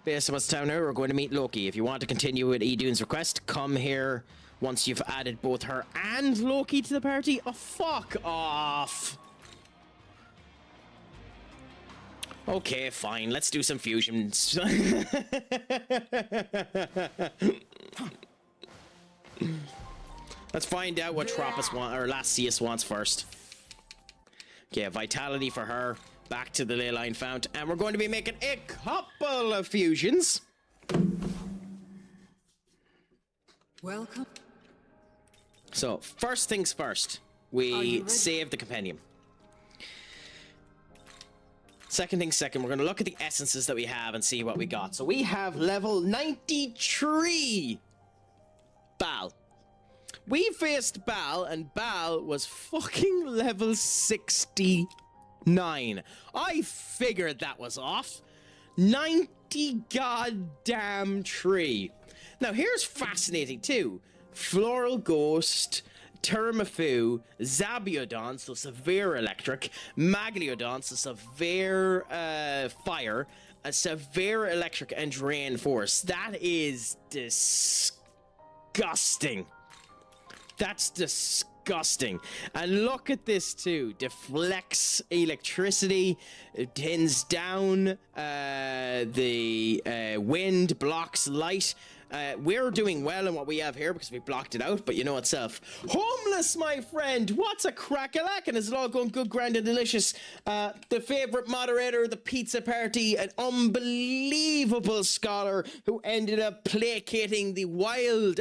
based on what's down here, we're going to meet Loki. If you want to continue with Edoon's request, come here once you've added both her and Loki to the party. Oh, fuck off. Okay, fine. Let's do some fusions. Let's find out what Tropus wants, or Lassius wants first. Okay, vitality for her. Back to the ley line fount. And we're going to be making a couple of fusions. Welcome. So, first things first. We save the compendium. Second thing second, we're going to look at the essences that we have and see what we got. So we have level 93 Baal. We faced Baal, and Baal was fucking level 69. I figured that was off. 90 goddamn tree. Now here's fascinating too. Floral Ghost, Termafu, Zabiodon, so severe electric, Magliodon, so severe fire, a severe electric, and drain force. That is disgusting. That's disgusting. And look at this too. Deflects electricity, tins down the wind, blocks light, We're doing well in what we have here because we blocked it out, but you know itself. Homeless, my friend, what's a crack-a-lack? And is it all going good, grand, and delicious? The favourite moderator of the pizza party, an unbelievable scholar who ended up placating the wild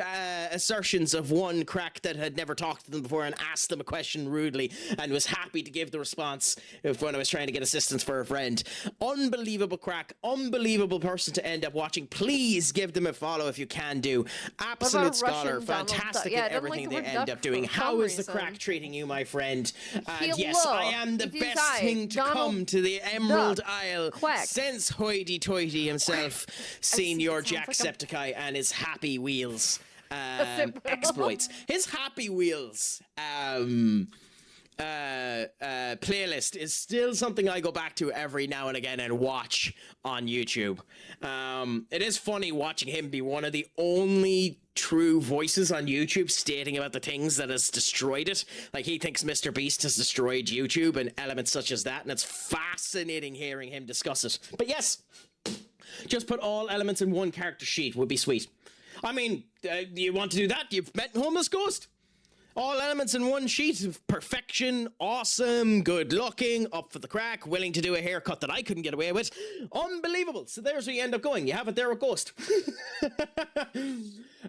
assertions of one crack that had never talked to them before and asked them a question rudely and was happy to give the response when I was trying to get assistance for a friend. Unbelievable crack, unbelievable person to end up watching. Please give them a follow if you can do. Absolute scholar, Russian Donald fantastic Duck? Yeah, I at don't everything like the they word end duck up doing. for How some is the reason. crack treating you, my friend? And Hello. yes, I am the If you best say thing to Donald come to the Emerald Duck Isle Quack. since hoity-toity himself, Senior it sounds like Jacksepticeye and his Happy Wheels exploits. His Happy Wheels playlist is still something I go back to every now and again and watch on YouTube. It is funny watching him be one of the only true voices on YouTube stating about the things that has destroyed it. Like, he thinks Mr. Beast has destroyed YouTube and elements such as that, and it's fascinating hearing him discuss it. But yes, just put all elements in one character sheet would be sweet. I mean, you want to do that? You've met Homeless Ghost? All elements in one sheet of perfection, awesome, good looking, up for the crack, willing to do a haircut that I couldn't get away with. Unbelievable. So there's where you end up going. You have it there with Ghost.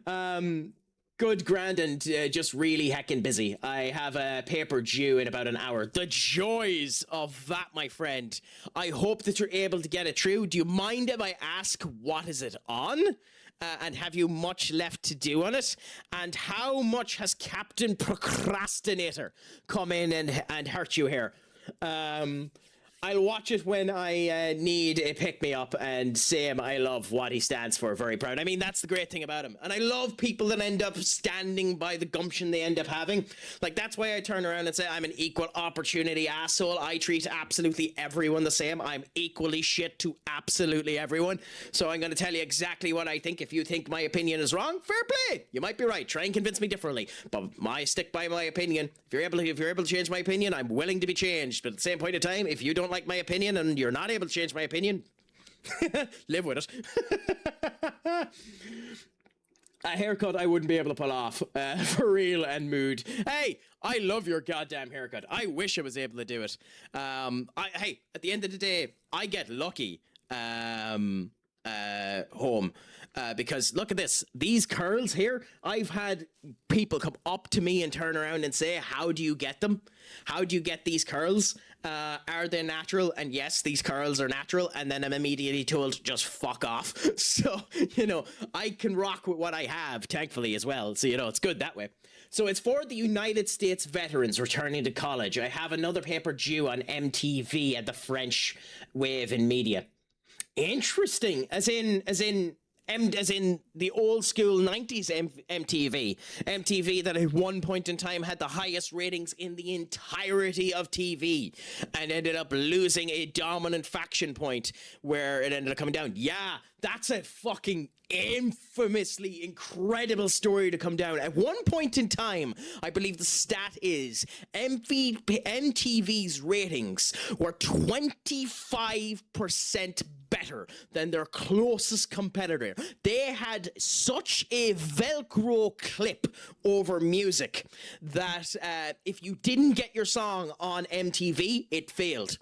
Good, grand, and just really heckin' busy. I have a paper due in about an hour. The joys of that, my friend. I hope that you're able to get it through. Do you mind if I ask what is it on? And have you much left to do on it? And how much has Captain Procrastinator come in and hurt you here? I'll watch it when I need a pick-me-up, and same, I love what he stands for. Very proud. I mean, that's the great thing about him. And I love people that end up standing by the gumption they end up having. Like, that's why I turn around and say I'm an equal opportunity asshole. I treat absolutely everyone the same. I'm equally shit to absolutely everyone. So I'm going to tell you exactly what I think. If you think my opinion is wrong, fair play. You might be right. Try and convince me differently. But I stick by my opinion. If you're able to change my opinion, I'm willing to be changed. But at the same point in time, if you don't like my opinion and you're not able to change my opinion, live with it. A haircut I wouldn't be able to pull off, for real and mood. Hey, I love your goddamn haircut. I wish I was able to do it. Hey, at the end of the day, I get lucky home. Because look at this, these curls here, I've had people come up to me and turn around and say, how do you get them? How do you get these curls? Are they natural? And yes, these curls are natural. And then I'm immediately told, just fuck off. So, you know, I can rock with what I have, thankfully, as well. So, you know, it's good that way. So it's for the United States veterans returning to college. I have another paper due on MTV and the French wave in media. Interesting, as in the old school 90s MTV that at one point in time had the highest ratings in the entirety of TV and ended up losing a dominant faction point where it ended up coming down. Yeah, that's a fucking infamously incredible story to come down. At one point in time, I believe the stat is MTV's ratings were 25% better than their closest competitor. They had such a Velcro clip over music that if you didn't get your song on MTV, it failed.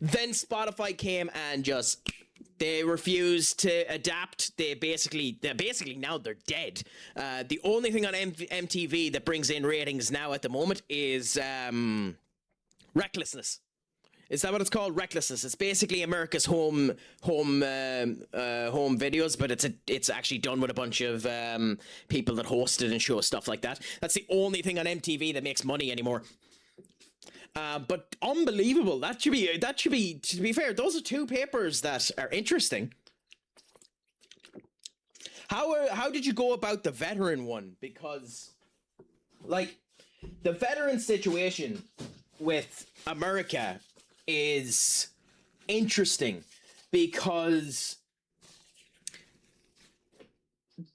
Then Spotify came and just... they refused to adapt. They basically now they're dead. The only thing on MTV that brings in ratings now at the moment is Recklessness. Is that what it's called? Recklessness. It's basically America's home videos, but it's actually done with a bunch of people that host it and show stuff like that. That's the only thing on MTV that makes money anymore. But unbelievable. That should be, to be fair, those are two papers that are interesting. How did you go about the veteran one? Because, like, the veteran situation with America is interesting because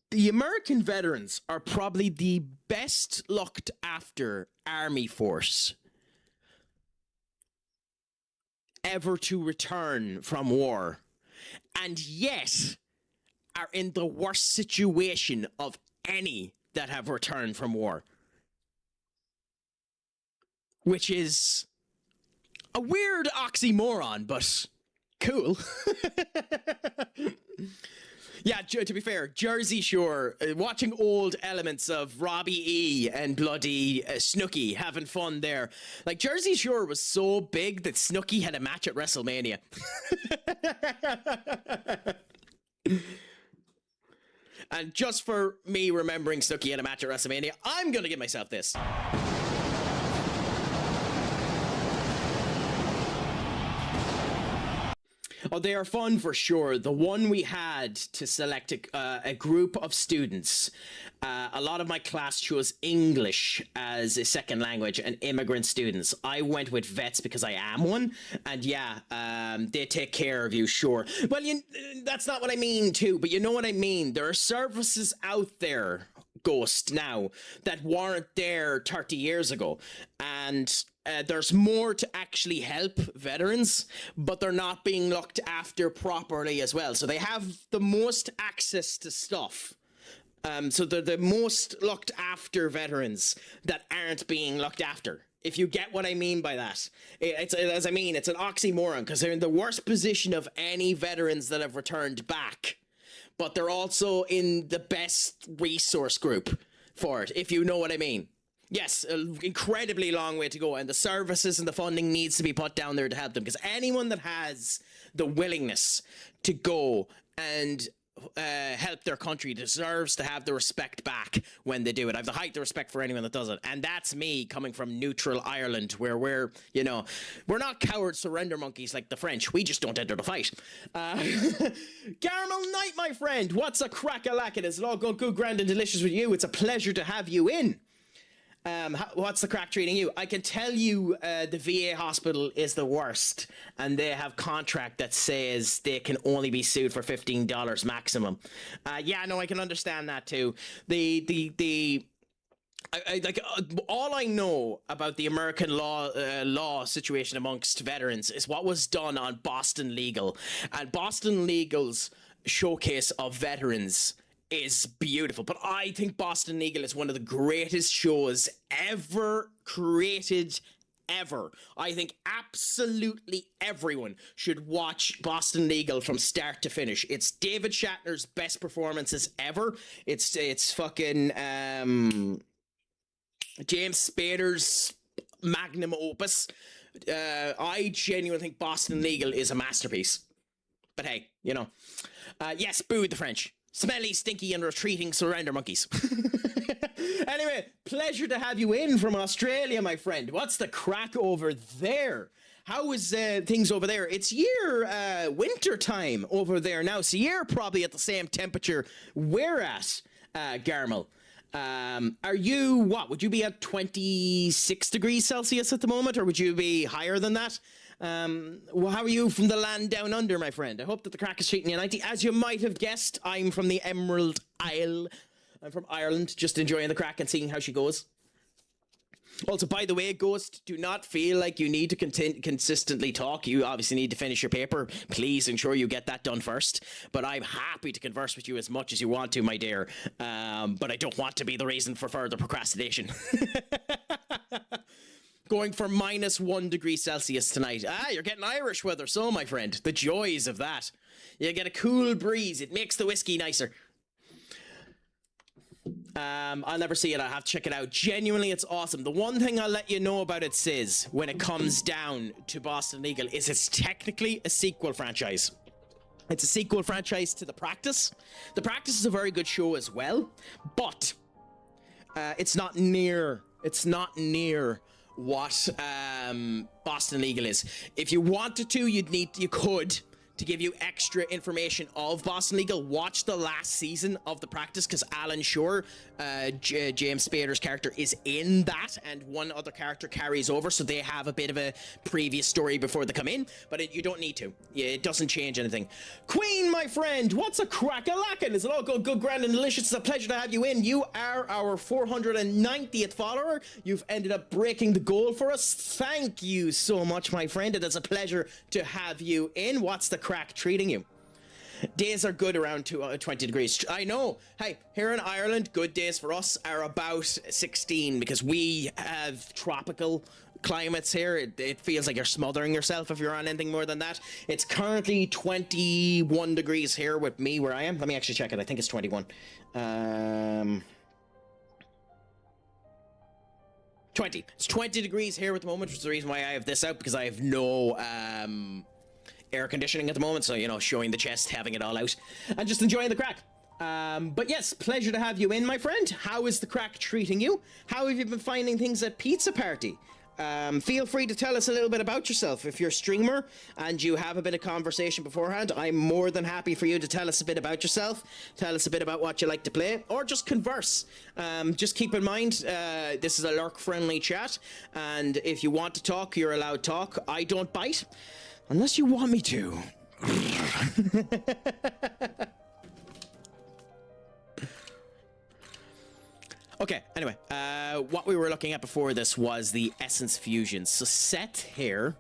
the American veterans are probably the best looked after army force ever to return from war. And yet, are in the worst situation of any that have returned from war. Which is a weird oxymoron, but cool. Yeah, to be fair, Jersey Shore, watching old elements of Robbie E. and bloody Snooki having fun there. Like, Jersey Shore was so big that Snooki had a match at WrestleMania. And just for me remembering Snooki had a match at WrestleMania, I'm going to give myself this. Oh, they are fun for sure. The one we had to select a group of students. A lot of my class chose English as a second language and immigrant students. I went with vets because I am one. And yeah, they take care of you, sure. Well, that's not what I mean too, but you know what I mean. There are services out there, Ghost, now that weren't there 30 years ago. And there's more to actually help veterans, but they're not being looked after properly as well. So they have the most access to stuff. So they're the most looked after veterans that aren't being looked after. If you get what I mean by that. It's an oxymoron, because they're in the worst position of any veterans that have returned back. But they're also in the best resource group for it, if you know what I mean. Yes, an incredibly long way to go, and the services and the funding needs to be put down there to help them, because anyone that has the willingness to go and help their country deserves to have the respect back when they do it. I have the height of respect for anyone that does it, and that's me coming from neutral Ireland, where we're not coward surrender monkeys like the French. We just don't enter the fight. Garmel Knight, my friend, what's a crack-a-lackin'? Is it all going good, grand and delicious with you? It's a pleasure to have you in. What's the crack treating you? I can tell you the VA hospital is the worst, and they have contract that says they can only be sued for $15 maximum. Yeah, no, I can understand that too. All I know about the American law situation amongst veterans is what was done on Boston Legal, and Boston Legal's showcase of veterans is beautiful. But I think Boston Legal is one of the greatest shows ever created, ever. I think absolutely everyone should watch Boston Legal from start to finish. It's David Shatner's best performances ever. It's fucking James Spader's magnum opus. I genuinely think Boston Legal is a masterpiece. But hey, yes, boo the French. Smelly, stinky, and retreating surrender monkeys. Anyway, pleasure to have you in from Australia, my friend. What's the crack over there? How is things over there? It's winter time over there now, so you're probably at the same temperature we're at, Garmel. Are you, would you be at 26 degrees Celsius at the moment, or would you be higher than that? Well, how are you from the land down under, my friend? I hope that the crack is treating you 90. As you might have guessed, I'm from the Emerald Isle. I'm from Ireland, just enjoying the crack and seeing how she goes. Also, by the way, Ghost, do not feel like you need to consistently talk. You obviously need to finish your paper. Please ensure you get that done first. But I'm happy to converse with you as much as you want to, my dear. But I don't want to be the reason for further procrastination. Going for -1 degree Celsius tonight. You're getting Irish weather, so, my friend. The joys of that. You get a cool breeze. It makes the whiskey nicer. I'll never see it. I'll have to check it out. Genuinely, it's awesome. The one thing I'll let you know about it, Sis, when it comes down to Boston Legal, is it's technically a sequel franchise. It's a sequel franchise to The Practice. The Practice is a very good show as well, but it's not near what Boston Legal is. If you wanted to, you could. To give you extra information of Boston Legal, watch the last season of The Practice, because Alan Shore, James Spader's character, is in that, and one other character carries over, so they have a bit of a previous story before they come in, but you don't need to. It doesn't change anything. Queen, my friend, what's a crack-a-lackin'? Is it all good, grand, and delicious? It's a pleasure to have you in. You are our 490th follower. You've ended up breaking the goal for us. Thank you so much, my friend. It is a pleasure to have you in. What's the crack treating you? Days are good around 20 degrees. I know. Hey, here in Ireland, good days for us are about 16 because we have tropical climates here. It feels like you're smothering yourself if you're on anything more than that. It's currently 21 degrees here with me where I am. Let me actually check it. I think it's 21. 20. It's 20 degrees here at the moment, which is the reason why I have this out, because I have no air conditioning at the moment, so, you know, showing the chest, having it all out, and just enjoying the crack. But yes, pleasure to have you in, my friend. How is the crack treating you? How have you been finding things at Pizza Party? Feel free to tell us a little bit about yourself. If you're a streamer and you have a bit of conversation beforehand, I'm more than happy for you to tell us a bit about yourself, tell us a bit about what you like to play, or just converse. Just keep in mind, this is a lurk-friendly chat, and if you want to talk, you're allowed to talk. I don't bite, unless you want me to. Okay, anyway, what we were looking at before this was the essence fusion. So Set here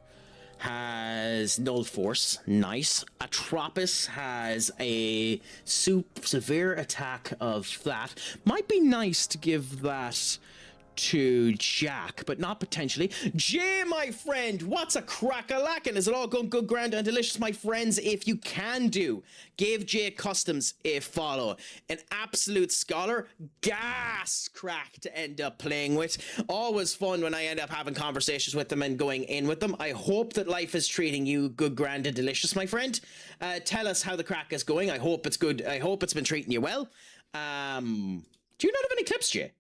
has null force, nice. Atropos has a severe attack of flat. Might be nice to give that to Jack, but not potentially. Jay, my friend, what's a crack-a-lackin'? Is it all going good, grand, and delicious, my friends? If you can do, give Jay Customs a follow. An absolute scholar, gas crack to end up playing with. Always fun when I end up having conversations with them and going in with them. I hope that life is treating you good, grand, and delicious, my friend. Tell us how the crack is going. I hope it's good. I hope it's been treating you well. Do you not have any clips, Jay?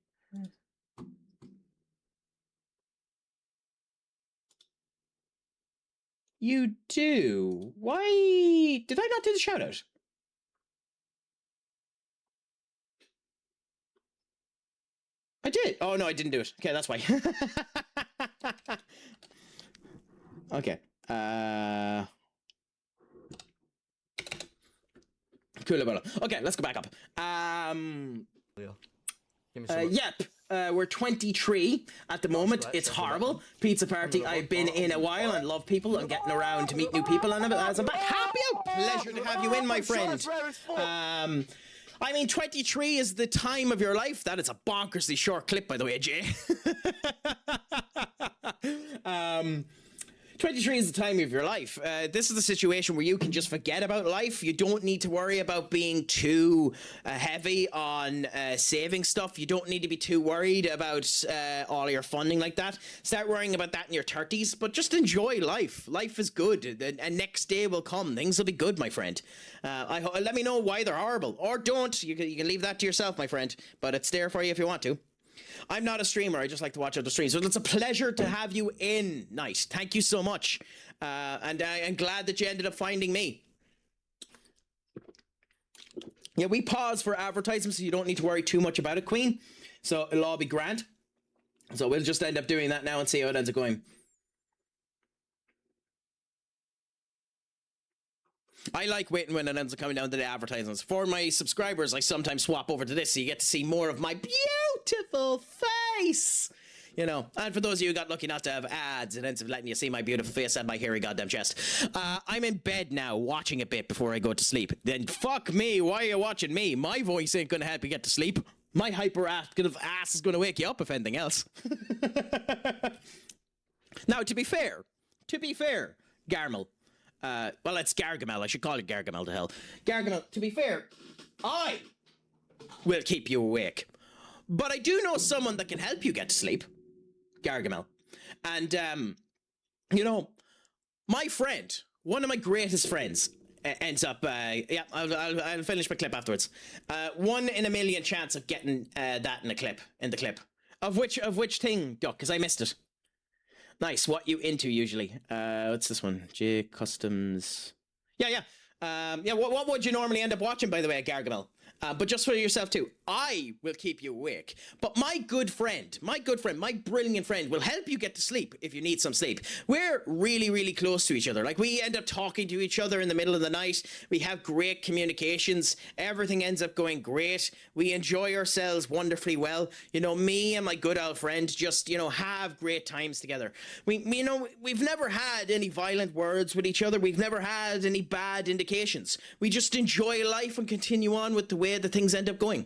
You do? Why did I not do the shout out? I did. Oh no, I didn't do it. Okay, that's why. Okay. Cool about it. Okay, let's go back up. Yep. We're 23 at the moment. It's horrible. Pizza Party. I've been in a while and love people and getting around to meet new people. And as I'm back, happy out. Pleasure to have you in, my friend. I mean, 23 is the time of your life. That is a bonkersly short clip, by the way, Jay. 23 is the time of your life. This is the situation where you can just forget about life. You don't need to worry about being too heavy on saving stuff. You don't need to be too worried about all your funding like that. Start worrying about that in your 30s, but just enjoy life. Life is good. And next day will come. Things will be good, my friend. Let me know why they're horrible. Or don't. You can leave that to yourself, my friend. But it's there for you if you want to. I'm not a streamer. I just like to watch other streams. So it's a pleasure to have you in. Nice. Thank you so much. And I'm glad that you ended up finding me. Yeah, we pause for advertising, so you don't need to worry too much about it, Queen. So it'll all be grand. So we'll just end up doing that now and see how it ends up going. I like waiting when it ends up coming down to the advertisements. For my subscribers, I sometimes swap over to this so you get to see more of my beautiful face. You know, and for those of you who got lucky not to have ads, it ends up letting you see my beautiful face and my hairy goddamn chest. I'm in bed now watching a bit before I go to sleep. Then fuck me, why are you watching me? My voice ain't gonna help you get to sleep. My hyperactive ass is gonna wake you up if anything else. Now, to be fair, Garmel. Well, it's Gargamel. I should call it Gargamel to hell. Gargamel, to be fair, I will keep you awake. But I do know someone that can help you get to sleep. Gargamel. And, you know, my friend, one of my greatest friends, ends up, yeah, I'll finish my clip afterwards. 1 in a million chance of getting that in the clip. Of which thing, Duck? Because I missed it. Nice. What you into usually? What's this one? J Customs. Yeah. What would you normally end up watching, by the way, at Gargamel? but just for yourself too. I will keep you awake. But my brilliant friend will help you get to sleep if you need some sleep. We're really, really close to each other. Like, we end up talking to each other in the middle of the night. We have great communications. Everything ends up going great. We enjoy ourselves wonderfully well. You know, me and my good old friend just, you know, have great times together. We've never had any violent words with each other. We've never had any bad indications. We just enjoy life and continue on with the way that things end up going.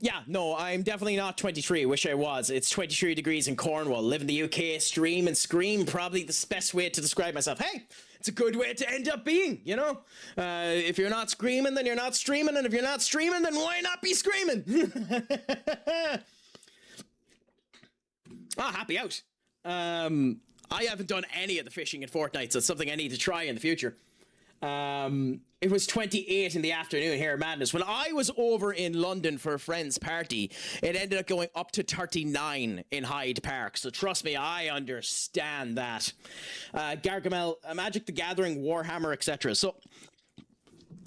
Yeah, no, I'm definitely not 23. Wish I was. It's 23 degrees in Cornwall. Live in the UK, stream and scream. Probably the best way to describe myself. Hey, it's a good way to end up being, you know? If you're not screaming, then you're not streaming. And if you're not streaming, then why not be screaming? Happy out. I haven't done any of the fishing in Fortnite, so it's something I need to try in the future. It was 28 in the afternoon here at Madness. When I was over in London for a friend's party, it ended up going up to 39 in Hyde Park. So trust me, I understand that. Gargamel, Magic the Gathering, Warhammer, etc. So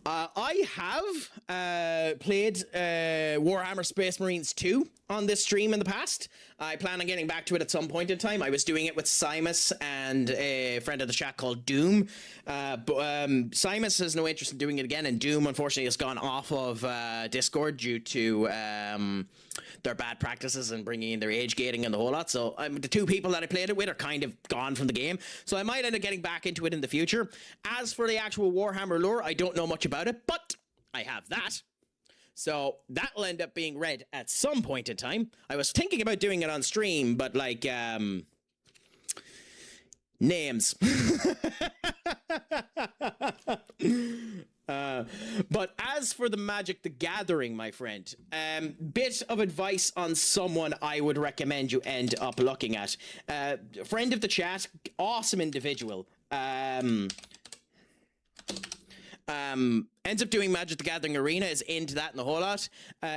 I have played Warhammer Space Marines 2 on this stream in the past. I plan on getting back to it at some point in time. I was doing it with Simus and a friend of the chat called Doom. But Simus has no interest in doing it again, and Doom, unfortunately, has gone off of Discord due to their bad practices and bringing in their age gating and the whole lot. So the two people that I played it with are kind of gone from the game. So I might end up getting back into it in the future. As for the actual Warhammer lore, I don't know much about it, but I have that. So that will end up being read at some point in time. I was thinking about doing it on stream, but like, names. But as for the Magic the Gathering, my friend, bit of advice on someone I would recommend you end up looking at. Friend of the chat, awesome individual. Ends up doing Magic the Gathering Arena, is into that and the whole lot.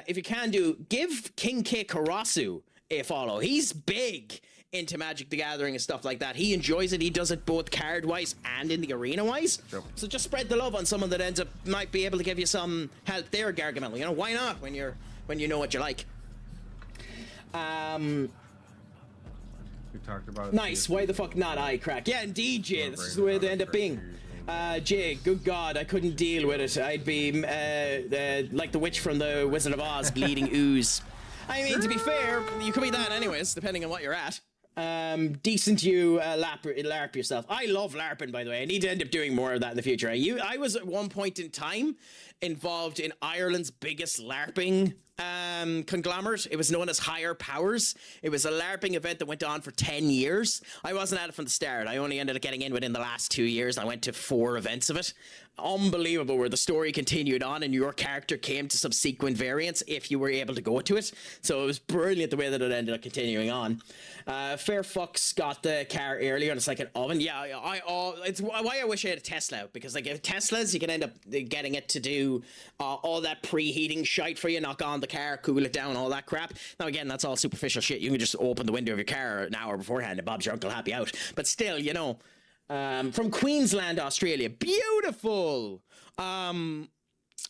If you can give King K Karasu a follow. He's big into Magic the Gathering and stuff like that. He enjoys it. He does it both card wise and in the arena wise. Yep. So just spread the love on someone that ends up might be able to give you some help there, Gargamel. You know, why not when you know what you like. We talked about nice. Why the fuck not I, Craic? Yeah, indeed, Jay. This is the way they end up being. Jay, good God, I couldn't deal with it. I'd be like the witch from the Wizard of Oz, bleeding ooze. I mean, to be fair, you could be that anyways, depending on what you're at. Decent you LARP yourself. I love LARPing, by the way. I need to end up doing more of that in the future. I was at one point in time involved in Ireland's biggest LARPing conglomerate. It was known as Higher Powers. It was a LARPing event that went on for 10 years. I wasn't at it from the start. I only ended up getting in within the last 2 years. I went to 4 events of it. Unbelievable, where the story continued on and your character came to subsequent variants if you were able to go to it. So it was brilliant the way that it ended up continuing on. Fair Fucks got the car earlier and it's like an oven. Yeah, it's why I wish I had a Tesla, because like if Teslas, you can end up getting it to do all that preheating shite for you, knock on the car, cool it down, all that crap. Now again, that's all superficial shit. You can just open the window of your car an hour beforehand and Bob's your uncle happy out. But still, you know, from Queensland, Australia, beautiful. I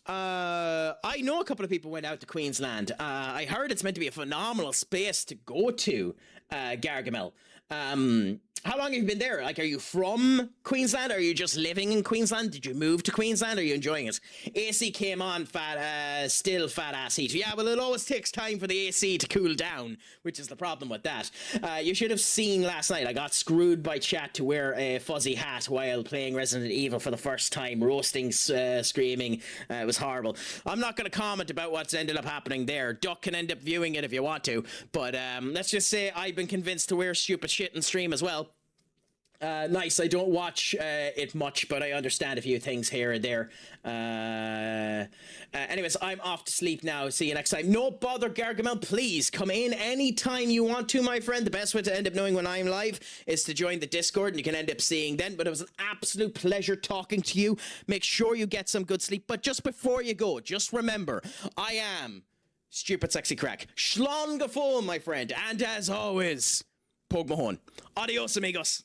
know a couple of people went out to Queensland. I heard it's meant to be a phenomenal space to go to, Gargamel. How long have you been there? Like, are you from Queensland? Are you just living in Queensland? Did you move to Queensland? Are you enjoying it? AC came on still fat ass heat. Yeah, well, it always takes time for the AC to cool down, which is the problem with that. You should have seen last night. I got screwed by chat to wear a fuzzy hat while playing Resident Evil for the first time, roasting, screaming. It was horrible. I'm not going to comment about what's ended up happening there. Duck can end up viewing it if you want to, but let's just say I've been convinced to wear stupid shit in stream as well. Nice. I don't watch it much, but I understand a few things here and there. Anyways, I'm off to sleep now. See you next time. No bother, Gargamel. Please come in anytime you want to, my friend. The best way to end up knowing when I'm live is to join the Discord, and you can end up seeing then. But it was an absolute pleasure talking to you. Make sure you get some good sleep. But just before you go, just remember, I am Stupid Sexy Craic. Schlongafol, my friend. And as always, Pog Mahone. Adios, amigos.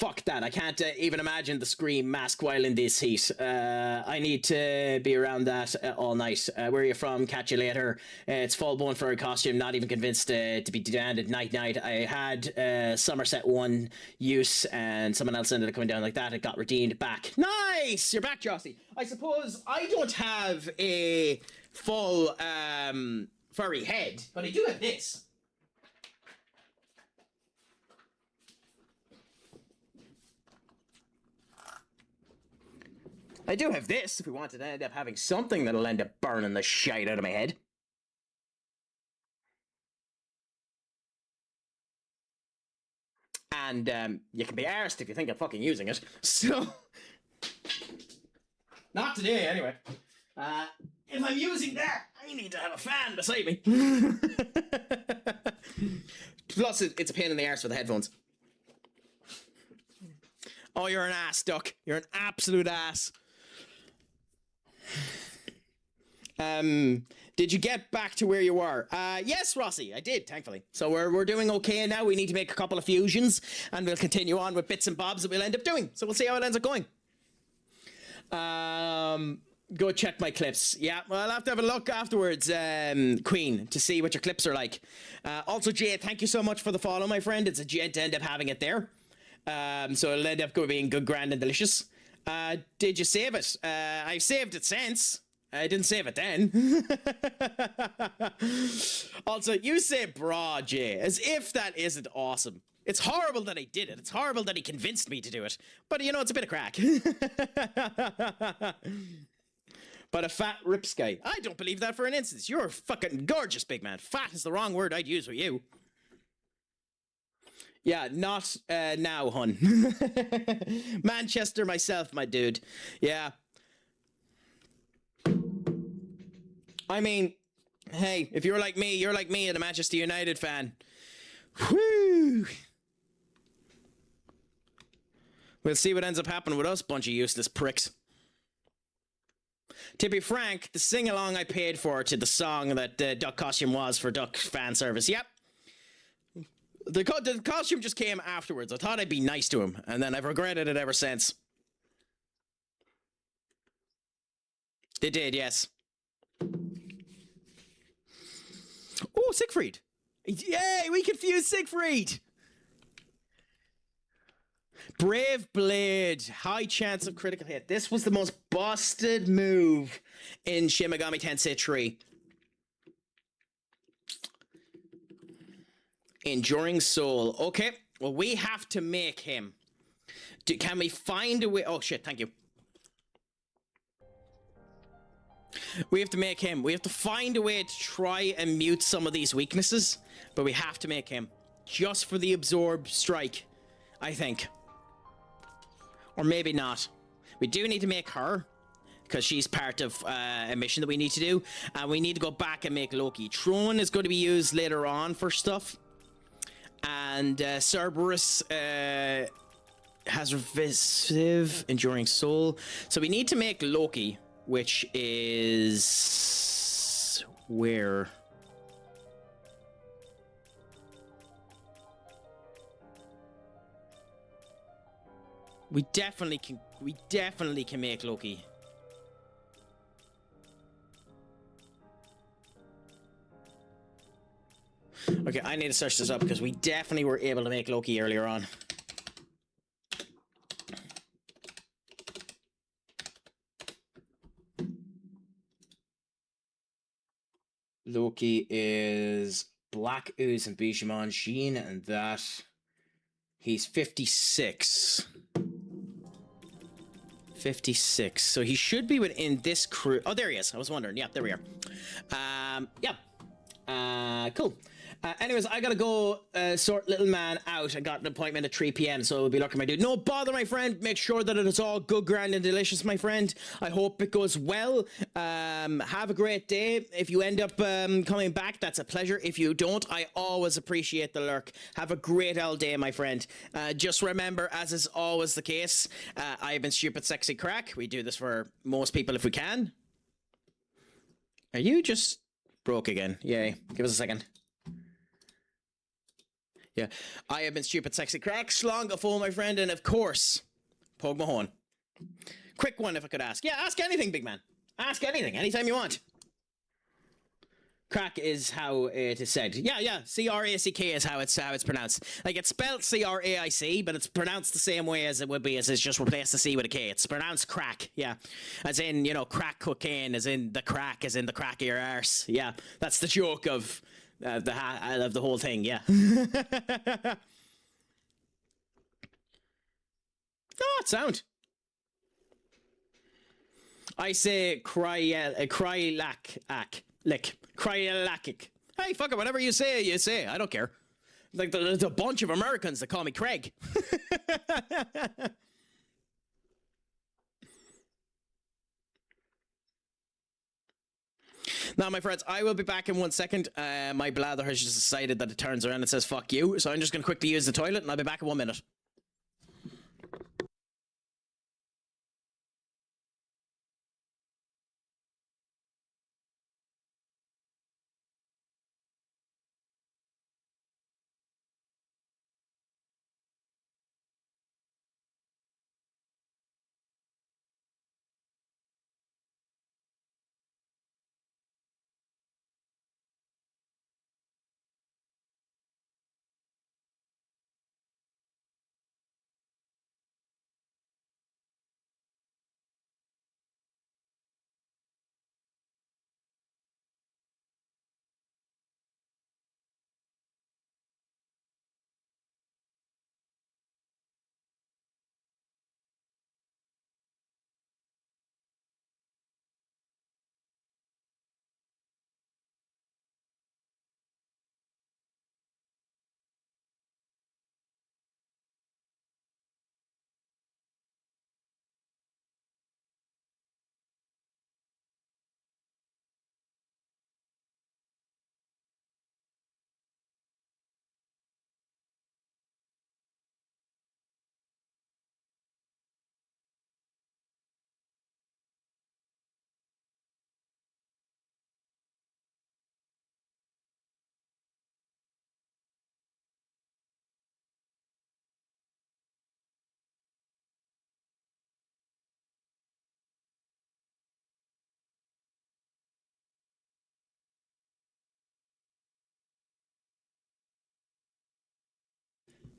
fuck that. I can't even imagine the scream mask while in this heat. I need to be around that all night. Where are you from? Catch you later. It's fall bone for a costume. Not even convinced to be demanded night. I had Somerset 1 use and someone else ended up coming down like that. It got redeemed back. Nice! You're back, Jossie. I suppose I don't have a full furry head, but I do have this. I do have this, if we wanted to end up having something that'll end up burning the shite out of my head. And you can be arsed if you think I'm fucking using it. So, not today anyway. If I'm using that, I need to have a fan beside me. Plus, it's a pain in the arse for the headphones. Oh, you're an ass, Duck. You're an absolute ass. Did you get back to where you were? Yes, Rossi, I did, thankfully. So we're doing okay now. We need to make a couple of fusions, and we'll continue on with bits and bobs that we'll end up doing. So we'll see how it ends up going. Go check my clips. Yeah, well, I'll have to have a look afterwards, Queen, to see what your clips are like. Also, Jay, thank you so much for the follow, my friend. It's a gent to end up having it there. So it'll end up being good, grand, and delicious. Did you save it? I've saved it since. I didn't save it then. Also, you say bra, Jay, as if that isn't awesome. It's horrible that I did it. It's horrible that he convinced me to do it. But, you know, it's a bit of crack. But a fat rips guy. I don't believe that for an instance. You're fucking gorgeous, big man. Fat is the wrong word I'd use with you. Yeah, not now, hun. Manchester myself, my dude. Yeah. I mean, hey, if you're like me and a Manchester United fan. Whoo! We'll see what ends up happening with us, bunch of useless pricks. To be frank, the sing-along I paid for to the song that Duck costume was for Duck fan service. Yep. The costume just came afterwards. I thought I'd be nice to him, and then I've regretted it ever since. They did, yes. Oh, Siegfried. Yay, we confused Siegfried. Brave Blade. High chance of critical hit. This was the most busted move in Shin Megami Tensei 3. Enduring Soul. Okay, well, we have to make him. Can we find a way? Oh, shit, thank you. We have to make him. We have to find a way to try and mute some of these weaknesses, but we have to make him. Just for the absorb strike, I think. Or maybe not. We do need to make her, because she's part of a mission that we need to do. And we need to go back and make Loki. Tron is going to be used later on for stuff. And Cerberus has Revisive, Enduring Soul. So we need to make Loki, which is... where? We definitely can make Loki. Okay, I need to search this up because we definitely were able to make Loki earlier on. Loki is Black Ooze and Bishamon Sheen, and that he's 56. 56. So he should be within this crew. Oh, there he is. I was wondering. Yeah, there we are. Yeah. Cool. Anyways, I gotta go sort little man out. I got an appointment at 3 p.m, so we'll be looking, my dude. No bother, my friend. Make sure that it is all good, grand, and delicious, my friend. I hope it goes well. Have a great day. If you end up coming back, that's a pleasure. If you don't, I always appreciate the lurk. Have a great old day, my friend. Just remember, as is always the case, I have been Stupid Sexy Craic. We do this for most people if we can. Are you just broke again? Yay. Give us a second. Yeah. I have been stupid, sexy Craic, slong a fool, my friend, and of course, Pogue Mahone. Quick one, if I could ask. Yeah, ask anything, big man. Ask anything, anytime you want. Craic is how it is said. Yeah. C-R-A-C-K is how it's pronounced. Like, it's spelled C-R-A-I-C, but it's pronounced the same way as it would be as it's just replaced the C with a K. It's pronounced Craic, yeah. As in, you know, crack cocaine, as in the crack, as in the crack of your arse. Yeah, that's the joke of the whole thing, yeah. Oh, it's sound. I say CraicAttackCentral. Hey, fuck it, whatever you say. I don't care. Like, there's a bunch of Americans that call me Craic. Now, my friends, I will be back in 1 second. My bladder has just decided that it turns around and says, fuck you. So I'm just going to quickly use the toilet, and I'll be back in 1 minute.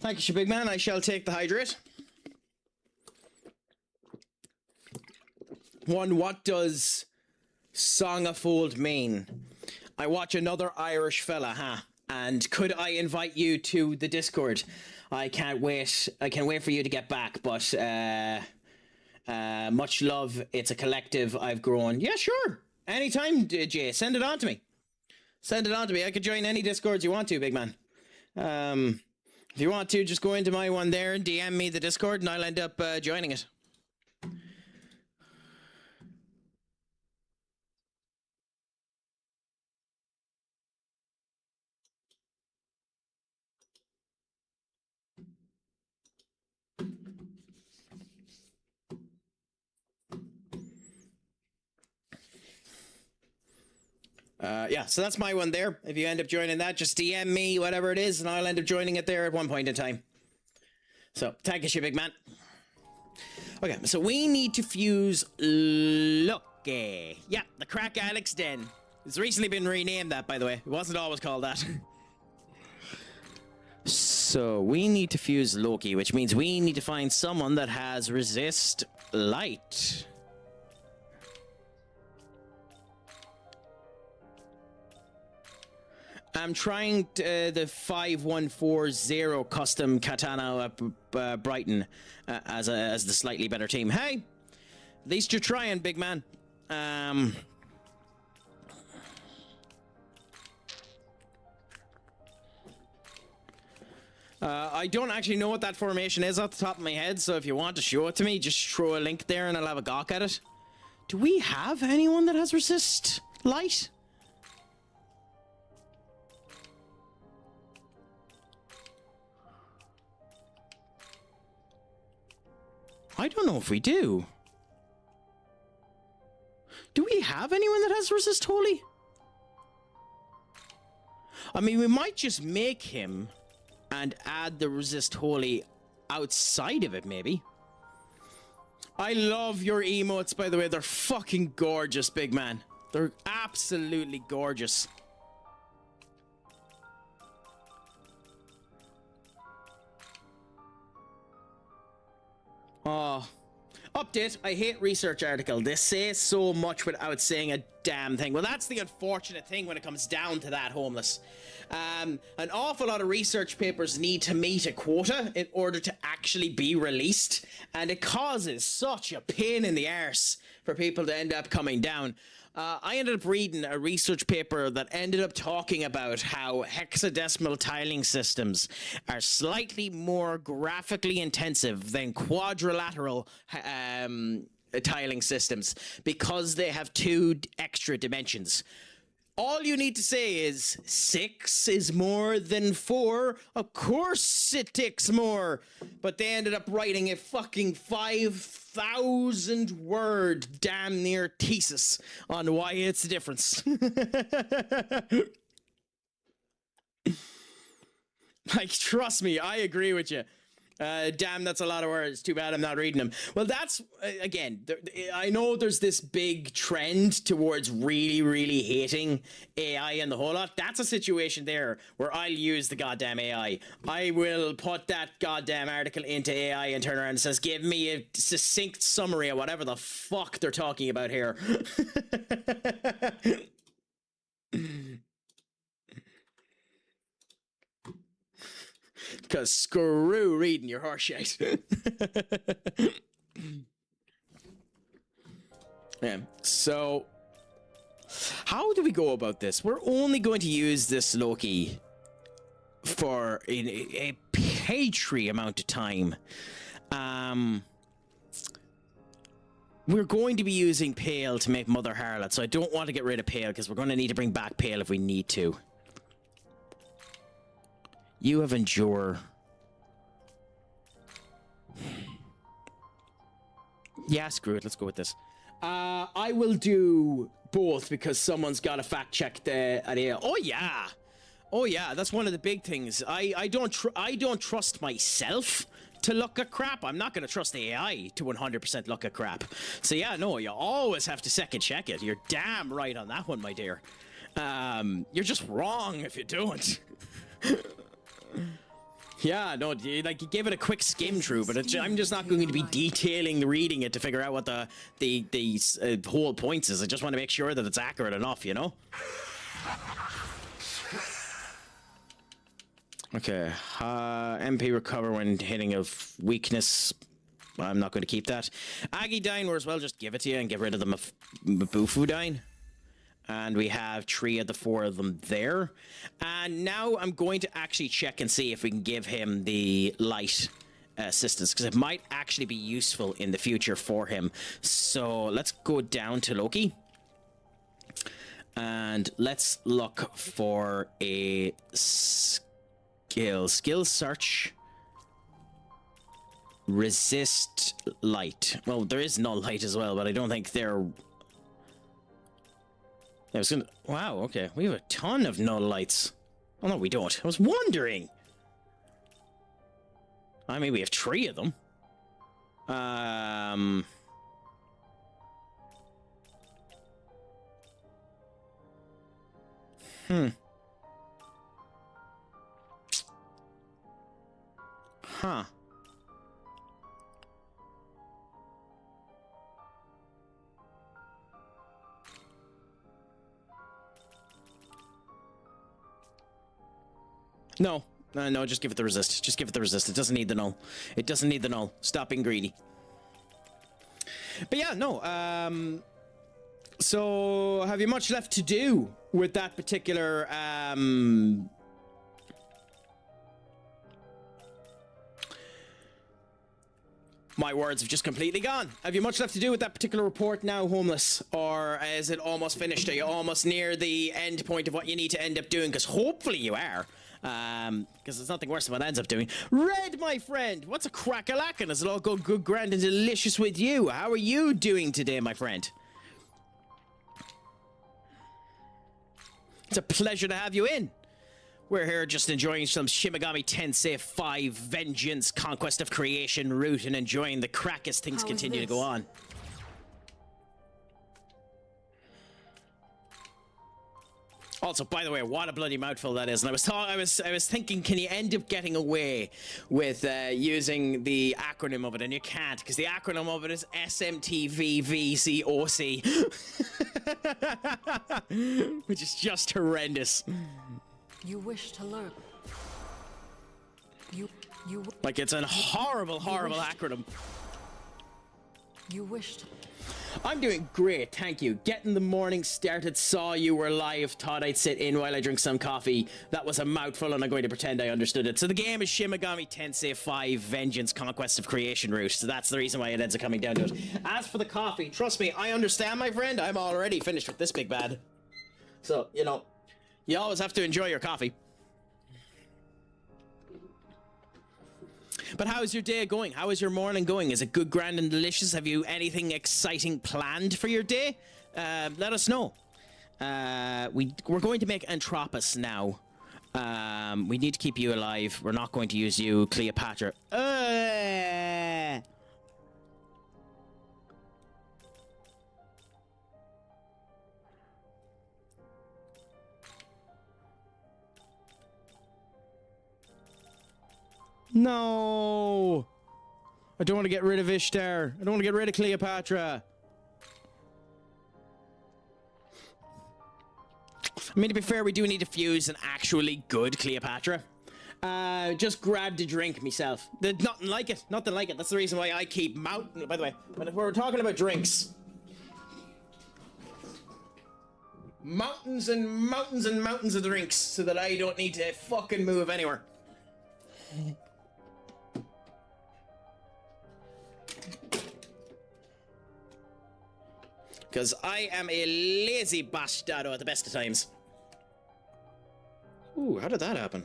Thank you, big man. I shall take the hydrate. One, what does Songafold mean? I watch another Irish fella, huh? And could I invite you to the Discord? I can't wait. I can't wait for you to get back, but much love. It's a collective I've grown. Yeah, sure. Anytime, Jay. Send it on to me. Send it on to me. I could join any Discords you want to, big man. If you want to, just go into my one there and DM me the Discord, and I'll end up joining it. Yeah, so that's my one there. If you end up joining that, just DM me, whatever it is, and I'll end up joining it there at one point in time. So, thank you, big man. Okay, so we need to fuse Lucky. Yeah, the Crack Alex Den. It's recently been renamed that, by the way. It wasn't always called that. So, we need to fuse Loki, which means we need to find someone that has resist light. I'm trying the 5140 custom katana at Brighton as the slightly better team. Hey, at least you're trying, big man. I don't actually know what that formation is off the top of my head, so if you want to show it to me, just throw a link there and I'll have a gawk at it. Do we have anyone that has resist light? I don't know if we do. Do we have anyone that has resist holy? I mean, we might just make him and add the resist holy outside of it, maybe. I love your emotes, by the way. They're fucking gorgeous, big man. They're absolutely gorgeous. Oh. Update, I hate research article. They say so much without saying a damn thing. Well, that's the unfortunate thing when it comes down to that, Homeless. An awful lot of research papers need to meet a quota in order to actually be released, and it causes such a pain in the arse for people to end up coming down. I ended up reading a research paper that ended up talking about how hexadecimal tiling systems are slightly more graphically intensive than quadrilateral tiling systems because they have 2 extra dimensions. All you need to say is 6 is more than 4. Of course it takes more. But they ended up writing a fucking 5,000 word damn near thesis on why it's the difference. Like, trust me, I agree with you. Damn, that's a lot of words. Too bad I'm not reading them. Well, that's, again, I know there's this big trend towards really, really hating AI and the whole lot. That's a situation there where I'll use the goddamn AI. I will put that goddamn article into AI and turn around and says, give me a succinct summary of whatever the fuck they're talking about here. Because screw reading your horseshit. Yeah, so how do we go about this? We're only going to use this Loki for a paltry amount of time. We're going to be using Pale to make Mother Harlot, so I don't want to get rid of Pale because we're going to need to bring back Pale if we need to. You have Endure. Yeah, screw it. Let's go with this. I will do both because someone's got to fact check the idea. Oh yeah, oh yeah. That's one of the big things. I don't trust myself to look at crap. I'm not going to trust the AI to 100% look at crap. So yeah, no, you always have to second check it. You're damn right on that one, my dear. You're just wrong if you don't. Yeah, no, like you gave it a quick skim through, but I'm just not going to be detailing the reading it to figure out what the whole points is. I just want to make sure that it's accurate enough, you know? Okay, MP recover when hitting a weakness. I'm not going to keep that. Aggie Dine, we're as well just give it to you and get rid of the Mabufu Dine. And we have 3 of the 4 of them there. And now I'm going to actually check and see if we can give him the light assistance, because it might actually be useful in the future for him. So let's go down to Loki. And let's look for a skill. Skill search. Resist light. Well, there is null light as well, but I don't think they're... I was gonna... Wow, okay. We have a ton of null lights. Oh, no, we don't. I was wondering. I mean, we have 3 of them. Huh. No. No, just give it the resist. Just give it the resist. It doesn't need the null. It doesn't need the null. Stop being greedy. But yeah, no. So, have you much left to do with that particular... My words have just completely gone. Have you much left to do with that particular report now, Homeless? Or is it almost finished? Are you almost near the end point of what you need to end up doing? Because hopefully you are. Because there's nothing worse than what it ends up doing. Red, my friend! What's a crack-a-lackin'? Is it all go good, grand, and delicious with you? How are you doing today, my friend? It's a pleasure to have you in. We're here just enjoying some Shin Megami Tensei V Vengeance Conquest of Creation route and enjoying the crack as things continue to go on. Also, by the way, what a bloody mouthful that is. And I was thinking, can you end up getting away with using the acronym of it? And you can't, because the acronym of it is SMTVVCOC. Which is just horrendous. You wish to learn. You like it's a horrible acronym. You wish to. I'm doing great, thank you. Getting the morning started, saw you were live, thought I'd sit in while I drink some coffee. That was a mouthful and I'm going to pretend I understood it. So the game is Shin Megami Tensei V Vengeance Conquest of Creation route. So that's the reason why it ends up coming down to it. As for the coffee, trust me, I understand, my friend. I'm already finished with this big bad. So, you know, you always have to enjoy your coffee. But how's your day going? How is your morning going? Is it good, grand, and delicious? Have you anything exciting planned for your day? Let us know. We're going to make Antropos now. We need to keep you alive. We're not going to use you, Cleopatra. No! I don't want to get rid of Ishtar. I don't want to get rid of Cleopatra. I mean, to be fair, we do need to fuse an actually good Cleopatra. Just grabbed a drink myself. Nothing like it. Nothing like it. That's the reason why I keep mountain. By the way, when we're talking about drinks, mountains and mountains and mountains of drinks, so that I don't need to fucking move anywhere. Because I am a lazy bastardo at the best of times. Ooh, how did that happen?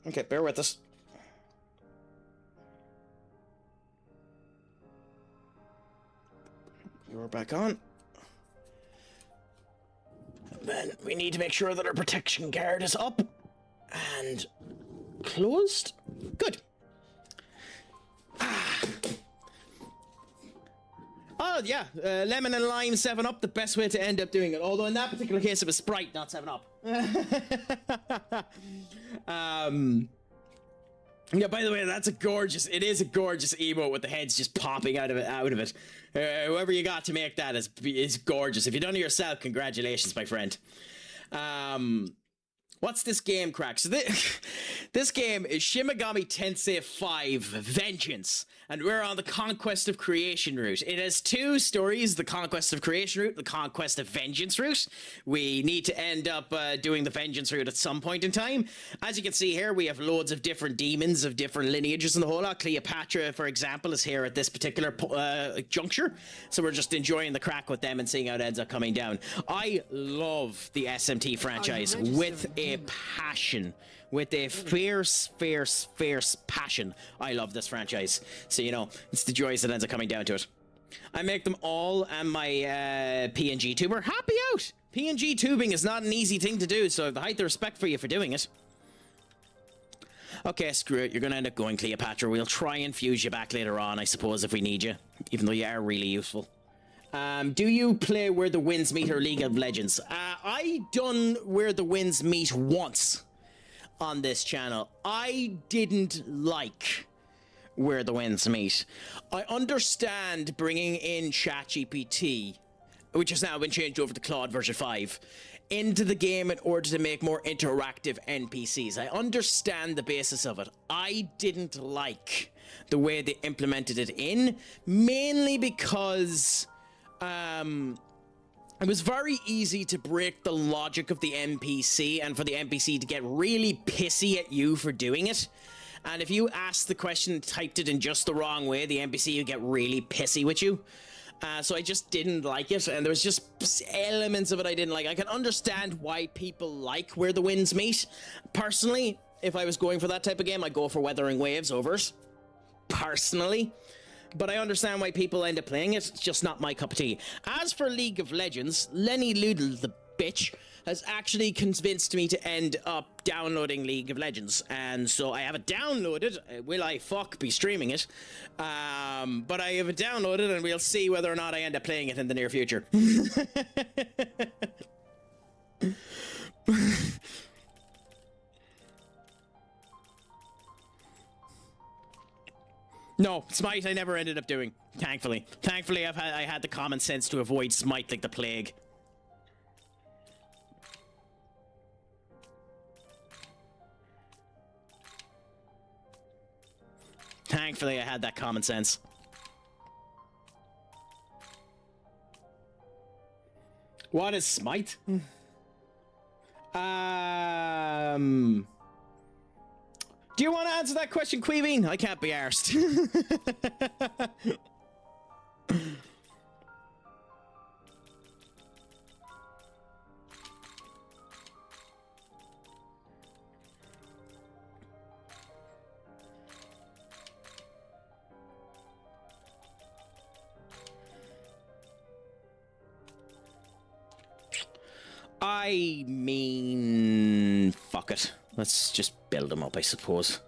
Okay, bear with us. You're back on. And then we need to make sure that our protection guard is up. And closed. Good. Oh, yeah. Lemon and lime 7-Up, the best way to end up doing it. Although in that particular case, it was Sprite, not 7-Up. Yeah, by the way, that's it is a gorgeous emote with the heads just popping out of it. Whoever you got to make that is gorgeous. If you've done it yourself, congratulations, my friend. What's this game, Craic? So this game is Shin Megami Tensei V Vengeance, and we're on the Conquest of Creation route. It has two stories, the Conquest of Creation route, the Conquest of Vengeance route. We need to end up doing the Vengeance route at some point in time. As you can see here, we have loads of different demons of different lineages and the whole lot. Cleopatra, for example, is here at this particular juncture, so we're just enjoying the crack with them and seeing how it ends up coming down. I love the SMT franchise with a passion. With a fierce passion. I love this franchise. So, you know, it's the joys that ends up coming down to it. I make them all, and my PNG tuber happy out. PNG tubing is not an easy thing to do, so I have the height of respect for you for doing it. Okay, screw it. You're going to end up going, Cleopatra. We'll try and fuse you back later on, I suppose, if we need you. Even though you are really useful. Do you play Where the Winds Meet or League of Legends? I done Where the Winds Meet once on this channel. I didn't like Where the Winds Meet. I understand bringing in ChatGPT, which has now been changed over to Claude version 5, into the game in order to make more interactive NPCs. I understand the basis of it. I didn't like the way they implemented it in, mainly because it was very easy to break the logic of the NPC and for the NPC to get really pissy at you for doing it. And if you asked the question and typed it in just the wrong way, the NPC would get really pissy with you. So I just didn't like it, and there was just elements of it I didn't like. I can understand why people like Where the Winds Meet. Personally, if I was going for that type of game, I'd go for Weathering Waves over it. Personally. But I understand why people end up playing it. It's just not my cup of tea. As for League of Legends, Lenny Loodle, the bitch has actually convinced me to end up downloading League of Legends. And so I have it downloaded. Will I be streaming it? But I have it downloaded, and we'll see whether or not I end up playing it in the near future. No, Smite I never ended up doing, thankfully. Thankfully, I had the common sense to avoid Smite like the plague. Thankfully, I had that common sense. What is Smite? Do you want to answer that question, Queeveen? I can't be arsed. I mean, fuck it. Let's just build them up, I suppose.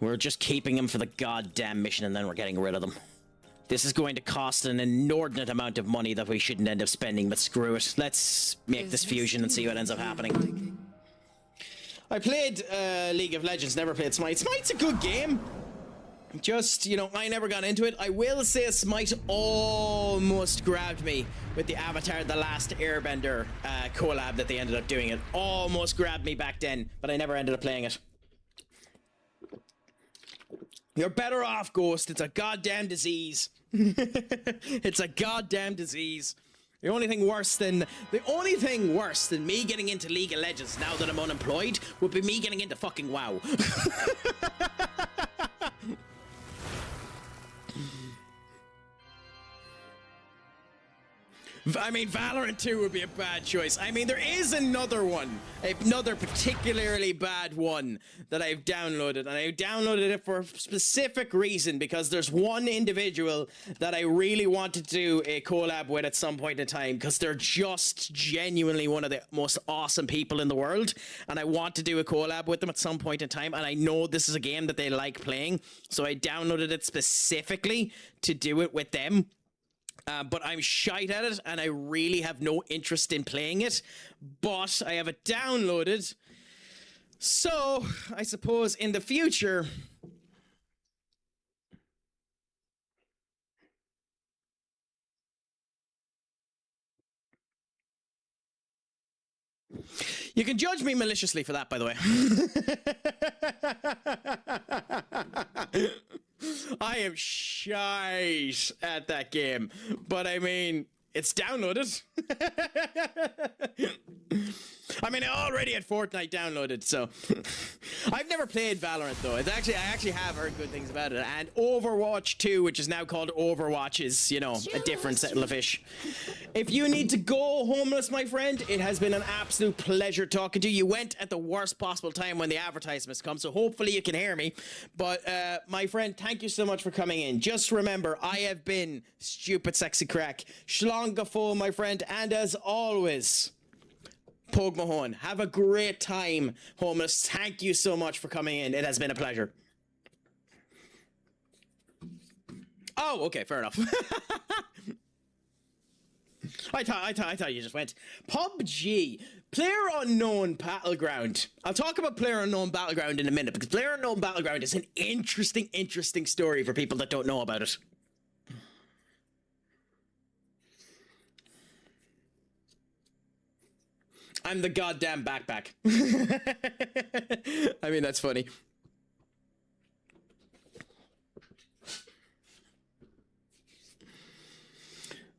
We're just keeping them for the goddamn mission, and then we're getting rid of them. This is going to cost an inordinate amount of money that we shouldn't end up spending, but screw it. Let's make this fusion and see what ends up happening. I played League of Legends, never played Smite. Smite's a good game. Just, you know, I never got into it. I will say Smite almost grabbed me with the Avatar The Last Airbender collab that they ended up doing. It almost grabbed me back then, but I never ended up playing it. You're better off, Ghost. It's a goddamn disease. It's a goddamn disease. The only thing worse than me getting into League of Legends now that I'm unemployed would be me getting into fucking WoW. I mean, Valorant 2 would be a bad choice. I mean, there is another one, another particularly bad one that I've downloaded, and I've downloaded it for a specific reason, because there's one individual that I really want to do a collab with at some point in time, because they're just genuinely one of the most awesome people in the world, and I want to do a collab with them at some point in time, and I know this is a game that they like playing, so I downloaded it specifically to do it with them. But I'm shite at it, and I really have no interest in playing it. But I have it downloaded. So, I suppose in the future... You can judge me maliciously for that, by the way. I am shite at that game, but I mean, it's downloaded. I mean, I already had Fortnite downloaded, so I've never played Valorant though. I actually have heard good things about it. And Overwatch 2, which is now called Overwatch, is, you know, a different kettle of fish. If you need to go homeless, my friend, it has been an absolute pleasure talking to you. You went at the worst possible time when the advertisements come, so hopefully you can hear me. But my friend, thank you so much for coming in. Just remember, I have been Stupid Sexy Craic. Shlongafo, my friend, and as always, Pog Mahone. Have a great time, homeless. Thank you so much for coming in. It has been a pleasure. Oh, okay, fair enough. I thought you just went. PUBG, PlayerUnknown Battleground. I'll talk about PlayerUnknown Battleground in a minute, because PlayerUnknown Battleground is an interesting story for people that don't know about it. I'm the goddamn backpack. I mean, that's funny.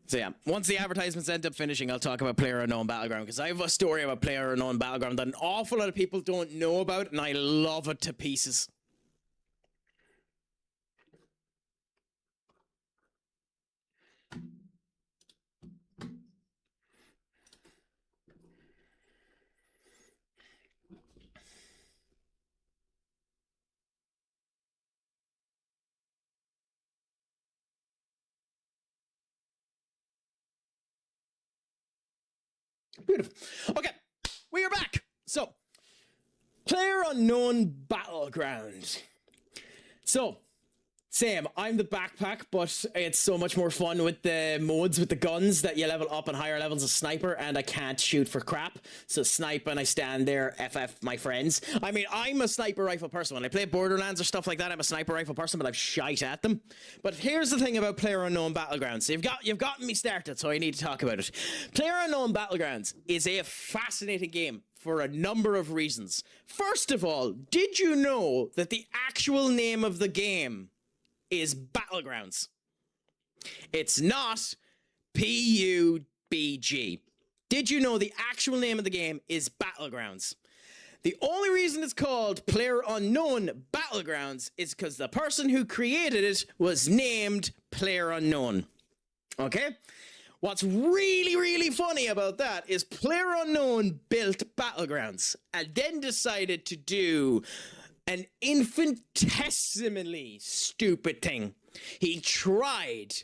So yeah, once the advertisements end up finishing, I'll talk about PlayerUnknown Battleground, because I have a story about PlayerUnknown Battleground that an awful lot of people don't know about, and I love it to pieces. Beautiful. Okay, we are back. So, PlayerUnknown Battleground. So, same, I'm the backpack, but it's so much more fun with the modes with the guns that you level up on higher levels of sniper, and I can't shoot for crap. So snipe and I stand there, FF my friends. I mean, I'm a sniper rifle person. When I play Borderlands or stuff like that, I'm a sniper rifle person, but I've shite at them. But here's the thing about PlayerUnknown Battlegrounds. So you've gotten me started, so I need to talk about it. PlayerUnknown Battlegrounds is a fascinating game for a number of reasons. First of all, did you know that the actual name of the game is Battlegrounds? It's not PUBG. Did you know the actual name of the game is Battlegrounds? The only reason it's called PlayerUnknown Battlegrounds is because the person who created it was named PlayerUnknown. Okay? What's really, really funny about that is PlayerUnknown built Battlegrounds and then decided to do an infinitesimally stupid thing. He tried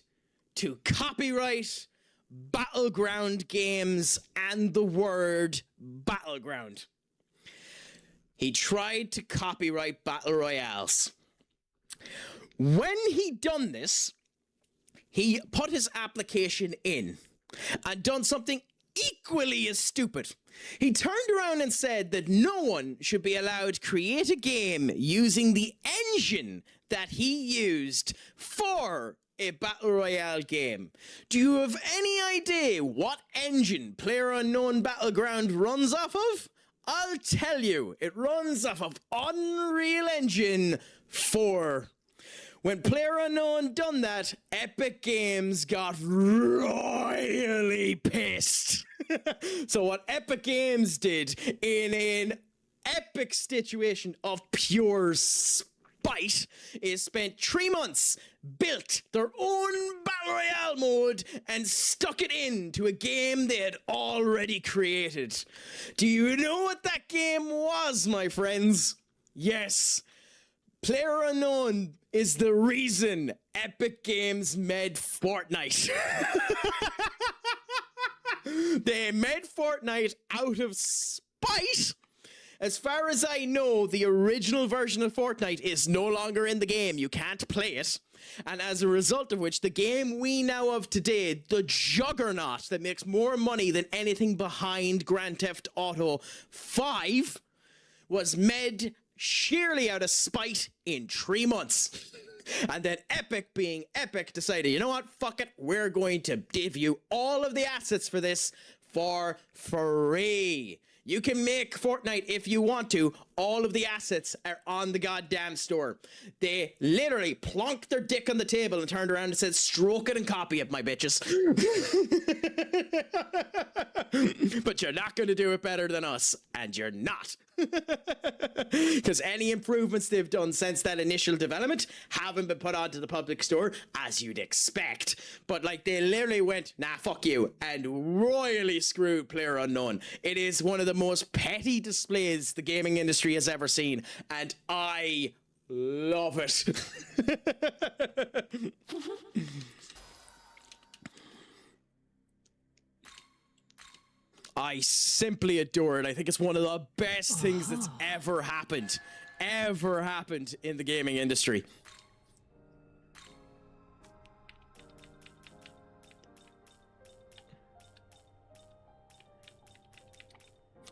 to copyright Battleground games and the word Battleground. He tried to copyright Battle Royales. When he done this, he put his application in and done something equally as stupid. He turned around and said that no one should be allowed to create a game using the engine that he used for a Battle Royale game. Do you have any idea what engine PlayerUnknown Battleground runs off of? I'll tell you, it runs off of Unreal Engine 4. When PlayerUnknown done that, Epic Games got royally pissed. So what Epic Games did in an epic situation of pure spite is spent 3 months, built their own Battle Royale mode, and stuck it into a game they had already created. Do you know what that game was, my friends? Yes. PlayerUnknown is the reason Epic Games made Fortnite. They made Fortnite out of spite. As far as I know, the original version of Fortnite is no longer in the game. You can't play it. And as a result of which, the game we know of today, the juggernaut that makes more money than anything behind Grand Theft Auto 5, was made sheerly out of spite in 3 months. And then Epic, being Epic, decided, you know what, fuck it, we're going to give you all of the assets for this for free. You can make Fortnite if you want to. All of the assets are on the goddamn store. They literally plonked their dick on the table and turned around and said, stroke it and copy it, my bitches. But you're not going to do it better than us. And you're not. Because any improvements they've done since that initial development haven't been put onto the public store, as you'd expect. But like, they literally went, nah, fuck you, and royally screwed PlayerUnknown. It is one of the most petty displays the gaming industry has ever seen, and I love it. I simply adore it. I think it's one of the best things that's ever happened in the gaming industry.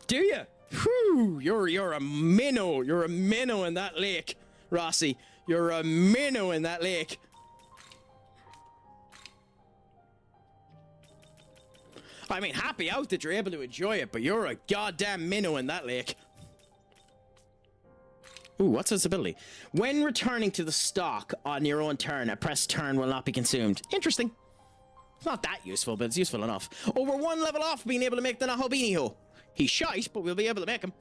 Do you? Whew, you're a minnow. You're a minnow in that lake, Rossi. You're a minnow in that lake. I mean, happy out that you're able to enjoy it, but you're a goddamn minnow in that lake. Ooh, what's this ability? When returning to the stock on your own turn, a pressed turn will not be consumed. Interesting. It's not that useful, but it's useful enough. Over one level off being able to make the Nahobini-ho. He's shite, but we'll be able to make him.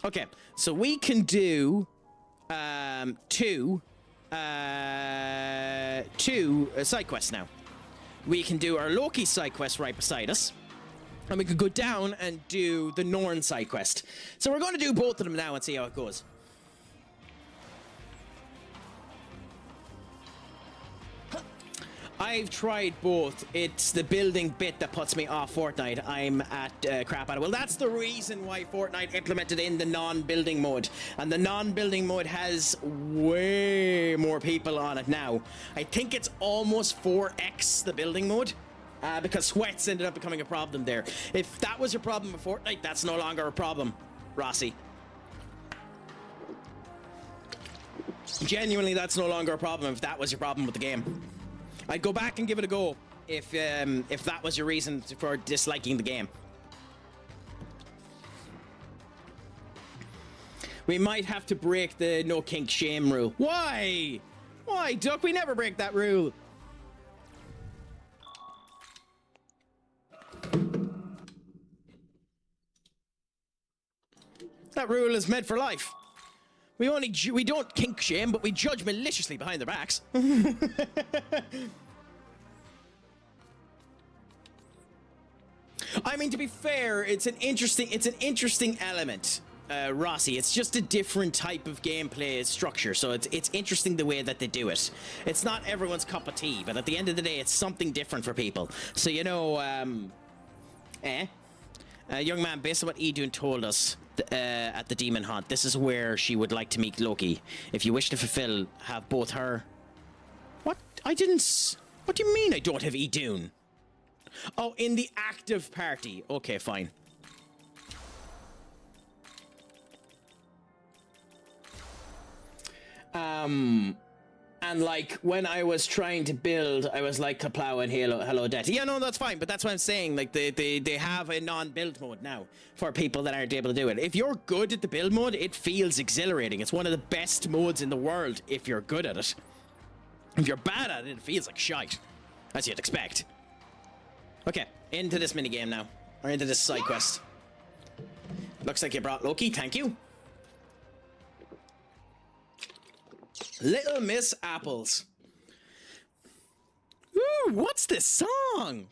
Okay, so we can do two side quests now. We can do our Loki side quest right beside us, and we could go down and do the Norn side quest. So we're going to do both of them now and see how it goes. I've tried both. It's the building bit that puts me off Fortnite. I'm at crap at it. Well, that's the reason why Fortnite implemented in the non-building mode. And the non-building mode has way more people on it now. I think it's almost 4x the building mode. Because sweats ended up becoming a problem there. If that was your problem with Fortnite, that's no longer a problem, Rossi. Genuinely, that's no longer a problem if that was your problem with the game. I'd go back and give it a go if that was your reason for disliking the game. We might have to break the no kink shame rule. Why? Why, Duck? We never break that rule. That rule is meant for life. We don't kink shame, but we judge maliciously behind their backs. I mean, to be fair, it's an interesting element, Rossi. It's just a different type of gameplay structure, so it's interesting the way that they do it. It's not everyone's cup of tea, but at the end of the day, it's something different for people. So, you know, young man, based on what Idun told us at the Demon Hunt, this is where she would like to meet Loki. If you wish to fulfill, have both her... What? What do you mean I don't have Idun? Oh, in the active party. Okay, fine. And like when I was trying to build, I was like Kaplow and Hello Death. Yeah, no, that's fine, but that's what I'm saying. Like they have a non-build mode now for people that aren't able to do it. If you're good at the build mode, it feels exhilarating. It's one of the best modes in the world if you're good at it. If you're bad at it, it feels like shite, as you'd expect. Okay, into this minigame now. Or into this side quest. Looks like you brought Loki, thank you. Little Miss Apples. Ooh, what's this song?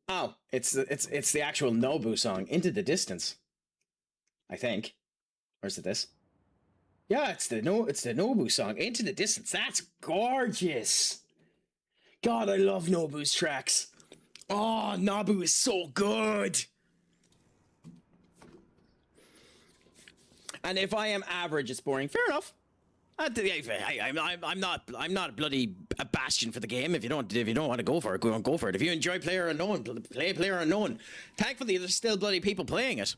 Oh, it's the actual Nobu song, Into the Distance. I think. Or is it this? Yeah, it's the Nobu song, Into the Distance. That's gorgeous. God, I love Nobu's tracks. Oh, Nobu is so good. And if I am average, it's boring. Fair enough. I'm not a bloody bastion for the game. If you don't want to go for it, go for it. If you enjoy PlayerUnknown, play PlayerUnknown. Thankfully, there's still bloody people playing it.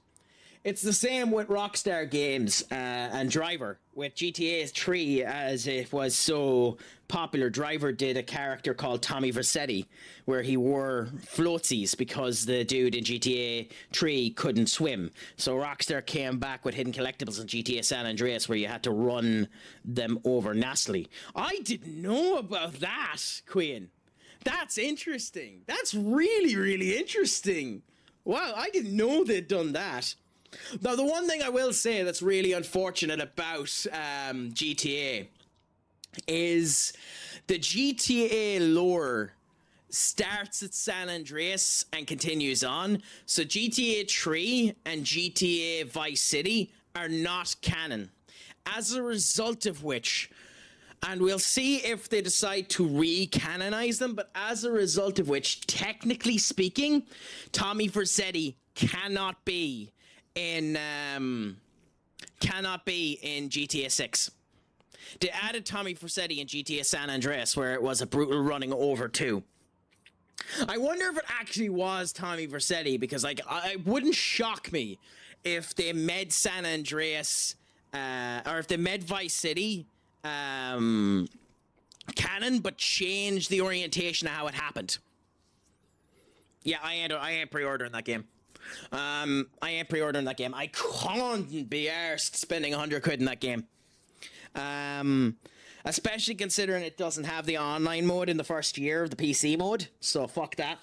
It's the same with Rockstar Games and Driver. With GTA 3, as it was so popular, Driver did a character called Tommy Vercetti, where he wore floatsies because the dude in GTA 3 couldn't swim. So Rockstar came back with hidden collectibles in GTA San Andreas, where you had to run them over nastily. I didn't know about that, Queen. That's interesting. That's really, really interesting. Wow, I didn't know they'd done that. Now, the one thing I will say that's really unfortunate about GTA is the GTA lore starts at San Andreas and continues on. So GTA 3 and GTA Vice City are not canon. As a result of which, and we'll see if they decide to re-canonize them, but as a result of which, technically speaking, Tommy Vercetti cannot be in GTA 6. They added Tommy Vercetti in GTA San Andreas, where it was a brutal running over too. I wonder if it actually was Tommy Vercetti, because like it wouldn't shock me if they made San Andreas or if they made Vice City canon but changed the orientation of how it happened. Yeah, I ain't pre-ordering that game. I ain't pre-ordering that game. I can't be arsed spending 100 quid in that game. Especially considering it doesn't have the online mode in the first year of the PC mode. So fuck that.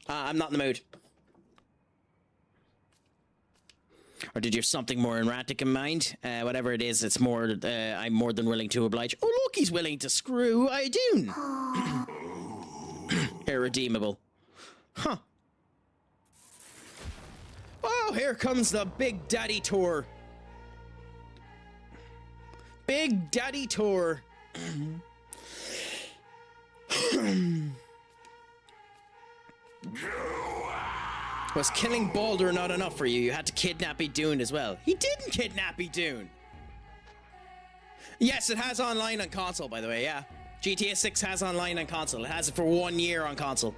I'm not in the mood. Or did you have something more erratic in mind? Whatever it is, it's more. I'm more than willing to oblige. Oh, look, he's willing to screw Idun. Irredeemable. Huh. Oh, here comes the Big Daddy tour. Big Daddy Tor. Was killing Baldur not enough for you? You had to kidnap Idun as well. He didn't kidnap Idun. Yes, it has online on console, by the way, yeah. GTA 6 has online on console. It has it for 1 year on console.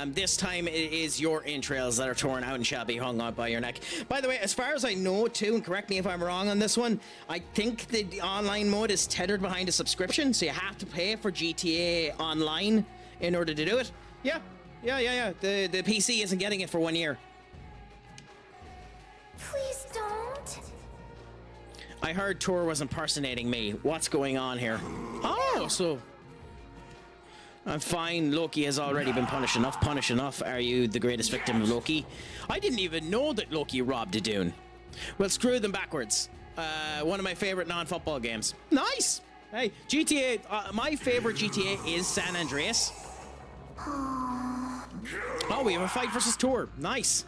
This time it is your entrails that are torn out and shall be hung out by your neck. By the way, as far as I know too, and correct me if I'm wrong on this one, I think the online mode is tethered behind a subscription, so you have to pay for GTA Online in order to do it. Yeah. The PC isn't getting it for 1 year. Please don't. I heard Tor was impersonating me. What's going on here? Oh, so... I'm fine. Loki has already been punished enough. Punish enough. Are you the greatest victim of Loki? I didn't even know that Loki robbed a Dune. Well, screw them backwards. One of my favorite non-football games. Nice! Hey, GTA... my favorite GTA is San Andreas. Oh, we have a fight versus Tor. Nice.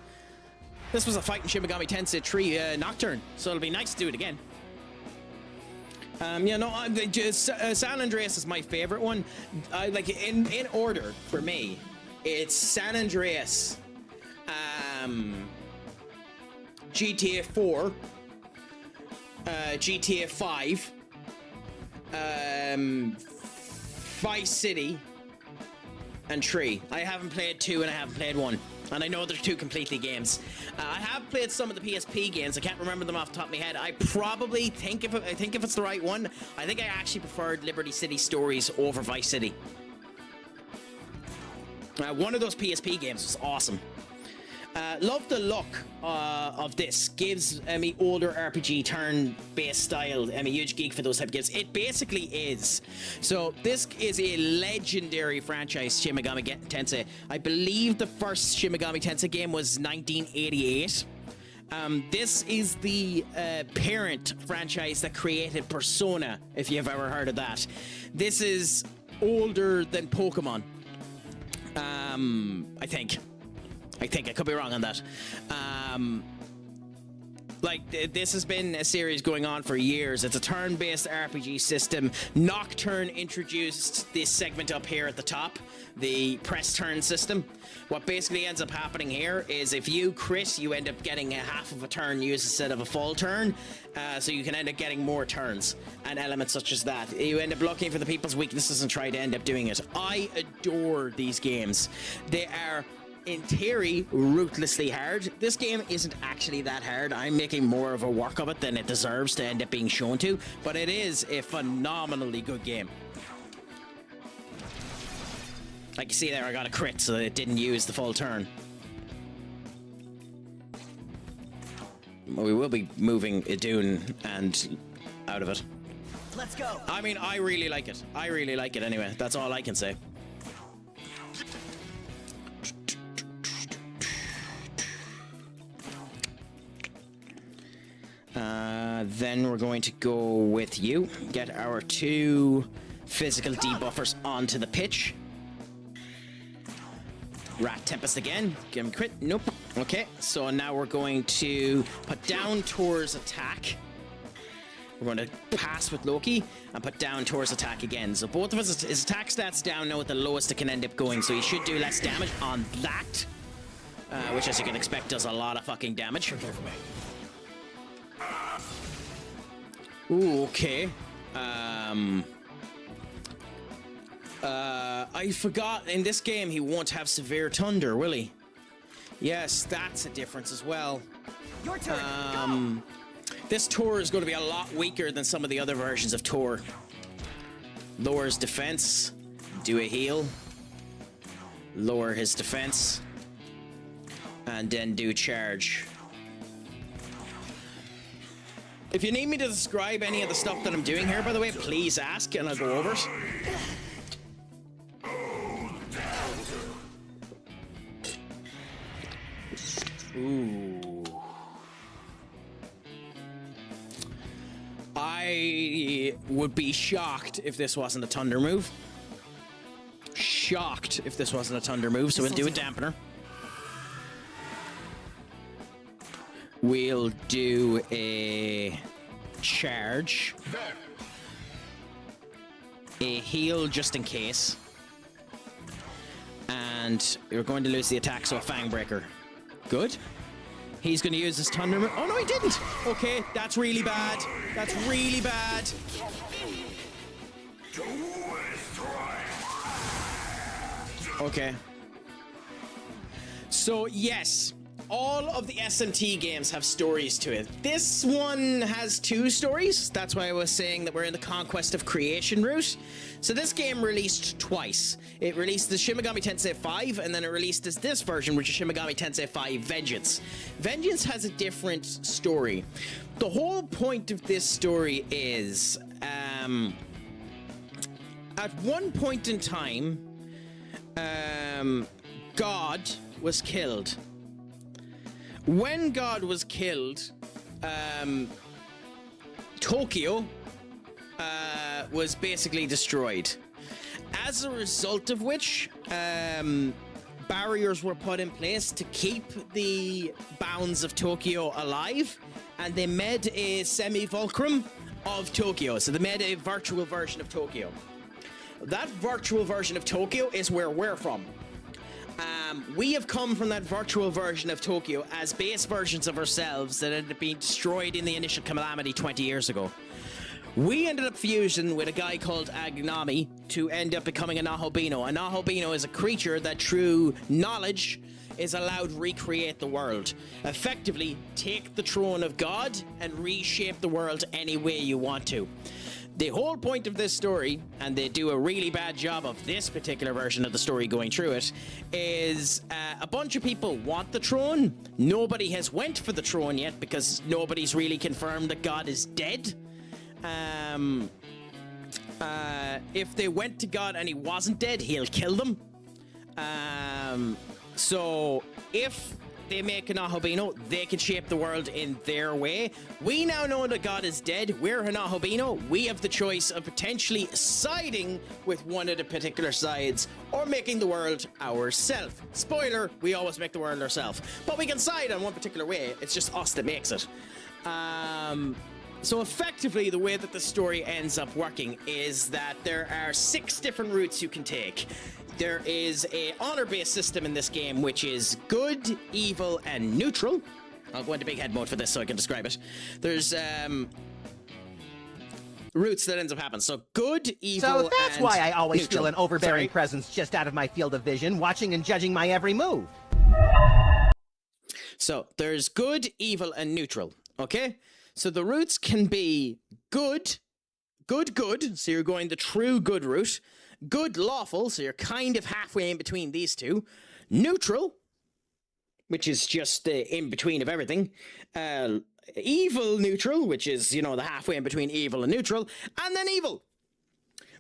This was a fight in Shin Megami Tensei V Nocturne, so it'll be nice to do it again. San Andreas is my favorite one. Like in order for me, it's San Andreas, GTA 4, GTA 5, Vice City, and 3. I haven't played 2 and I haven't played 1. And I know there's 2 completely games. I have played some of the PSP games. I can't remember them off the top of my head. I probably think if it's the right one, I think I actually preferred Liberty City Stories over Vice City. One of those PSP games was awesome. Love the look of this. Gives me older RPG turn-based style. I'm a huge geek for those type of games. It basically is. So this is a legendary franchise, Shin Megami Tensei. I believe the first Shin Megami Tensei game was 1988. This is the parent franchise that created Persona, if you've ever heard of that. This is older than Pokemon. I think I could be wrong on that. This has been a series going on for years. It's a turn-based RPG system. Nocturne introduced this segment up here at the top, the press turn system. What basically ends up happening here is if you crit, you end up getting a half of a turn used instead of a full turn. So you can end up getting more turns and elements such as that. You end up looking for the people's weaknesses and try to end up doing it. I adore these games. They are, in theory, ruthlessly hard. This game isn't actually that hard. I'm making more of a work of it than it deserves to end up being shown to, but it is a phenomenally good game. Like you see there, I got a crit, so it didn't use the full turn. We will be moving Idun and out of it. Let's go. I mean, I really like it. I really like it anyway. That's all I can say. Then we're going to go with you. Get our 2 physical debuffers onto the pitch. Rat Tempest again. Give him crit. Nope. Okay, so now we're going to put down Tor's attack. We're going to pass with Loki and put down Tor's attack again. So both of us, his attack stats down now at the lowest it can end up going. So he should do less damage on that. Which, as you can expect, does a lot of fucking damage. Ooh, okay. I forgot, in this game he won't have severe thunder, will he? Yes, that's a difference as well. Your turn. This Tor is going to be a lot weaker than some of the other versions of Tor. Lowers defense, do a heal, lower his defense, and then do charge. If you need me to describe any of the stuff that I'm doing here, by the way, please ask and I'll go over it. Ooh. I would be shocked if this wasn't a thunder move. Shocked if this wasn't a thunder move, so we'll do a dampener. We'll do a charge, a heal just in case, and you're going to lose the attack, so a Fang Breaker. Good. He's going to use his Thunder. Oh no, he didn't. Okay, that's really bad. That's really bad. Okay. So yes, all of the SMT games have stories to it. This one has 2 stories. That's why I was saying that we're in the Conquest of Creation route. So this game released twice. It released the Shin Megami Tensei V, and then it released this version, which is Shin Megami Tensei V Vengeance. Vengeance has a different story. The whole point of this story is, at one point in time, God was killed. When God was killed, Tokyo was basically destroyed. As a result of which, barriers were put in place to keep the bounds of Tokyo alive, and they made a semi-fulcrum of Tokyo. So they made a virtual version of Tokyo. That virtual version of Tokyo is where we're from. We have come from that virtual version of Tokyo as base versions of ourselves that had been destroyed in the initial calamity 20 years ago. We ended up fusing with a guy called Agnami to end up becoming a Nahobino. A Nahobino is a creature that, through knowledge, is allowed to recreate the world. Effectively, take the throne of God and reshape the world any way you want to. The whole point of this story, and they do a really bad job of this particular version of the story going through it, is a bunch of people want the throne. Nobody has went for the throne yet because nobody's really confirmed that God is dead. If they went to God and he wasn't dead, he'll kill them. So if they make an Nahobino, they can shape the world in their way. We now know that God is dead. We're a Nahobino. We have the choice of potentially siding with one of the particular sides or making the world ourselves. Spoiler, we always make the world ourselves. But we can side on one particular way. It's just us that makes it. So effectively, the way that the story ends up working is that there are 6 different routes you can take. There is a honor-based system in this game, which is good, evil, and neutral. I'll go into big head mode for this so I can describe it. There's routes that ends up happening. So good, evil, So that's and why I always neutral. feel an overbearing Sorry. presence just out of my field of vision, watching and judging my every move. So there's good, evil, and neutral. Okay? So the routes can be good, good. So you're going the true good route. Good, lawful. So you're kind of halfway in between these two. Neutral, which is just the in between of everything. Evil, neutral, which is, you know, the halfway in between evil and neutral. And then evil,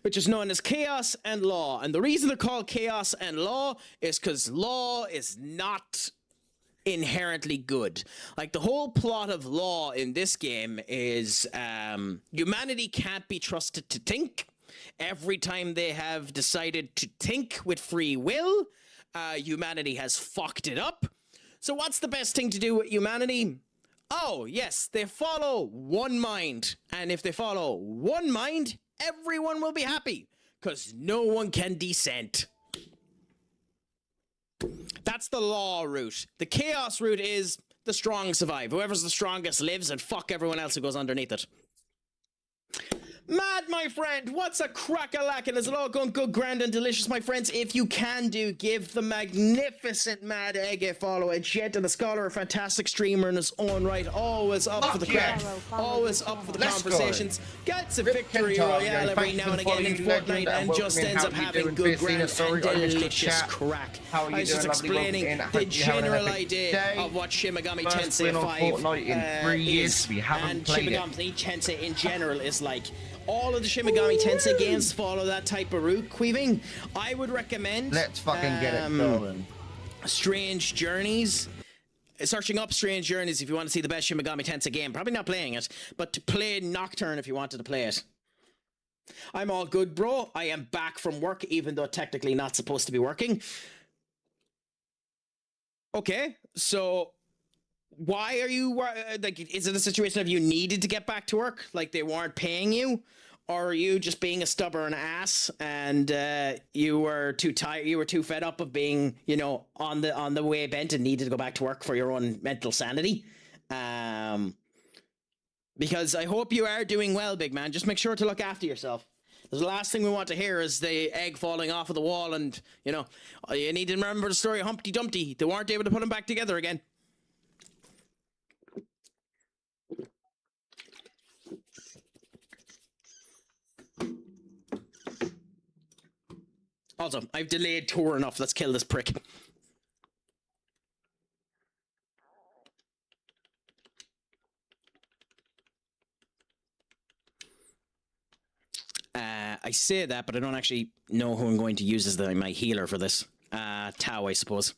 which is known as chaos and law. And the reason they're called chaos and law is because law is not inherently good. Like, the whole plot of law in this game is humanity can't be trusted to think. Every time they have decided to think with free will, humanity has fucked it up. So what's the best thing to do with humanity? Oh, yes, they follow one mind. And if they follow one mind, everyone will be happy, because no one can dissent. That's the law route. The chaos route is the strong survive. Whoever's the strongest lives, and fuck everyone else who goes underneath it. Mad, my friend, what's a crack-a-lackin'? Is it all going good, grand, and delicious, my friends? If you can do, give the magnificent Mad Egg a follow. A gent and a scholar, a fantastic streamer in his own right, always up for the crack, always up for the conversations, gets a victory royale every now and again in Fortnite, and just ends up having good, grand, and delicious crack. I was just explaining the general idea of what Shin Megami Tensei V is, and Shin Megami Tensei in general is like. All of the Shin Megami Tensei games follow that type of route, Queeving. I would recommend... Let's fucking get it going. Strange Journeys. Searching up Strange Journeys if you want to see the best Shin Megami Tensei game. Probably not playing it, but to play Nocturne if you wanted to play it. I'm all good, bro. I am back from work, even though technically not supposed to be working. Okay, so... why are you like? Is it a situation of you needed to get back to work, like they weren't paying you, or are you just being a stubborn ass and you were too tired, you were too fed up of being, you know, on the way bent and needed to go back to work for your own mental sanity? Because I hope you are doing well, big man. Just make sure to look after yourself. The last thing we want to hear is the egg falling off of the wall, and you know, you need to remember the story of Humpty Dumpty. They weren't able to put him back together again. Also, I've delayed tour enough. Let's kill this prick. I say that, but I don't actually know who I'm going to use as my healer for this. Tao, I suppose.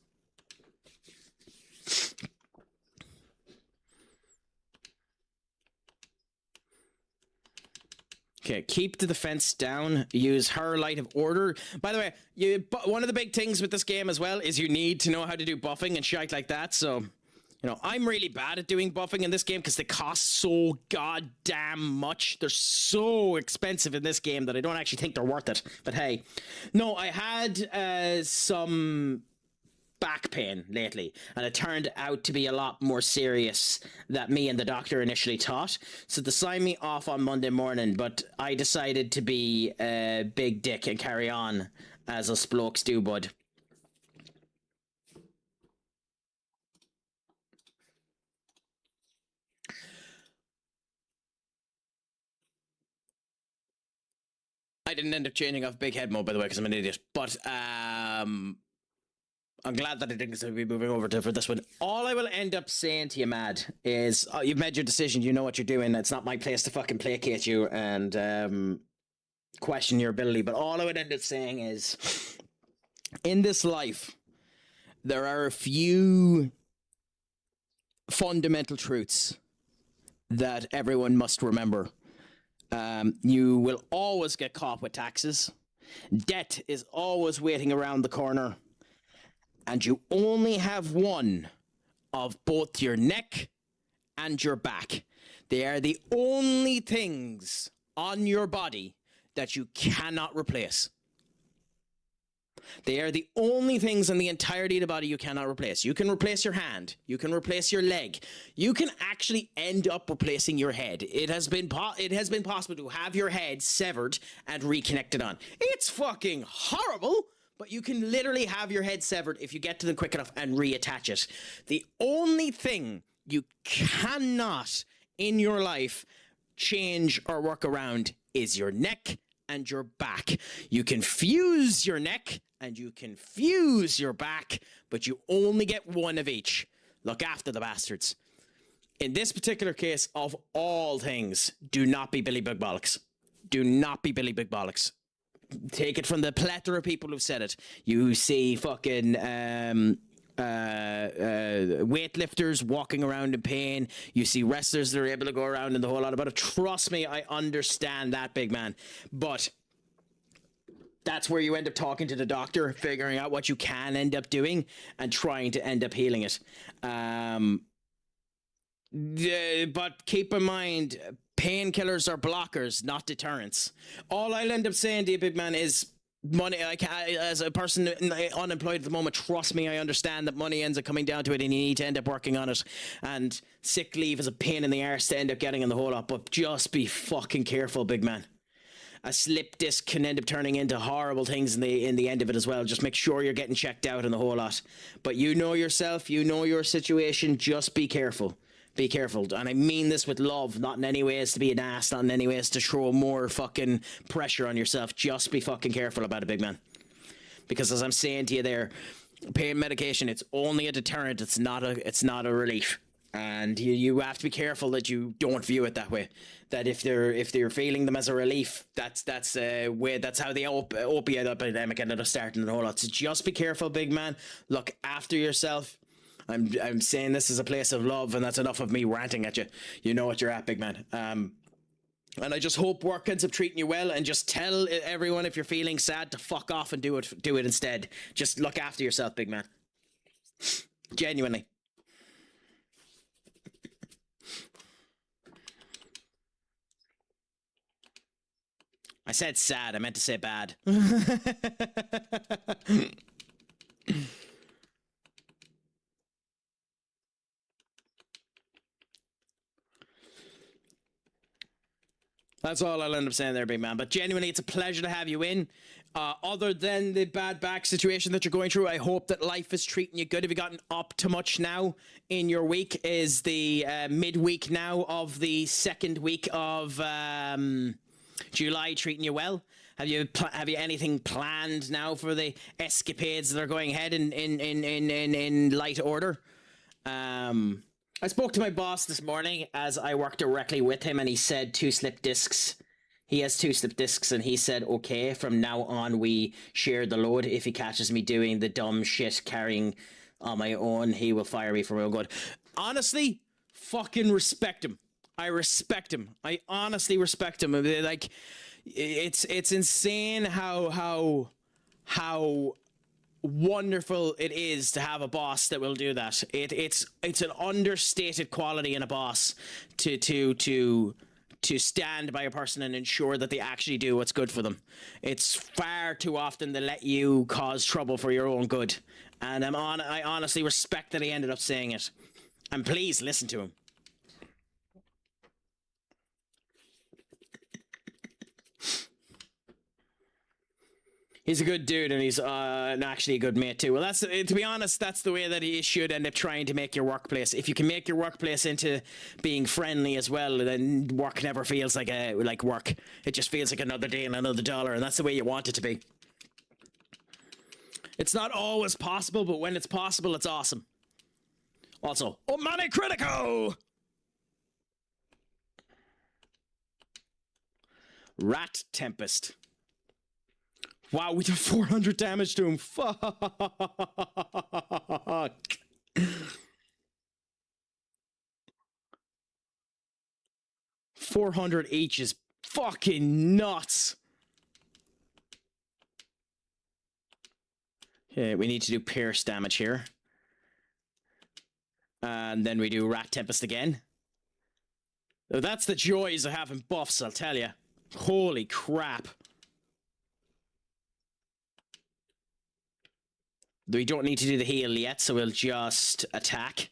Okay, keep the defense down. Use her light of order. By the way, one of the big things with this game as well is you need to know how to do buffing and shit like that. So, you know, I'm really bad at doing buffing in this game because they cost so goddamn much. They're so expensive in this game that I don't actually think they're worth it. But hey, no, I had some back pain lately, and it turned out to be a lot more serious than me and the doctor initially thought. So they signed me off on Monday morning, but I decided to be a big dick and carry on as us blokes do, bud. I didn't end up changing off big head mode, by the way, because I'm an idiot. But I'm glad that I didn't, because I'll be moving over to for this one. All I will end up saying to you, Mad, is you've made your decision. You know what you're doing. It's not my place to fucking placate you and question your ability. But all I would end up saying is, in this life, there are a few fundamental truths that everyone must remember. You will always get caught with taxes. Debt is always waiting around the corner. And you only have one of both your neck and your back. They are the only things on your body that you cannot replace. They are the only things in the entirety of the body you cannot replace. You can replace your hand. You can replace your leg. You can actually end up replacing your head. It has been possible to have your head severed and reconnected on. It's fucking horrible. But you can literally have your head severed if you get to them quick enough and reattach it. The only thing you cannot in your life change or work around is your neck and your back. You can fuse your neck and you can fuse your back, but you only get one of each. Look after the bastards. In this particular case, of all things, do not be Billy Big Bollocks. Do not be Billy Big Bollocks. Take it from the plethora of people who've said it. You see fucking weightlifters walking around in pain. You see wrestlers that are able to go around in the whole lot about it. Trust me, I understand that, big man. But that's where you end up talking to the doctor, figuring out what you can end up doing and trying to end up healing it. But keep in mind, painkillers are blockers, not deterrents. All I'll end up saying to you, big man, is money. As a person unemployed at the moment, trust me, I understand that money ends up coming down to it and you need to end up working on it. And sick leave is a pain in the arse to end up getting in the whole lot, but just be fucking careful, big man. A slip disc can end up turning into horrible things in the end of it as well. Just make sure you're getting checked out in the whole lot. But you know yourself, you know your situation, just be careful. Be careful. And I mean this with love, not in any ways to be an ass, not in any ways to throw more fucking pressure on yourself. Just be fucking careful about it, big man. Because as I'm saying to you there, pain medication, it's only a deterrent, it's not a relief. And you have to be careful that you don't view it that way. That if they're feeling them as a relief, that's how the opiate epidemic ended up starting and all that. So just be careful, big man. Look after yourself. I'm saying this is a place of love, and that's enough of me ranting at you. You know what you're at, big man. And I just hope work ends up treating you well, and just tell everyone if you're feeling sad to fuck off and do it instead. Just look after yourself, big man. Genuinely. I said sad. I meant to say bad. That's all I'll end up saying there, big man. But genuinely, it's a pleasure to have you in. Other than the bad back situation that you're going through, I hope that life is treating you good. Have you gotten up to much now in your week? Is the midweek now of the second week of July treating you well? Have you anything planned now for the escapades that are going ahead in light order? I spoke to my boss this morning as I worked directly with him, and he said 2 slip discs. He has 2 slip discs, and he said, okay, from now on we share the load. If he catches me doing the dumb shit carrying on my own, he will fire me for my own good. Honestly, fucking respect him. I respect him. I honestly respect him. Like, it's insane how wonderful it is to have a boss that will do that. It's an understated quality in a boss to stand by a person and ensure that they actually do what's good for them. It's far too often they let you cause trouble for your own good, and I honestly respect that he ended up saying it. And please listen to him. He's a good dude, and he's actually a good mate too. Well, that's to be honest, that's the way that he should end up trying to make your workplace. If you can make your workplace into being friendly as well, then work never feels like work. It just feels like another day and another dollar, and that's the way you want it to be. It's not always possible, but when it's possible, it's awesome. Also, oh, Money Critico! Rat Tempest. Wow, we did 400 damage to him. Fuck. 400 each is fucking nuts. Okay, we need to do pierce damage here. And then we do Rat Tempest again. That's the joys of having buffs, I'll tell you. Holy crap. We don't need to do the heal yet, so we'll just attack.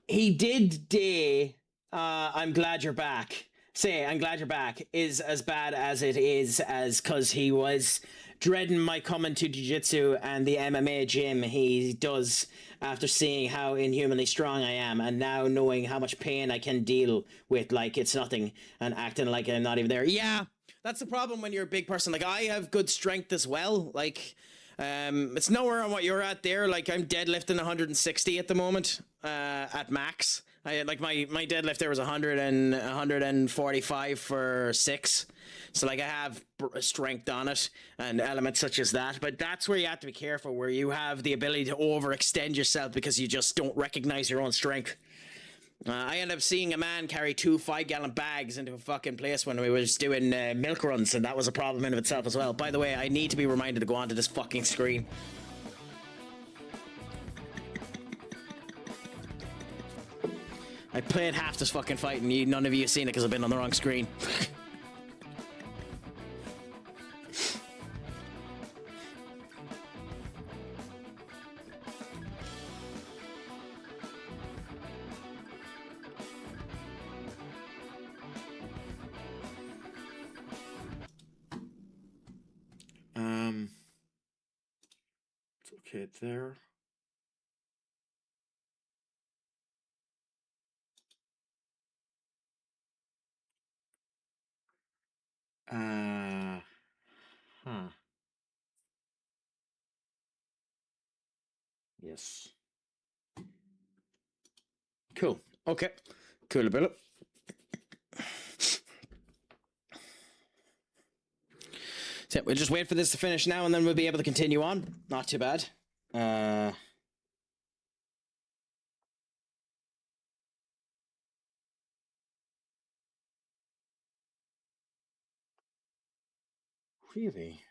He did day, I'm glad you're back. Say, I'm glad you're back, is as bad as it is as because he was dreading my coming to jiu-jitsu and the MMA gym he does after seeing how inhumanly strong I am, and now knowing how much pain I can deal with like it's nothing and acting like I'm not even there. Yeah. That's the problem when you're a big person. Like, I have good strength as well. Like, it's nowhere on what you're at there. Like, I'm deadlifting 160 at the moment, at max. Like, my deadlift there was 145 for 6. So, like, I have strength on it and elements such as that. But that's where you have to be careful, where you have the ability to overextend yourself because you just don't recognize your own strength. I ended up seeing a man carry 2 5-gallon bags into a fucking place when we was doing milk runs, and that was a problem in of itself as well. By the way, I need to be reminded to go onto this fucking screen. I played half this fucking fight, and none of you have seen it because I've been on the wrong screen. It's okay there. Yes. Cool. Okay. Cool about it. So we'll just wait for this to finish now, and then we'll be able to continue on. Not too bad. Really?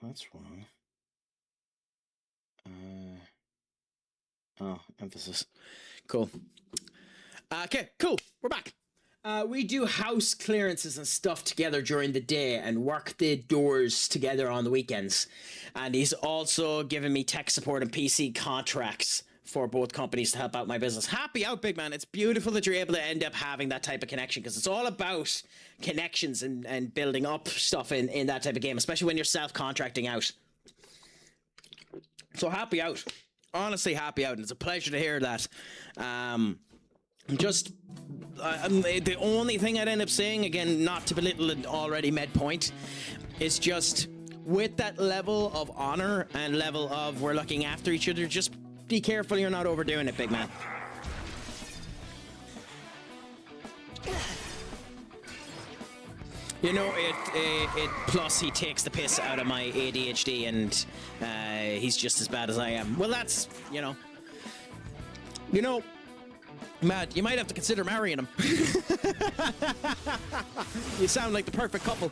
That's wrong. Oh, emphasis. Cool. Okay, cool. We're back. We do house clearances and stuff together during the day and work the doors together on the weekends. And he's also given me tech support and PC contracts for both companies to help out my business. Happy out, big man. It's beautiful that you're able to end up having that type of connection, because it's all about connections and building up stuff in that type of game, especially when you're self-contracting out. So happy out. Honestly, happy out. And it's a pleasure to hear that. The only thing I'd end up saying, again, not to belittle an already made point, is just with that level of honor and level of we're looking after each other, just be careful you're not overdoing it, big man. You know, it plus he takes the piss out of my ADHD, and he's just as bad as I am. Well, that's, you know, Matt, you might have to consider marrying him. You sound like the perfect couple.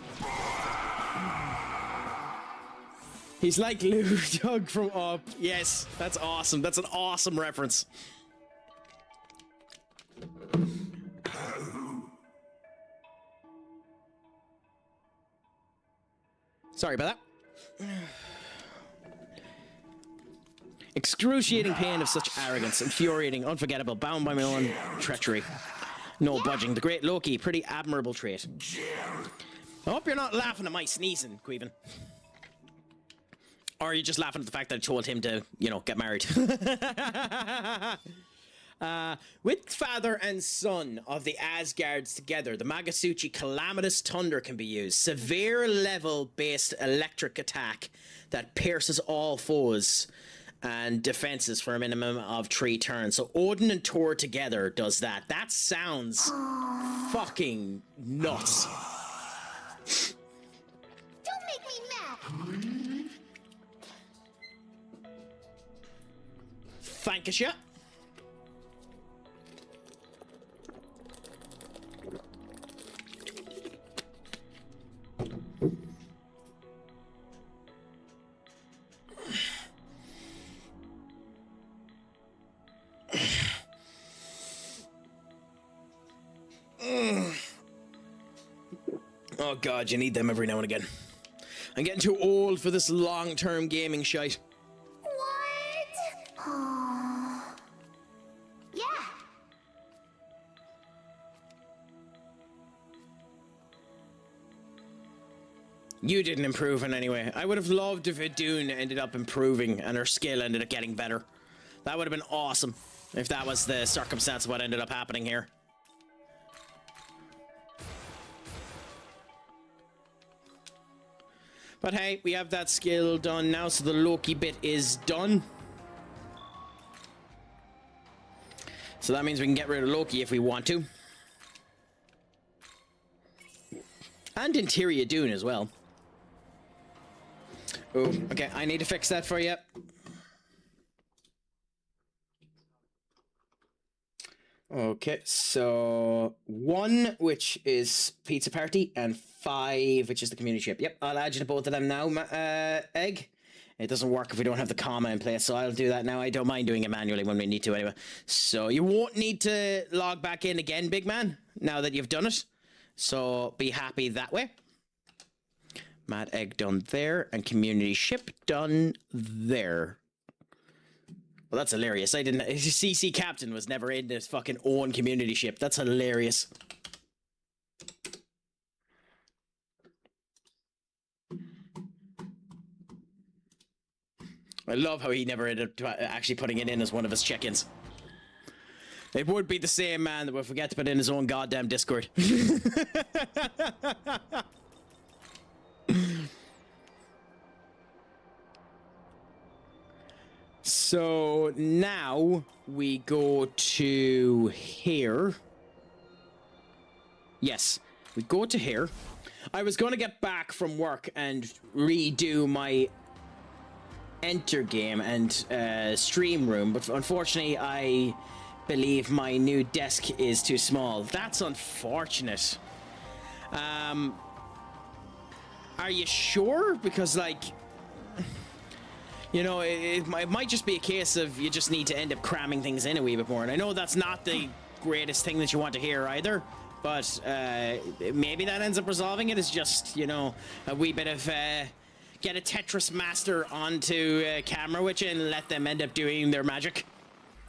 He's like Lou Doug from Up. Yes, that's awesome. That's an awesome reference. Sorry about that. Excruciating pain of such arrogance, infuriating, unforgettable, bound by my own treachery. No budging. The great Loki, pretty admirable trait. I hope you're not laughing at my sneezing, Queven. Or are you just laughing at the fact that I told him to, you know, get married? With father and son of the Asgards together, the Magasuchi Calamitous Thunder can be used. Severe level-based electric attack that pierces all foes and defenses for a minimum of 3 turns. So Odin and Thor together does that. That sounds fucking nuts. Don't make me mad. Thank you. Oh god, you need them every now and again. I'm getting too old for this long-term gaming shite. What? Oh. Yeah. You didn't improve in any way. I would have loved if Idun ended up improving and her skill ended up getting better. That would have been awesome if that was the circumstance of what ended up happening here. But hey, we have that skill done now, so the Loki bit is done. So that means we can get rid of Loki if we want to. And Interior Dune as well. Oh, okay, I need to fix that for you. Okay, so 1, which is Pizza Party, and 5, which is the community ship. Yep, I'll add you to both of them now, Egg. It doesn't work if we don't have the comma in place, so I'll do that now. I don't mind doing it manually when we need to anyway. So you won't need to log back in again, big man, now that you've done it. So be happy that way. Mad Egg done there, and community ship done there. Well, that's hilarious. I didn't... CC Captain was never in this fucking own community ship. That's hilarious. I love how he never ended up actually putting it in as one of his check-ins. It would be the same man that would forget to put in his own goddamn Discord. So now we go to here. Yes, we go to here. I was going to get back from work and redo my enter game and stream room, but unfortunately I believe my new desk is too small. That's unfortunate. Are you sure? Because like you know, it might just be a case of you just need to end up cramming things in a wee bit more. And I know that's not the greatest thing that you want to hear either, but maybe that ends up resolving it. Is just, you know, a wee bit of get a Tetris master onto camera with you and let them end up doing their magic.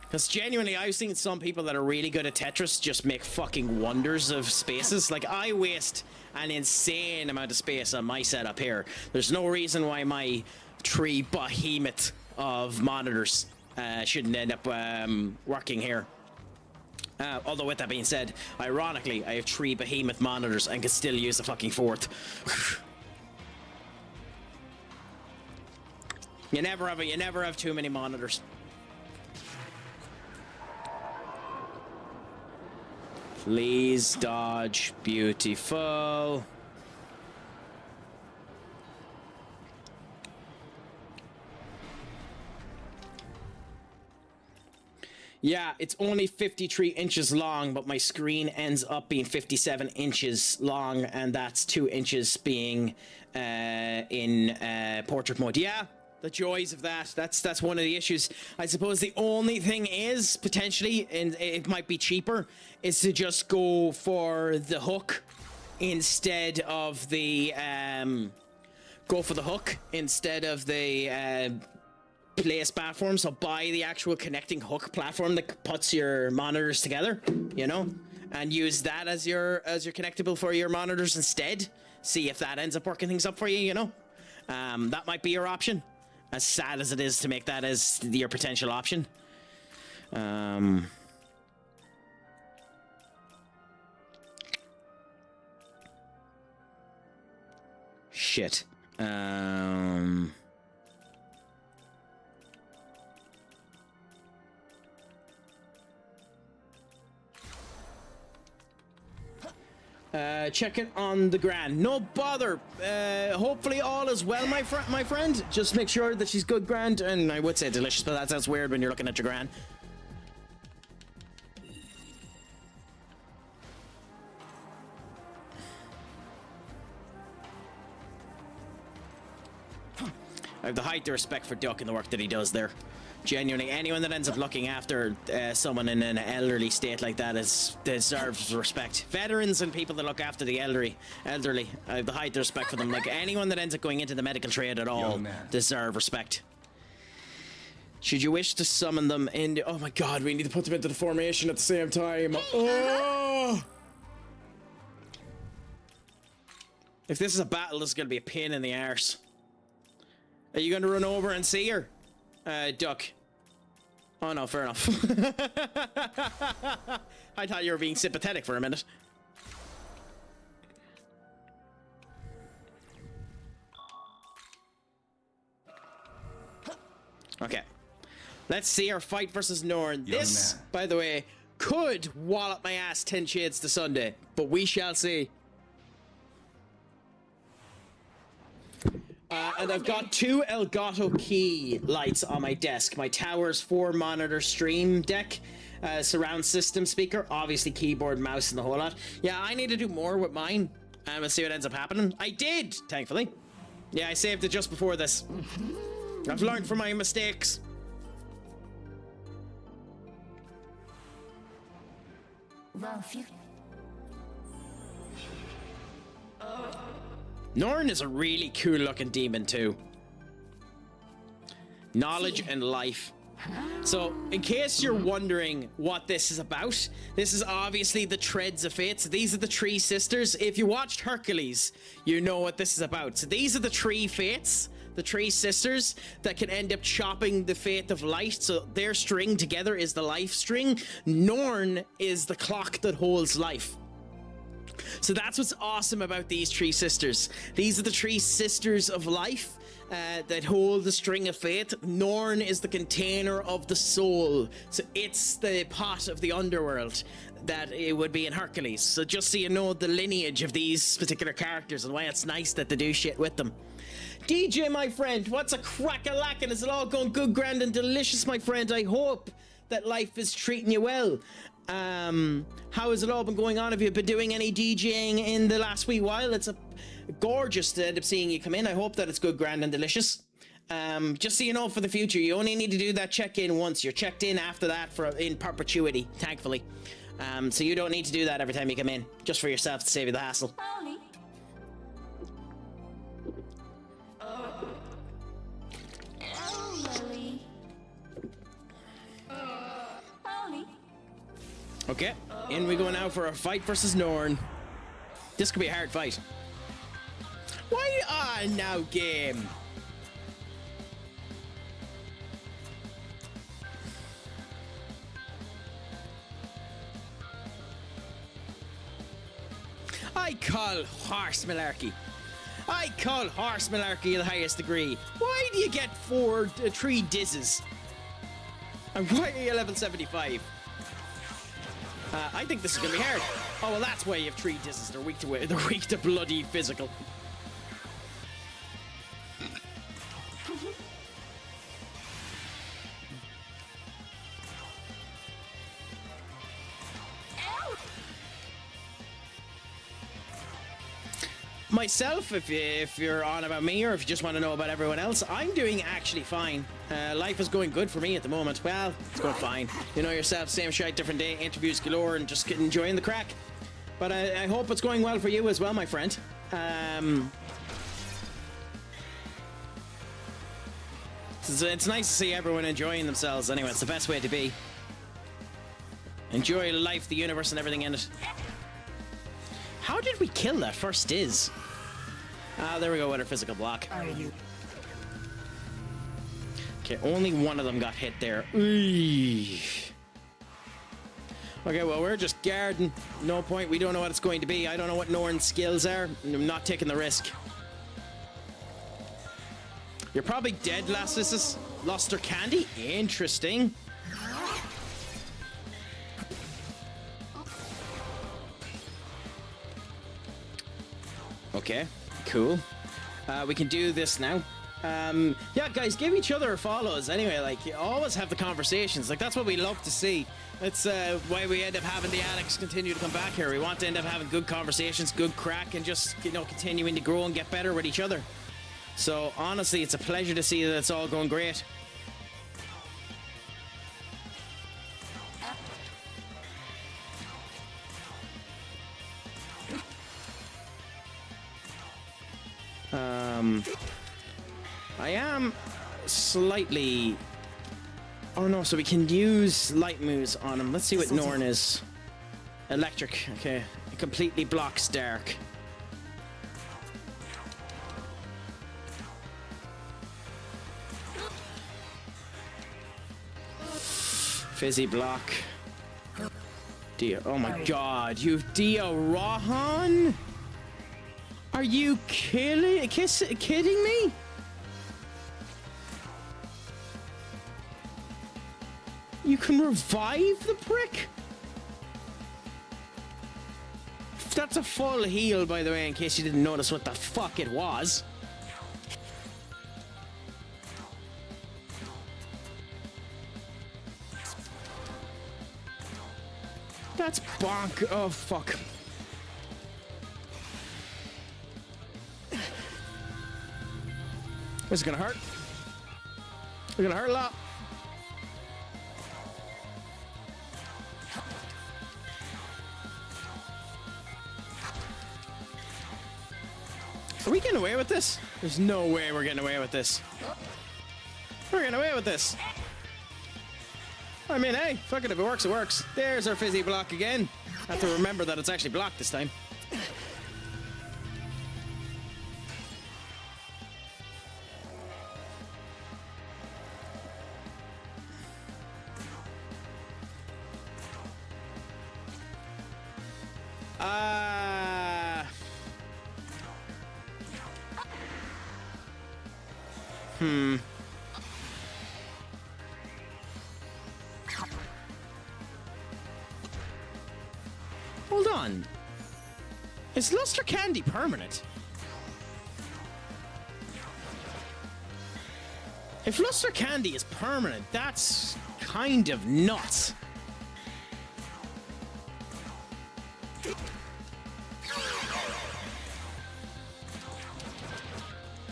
Because genuinely, I've seen some people that are really good at Tetris just make fucking wonders of spaces. Like, I waste an insane amount of space on my setup here. There's no reason why my 3 behemoth of monitors shouldn't end up working here. Although with that being said, ironically, I have 3 behemoth monitors and can still use the fucking 4th. You never have too many monitors. Please dodge. Beautiful. Yeah, it's only 53 inches long, but my screen ends up being 57 inches long, and that's 2 inches being in portrait mode. Yeah, the joys of that. That's one of the issues. I suppose the only thing is, potentially, and it might be cheaper, is to just go for the hook instead of the place platform. So buy the actual connecting hook platform that puts your monitors together, you know, and use that as your connectable for your monitors instead. See if that ends up working things up for you, you know. That might be your option, as sad as it is to make that as your potential option. Shit. Checking on the Gran. No bother. Hopefully all is well, my friend. Just make sure that she's good, Grand. And I would say delicious, but that sounds weird when you're looking at your Gran. I have the height of respect for Duck and the work that he does there. Genuinely, anyone that ends up looking after someone in an elderly state like that deserves respect. Veterans and people that look after the elderly, I have the height of respect for them. Like, anyone that ends up going into the medical trade at all deserve respect. Should you wish to summon them in... Oh my god, we need to put them into the formation at the same time. Oh! If this is a battle, this is going to be a pain in the arse. Are you going to run over and see her? Duck. Oh no, fair enough. I thought you were being sympathetic for a minute. Okay. Let's see our fight versus Norn. This, by the way, could wallop my ass 10 shades to Sunday, but we shall see. And I've got 2 Elgato key lights on my desk. My Tower's 4 monitor stream deck, surround system speaker, obviously keyboard, mouse, and the whole lot. Yeah, I need to do more with mine. And we'll see what ends up happening. I did, thankfully. Yeah, I saved it just before this. I've learned from my mistakes. Well, Norn is a really cool looking demon too. Knowledge and life. So, in case you're wondering what this is about, this is obviously the Treads of Fate. So these are the 3 sisters. If you watched Hercules, you know what this is about. So these are the 3 fates, the 3 sisters that can end up chopping the fate of light. So their string together is the life string. Norn is the clock that holds life. So that's what's awesome about these 3 sisters. These are the 3 sisters of life that hold the string of fate. Norn is the container of the soul. So it's the pot of the underworld that it would be in Hercules. So just so you know the lineage of these particular characters and why it's nice that they do shit with them. DJ, my friend, what's a crack-a-lackin'? Is it all going good, grand, and delicious, my friend? I hope that life is treating you well. How has it all been going on? Have you been doing any DJing in the last wee while? It's gorgeous to end up seeing you come in. I hope that it's good, grand, and delicious. Just so you know for the future, you only need to do that check-in once. You're checked in after that in perpetuity, thankfully. So you don't need to do that every time you come in, just for yourself to save you the hassle. Okay, in we go now for a fight versus Norn. This could be a hard fight. Why on now, game? I call horse malarkey. I call horse malarkey the highest degree. Why do you get 3 dizzes? And why are you level 75? I think this is gonna be hard. Oh well, that's why you have 3 dizzes. They're weak to bloody physical. Myself, if you're on about me, or if you just want to know about everyone else, I'm doing actually fine. Life is going good for me at the moment. Well, it's going fine. You know yourself, same shite, different day, interviews galore, and just enjoying the crack. But I hope it's going well for you as well, my friend. It's nice to see everyone enjoying themselves anyway. It's the best way to be. Enjoy life, the universe, and everything in it. How did we kill that first Diz? Ah, there we go with our physical block. Okay, only one of them got hit there. Eesh. Okay, well, we're just guarding. No point. We don't know what it's going to be. I don't know what Norn's skills are. I'm not taking the risk. You're probably dead, Lassis. Lost her candy? Interesting. Okay, cool. We can do this now. Yeah, guys, give each other follows anyway. Like, you always have the conversations. Like, that's what we love to see. That's why we end up having the addicts continue to come back here. We want to end up having good conversations, good crack, and just, you know, continuing to grow and get better with each other. So, honestly, it's a pleasure to see that it's all going great. I am slightly... Oh no, so we can use light moves on him. Let's see what Norn is. Electric, okay. It completely blocks dark. Fizzy block. Dio, oh my god, you've Dio Rohan? Are you kidding me? You can revive the prick? That's a full heal, by the way, in case you didn't notice what the fuck it was. That's bonk. Oh, fuck. This is gonna hurt. It's gonna hurt a lot. Are we getting away with this? There's no way we're getting away with this. We're getting away with this. I mean, hey, fuck it, if it works, it works. There's our fizzy block again. Have to remember that it's actually blocked this time. Hold on. Is Luster Candy permanent? If Luster Candy is permanent, that's kind of nuts.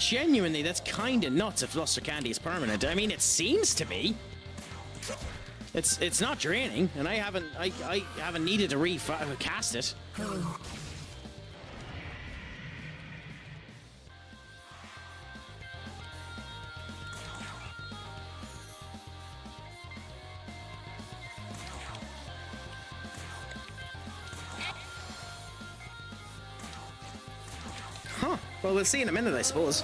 genuinely, that's kind of nuts if Luster Candy is permanent. I mean, it seems to be. It's not draining, and I haven't needed to recast it. Huh. Well, we'll see in a minute, I suppose.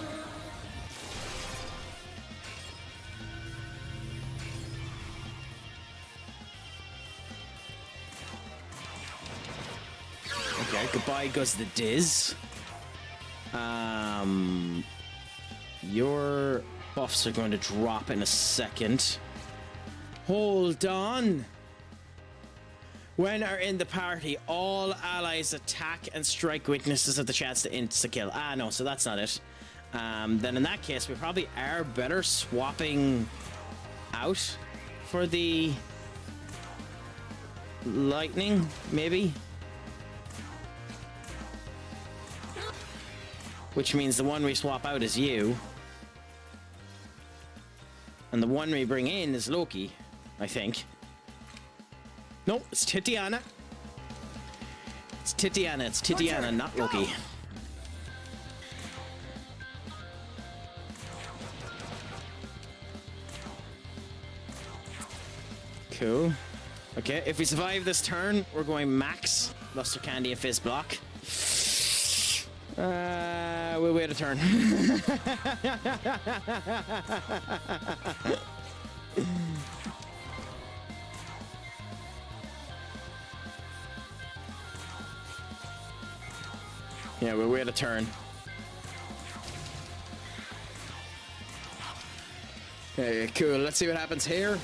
Okay, goodbye goes the Diz. Your buffs are going to drop in a second. Hold on. When are in the party, all allies attack and strike weaknesses have the chance to insta-kill. Ah, no, so that's not it. Then in that case, we probably are better swapping out for the lightning, maybe? Which means the one we swap out is you. And the one we bring in is Loki, I think. No, it's Titiana. It's Titiana, not Loki. Cool. Okay, if we survive this turn, we're going max Luster Candy and Fizz block. We'll wait a turn. Yeah, we'll wait a turn. Okay, cool. Let's see what happens here.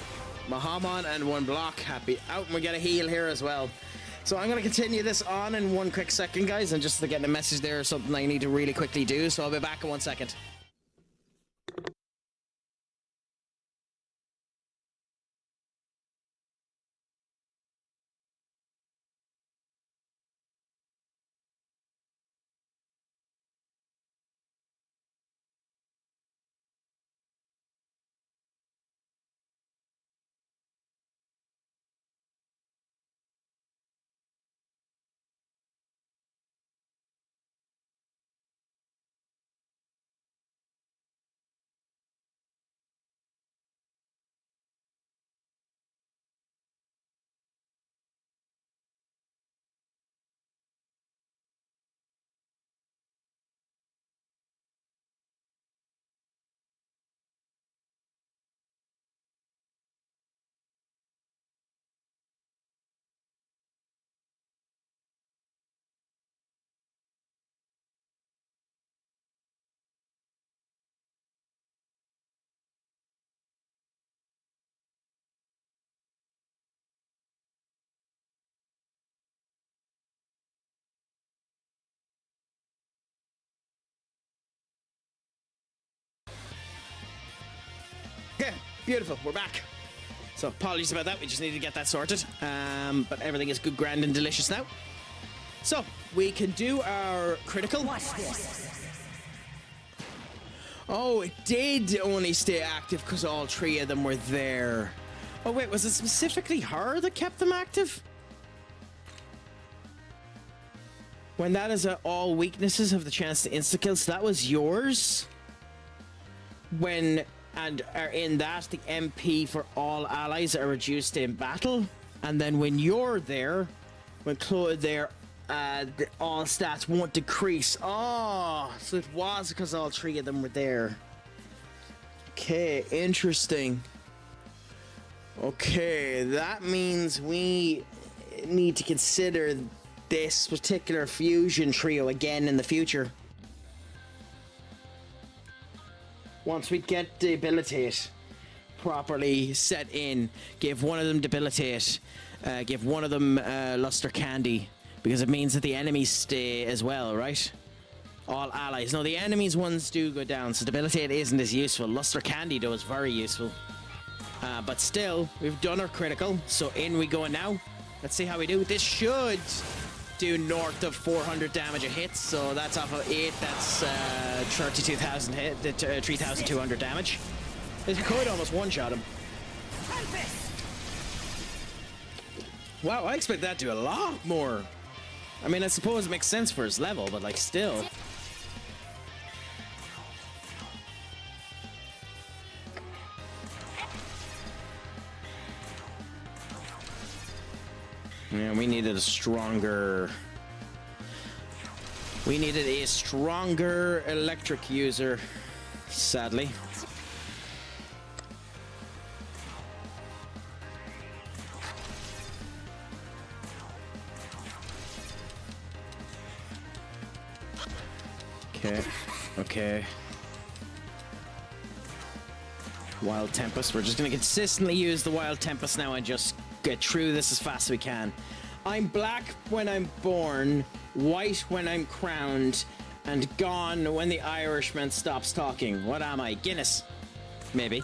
Mahamon and one block. Happy out, and we get a heal here as well. So I'm going to continue this on in 1 quick second, guys. I'm just getting a message there, something I need to really quickly do. So I'll be back in 1 second. Yeah, beautiful. We're back. So apologies about that. We just need to get that sorted. But everything is good, grand, and delicious now. So we can do our critical. Watch this. Oh, it did only stay active because all three of them were there. Oh wait, was it specifically her that kept them active? When that is all weaknesses have the chance to insta-kill, so that was yours? When... and are in that, the MP for all allies are reduced in battle. And then when you're there, when Chloe there, all stats won't decrease. Oh, so it was because all three of them were there. Okay, interesting. Okay, that means we need to consider this particular fusion trio again in the future. Once we get debilitate properly set in, give one of them debilitate, give one of them luster candy, because it means that the enemies stay as well, right? All allies. No, the enemies ones do go down, so debilitate isn't as useful. Luster candy though is very useful. But still, we've done our critical, so in we go now. Let's see how we do. This should do north of 400 damage a hit, so that's off of 8, that's 32,000 hit, 3,200 damage. You could almost one-shot him. Wow, I expect that to do a lot more. I mean, I suppose it makes sense for his level, but like still. Yeah, we needed a stronger electric user, sadly. Okay. Wild Tempest. We're just gonna consistently use the Wild Tempest now and just get through this as fast as we can. I'm black when I'm born, white when I'm crowned, and gone when the Irishman stops talking. What am I? Guinness? Maybe.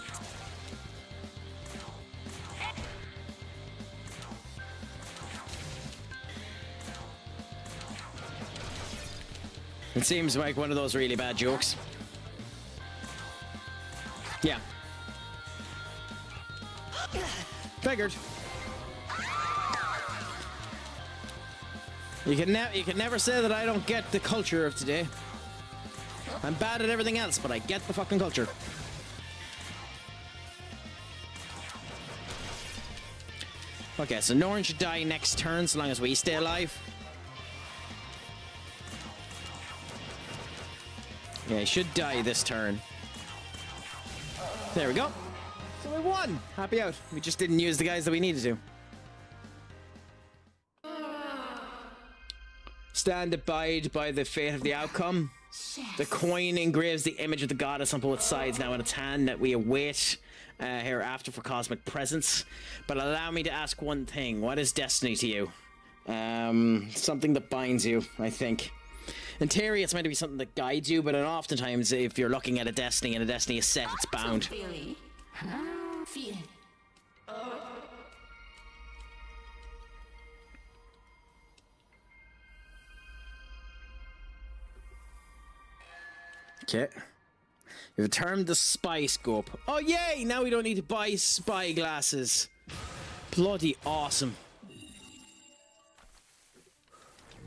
It seems like one of those really bad jokes. Yeah. Figured. You can never say that I don't get the culture of today. I'm bad at everything else, but I get the fucking culture. Okay, so Norn should die next turn so long as we stay alive. Yeah, he should die this turn. There we go. So we won! Happy out. We just didn't use the guys that we needed to. Stand abide by the fate of the outcome. The coin engraves the image of the goddess on both sides now in its hand that we await hereafter for cosmic presence. But allow me to ask one thing. What is destiny to you? Something that binds you, I think. In theory, it's meant to be something that guides you, but oftentimes, if you're looking at a destiny and a destiny is set, it's bound. Okay. You've termed the spy scope. Oh, yay! Now we don't need to buy spy glasses. Bloody awesome.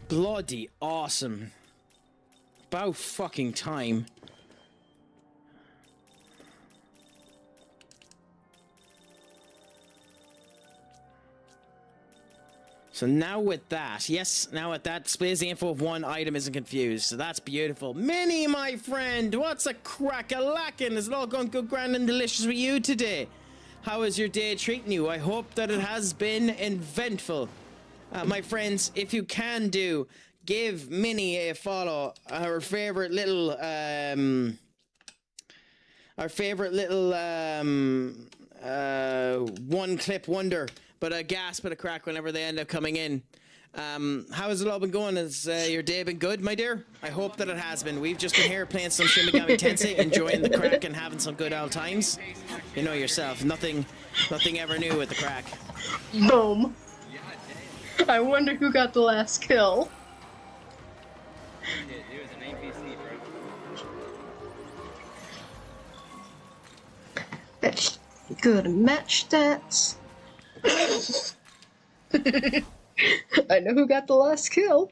Bloody awesome. About fucking time. So now with that, yes, now with that, displays the info of one item isn't confused. So that's beautiful. Minnie, my friend, what's a crack-a-lackin'? Is it all going good, grand, and delicious with you today? How is your day treating you? I hope that it has been eventful. My friends, if you can do, give Minnie a follow. Our favorite little, one-clip wonder. But a gasp and a crack whenever they end up coming in. How has it all been going? Has your day been good, my dear? I hope that it has been. We've just been here playing some Shin Megami Tensei, enjoying the crack and having some good old times. You know yourself, nothing ever new with the crack. Boom. I wonder who got the last kill. That's good match stats. I know who got the last kill.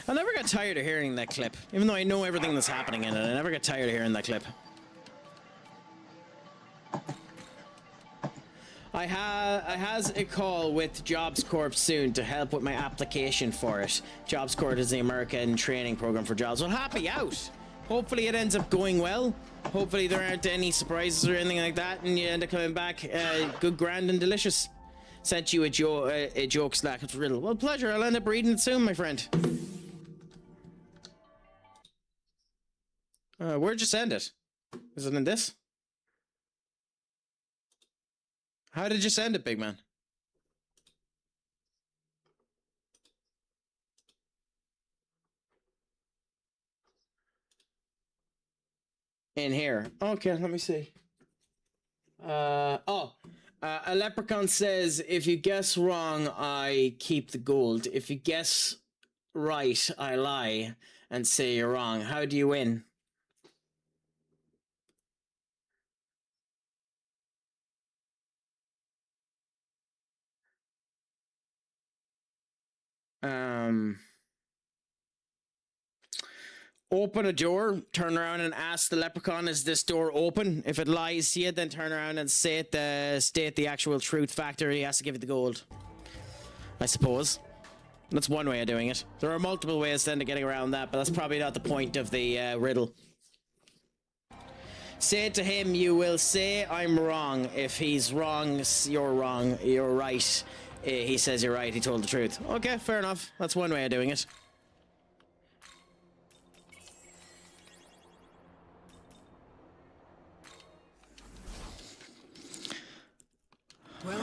I never got tired of hearing that clip. Even though I know everything that's happening in it, I never got tired of hearing that clip. I has a call with Jobs Corp soon to help with my application for it. Jobs Corp is the American training program for jobs. Well, happy out! Hopefully it ends up going well. Hopefully there aren't any surprises or anything like that, and you end up coming back good, grand, and delicious. Sent you a joke slack. It's riddle. Well, pleasure. I'll end up reading it soon, my friend. Where'd you send it? Is it in this? How did you send it, big man? In here. Okay, let me see. Oh, A leprechaun says, if you guess wrong, I keep the gold. If you guess right, I lie and say you're wrong. How do you win? Open a door, turn around and ask the leprechaun, is this door open? If it lies to you, then turn around and state the actual truth factor. He has to give you the gold. I suppose. That's one way of doing it. There are multiple ways then to getting around that, but that's probably not the point of the riddle. Say it to him, you will say I'm wrong. If he's wrong, you're wrong. You're right. He says you're right, he told the truth. Okay, fair enough. That's one way of doing it.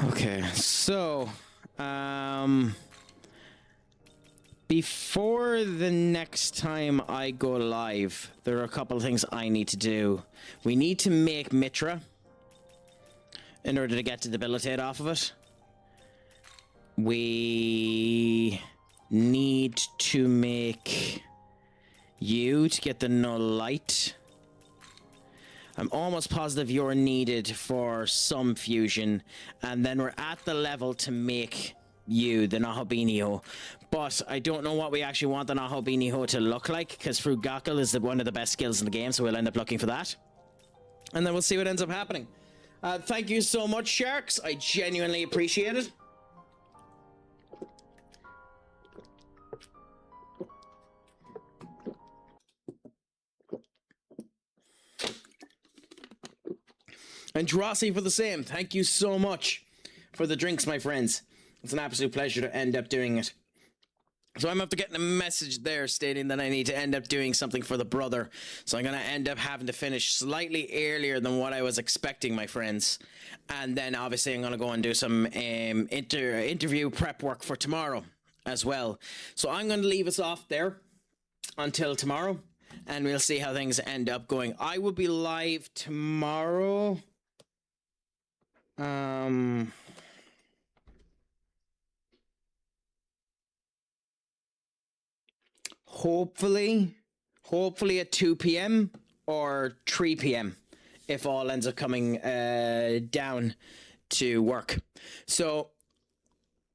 Okay, so before the next time I go live, there are a couple of things I need to do. We need to make Mitra in order to get to debilitate off of it. We need to make you to get the null light. I'm almost positive you're needed for some fusion, and then we're at the level to make you the Nahabinio. But I don't know what we actually want the Nahabinio to look like, because Fruit Gakkel is one of the best skills in the game, so we'll end up looking for that. And then we'll see what ends up happening. Thank you so much, Sharks. I genuinely appreciate it. And Drossi for the same. Thank you so much for the drinks, my friends. It's an absolute pleasure to end up doing it. So I'm after getting a message there stating that I need to end up doing something for the brother. So I'm going to end up having to finish slightly earlier than what I was expecting, my friends. And then obviously I'm going to go and do some interview prep work for tomorrow as well. So I'm going to leave us off there until tomorrow. And we'll see how things end up going. I will be live tomorrow. Hopefully at 2 p.m. or 3 p.m. if all ends up coming down to work. So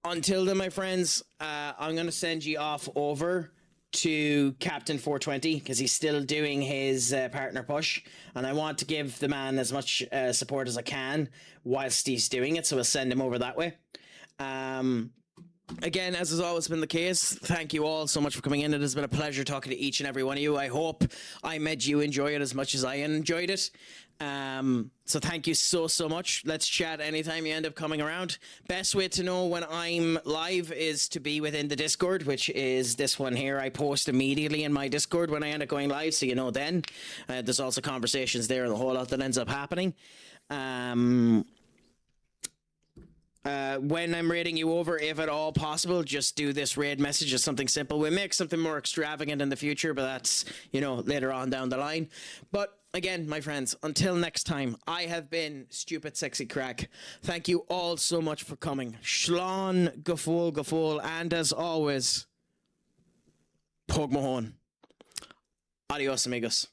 until then, my friends, I'm going to send you off over to Captain 420 because he's still doing his partner push, and I want to give the man as much support as I can whilst he's doing it, so we'll send him over that way. Again, as has always been the case, thank you all so much for coming in. It has been a pleasure talking to each and every one of you. I hope I made you enjoy it as much as I enjoyed it. So thank you so much. Let's chat anytime you end up coming around. Best way to know when I'm live is to be within the Discord, which is this one here. I post immediately in my Discord when I end up going live, so you know then. There's also conversations there and a whole lot that ends up happening. When I'm raiding you over, if at all possible, just do this raid message as something simple. We'll make something more extravagant in the future, but that's, you know, later on down the line. But again, my friends, until next time, I have been Stupid Sexy Craic. Thank you all so much for coming. Shlán Gafol, and as always, Pog Mahone. Adios, amigos.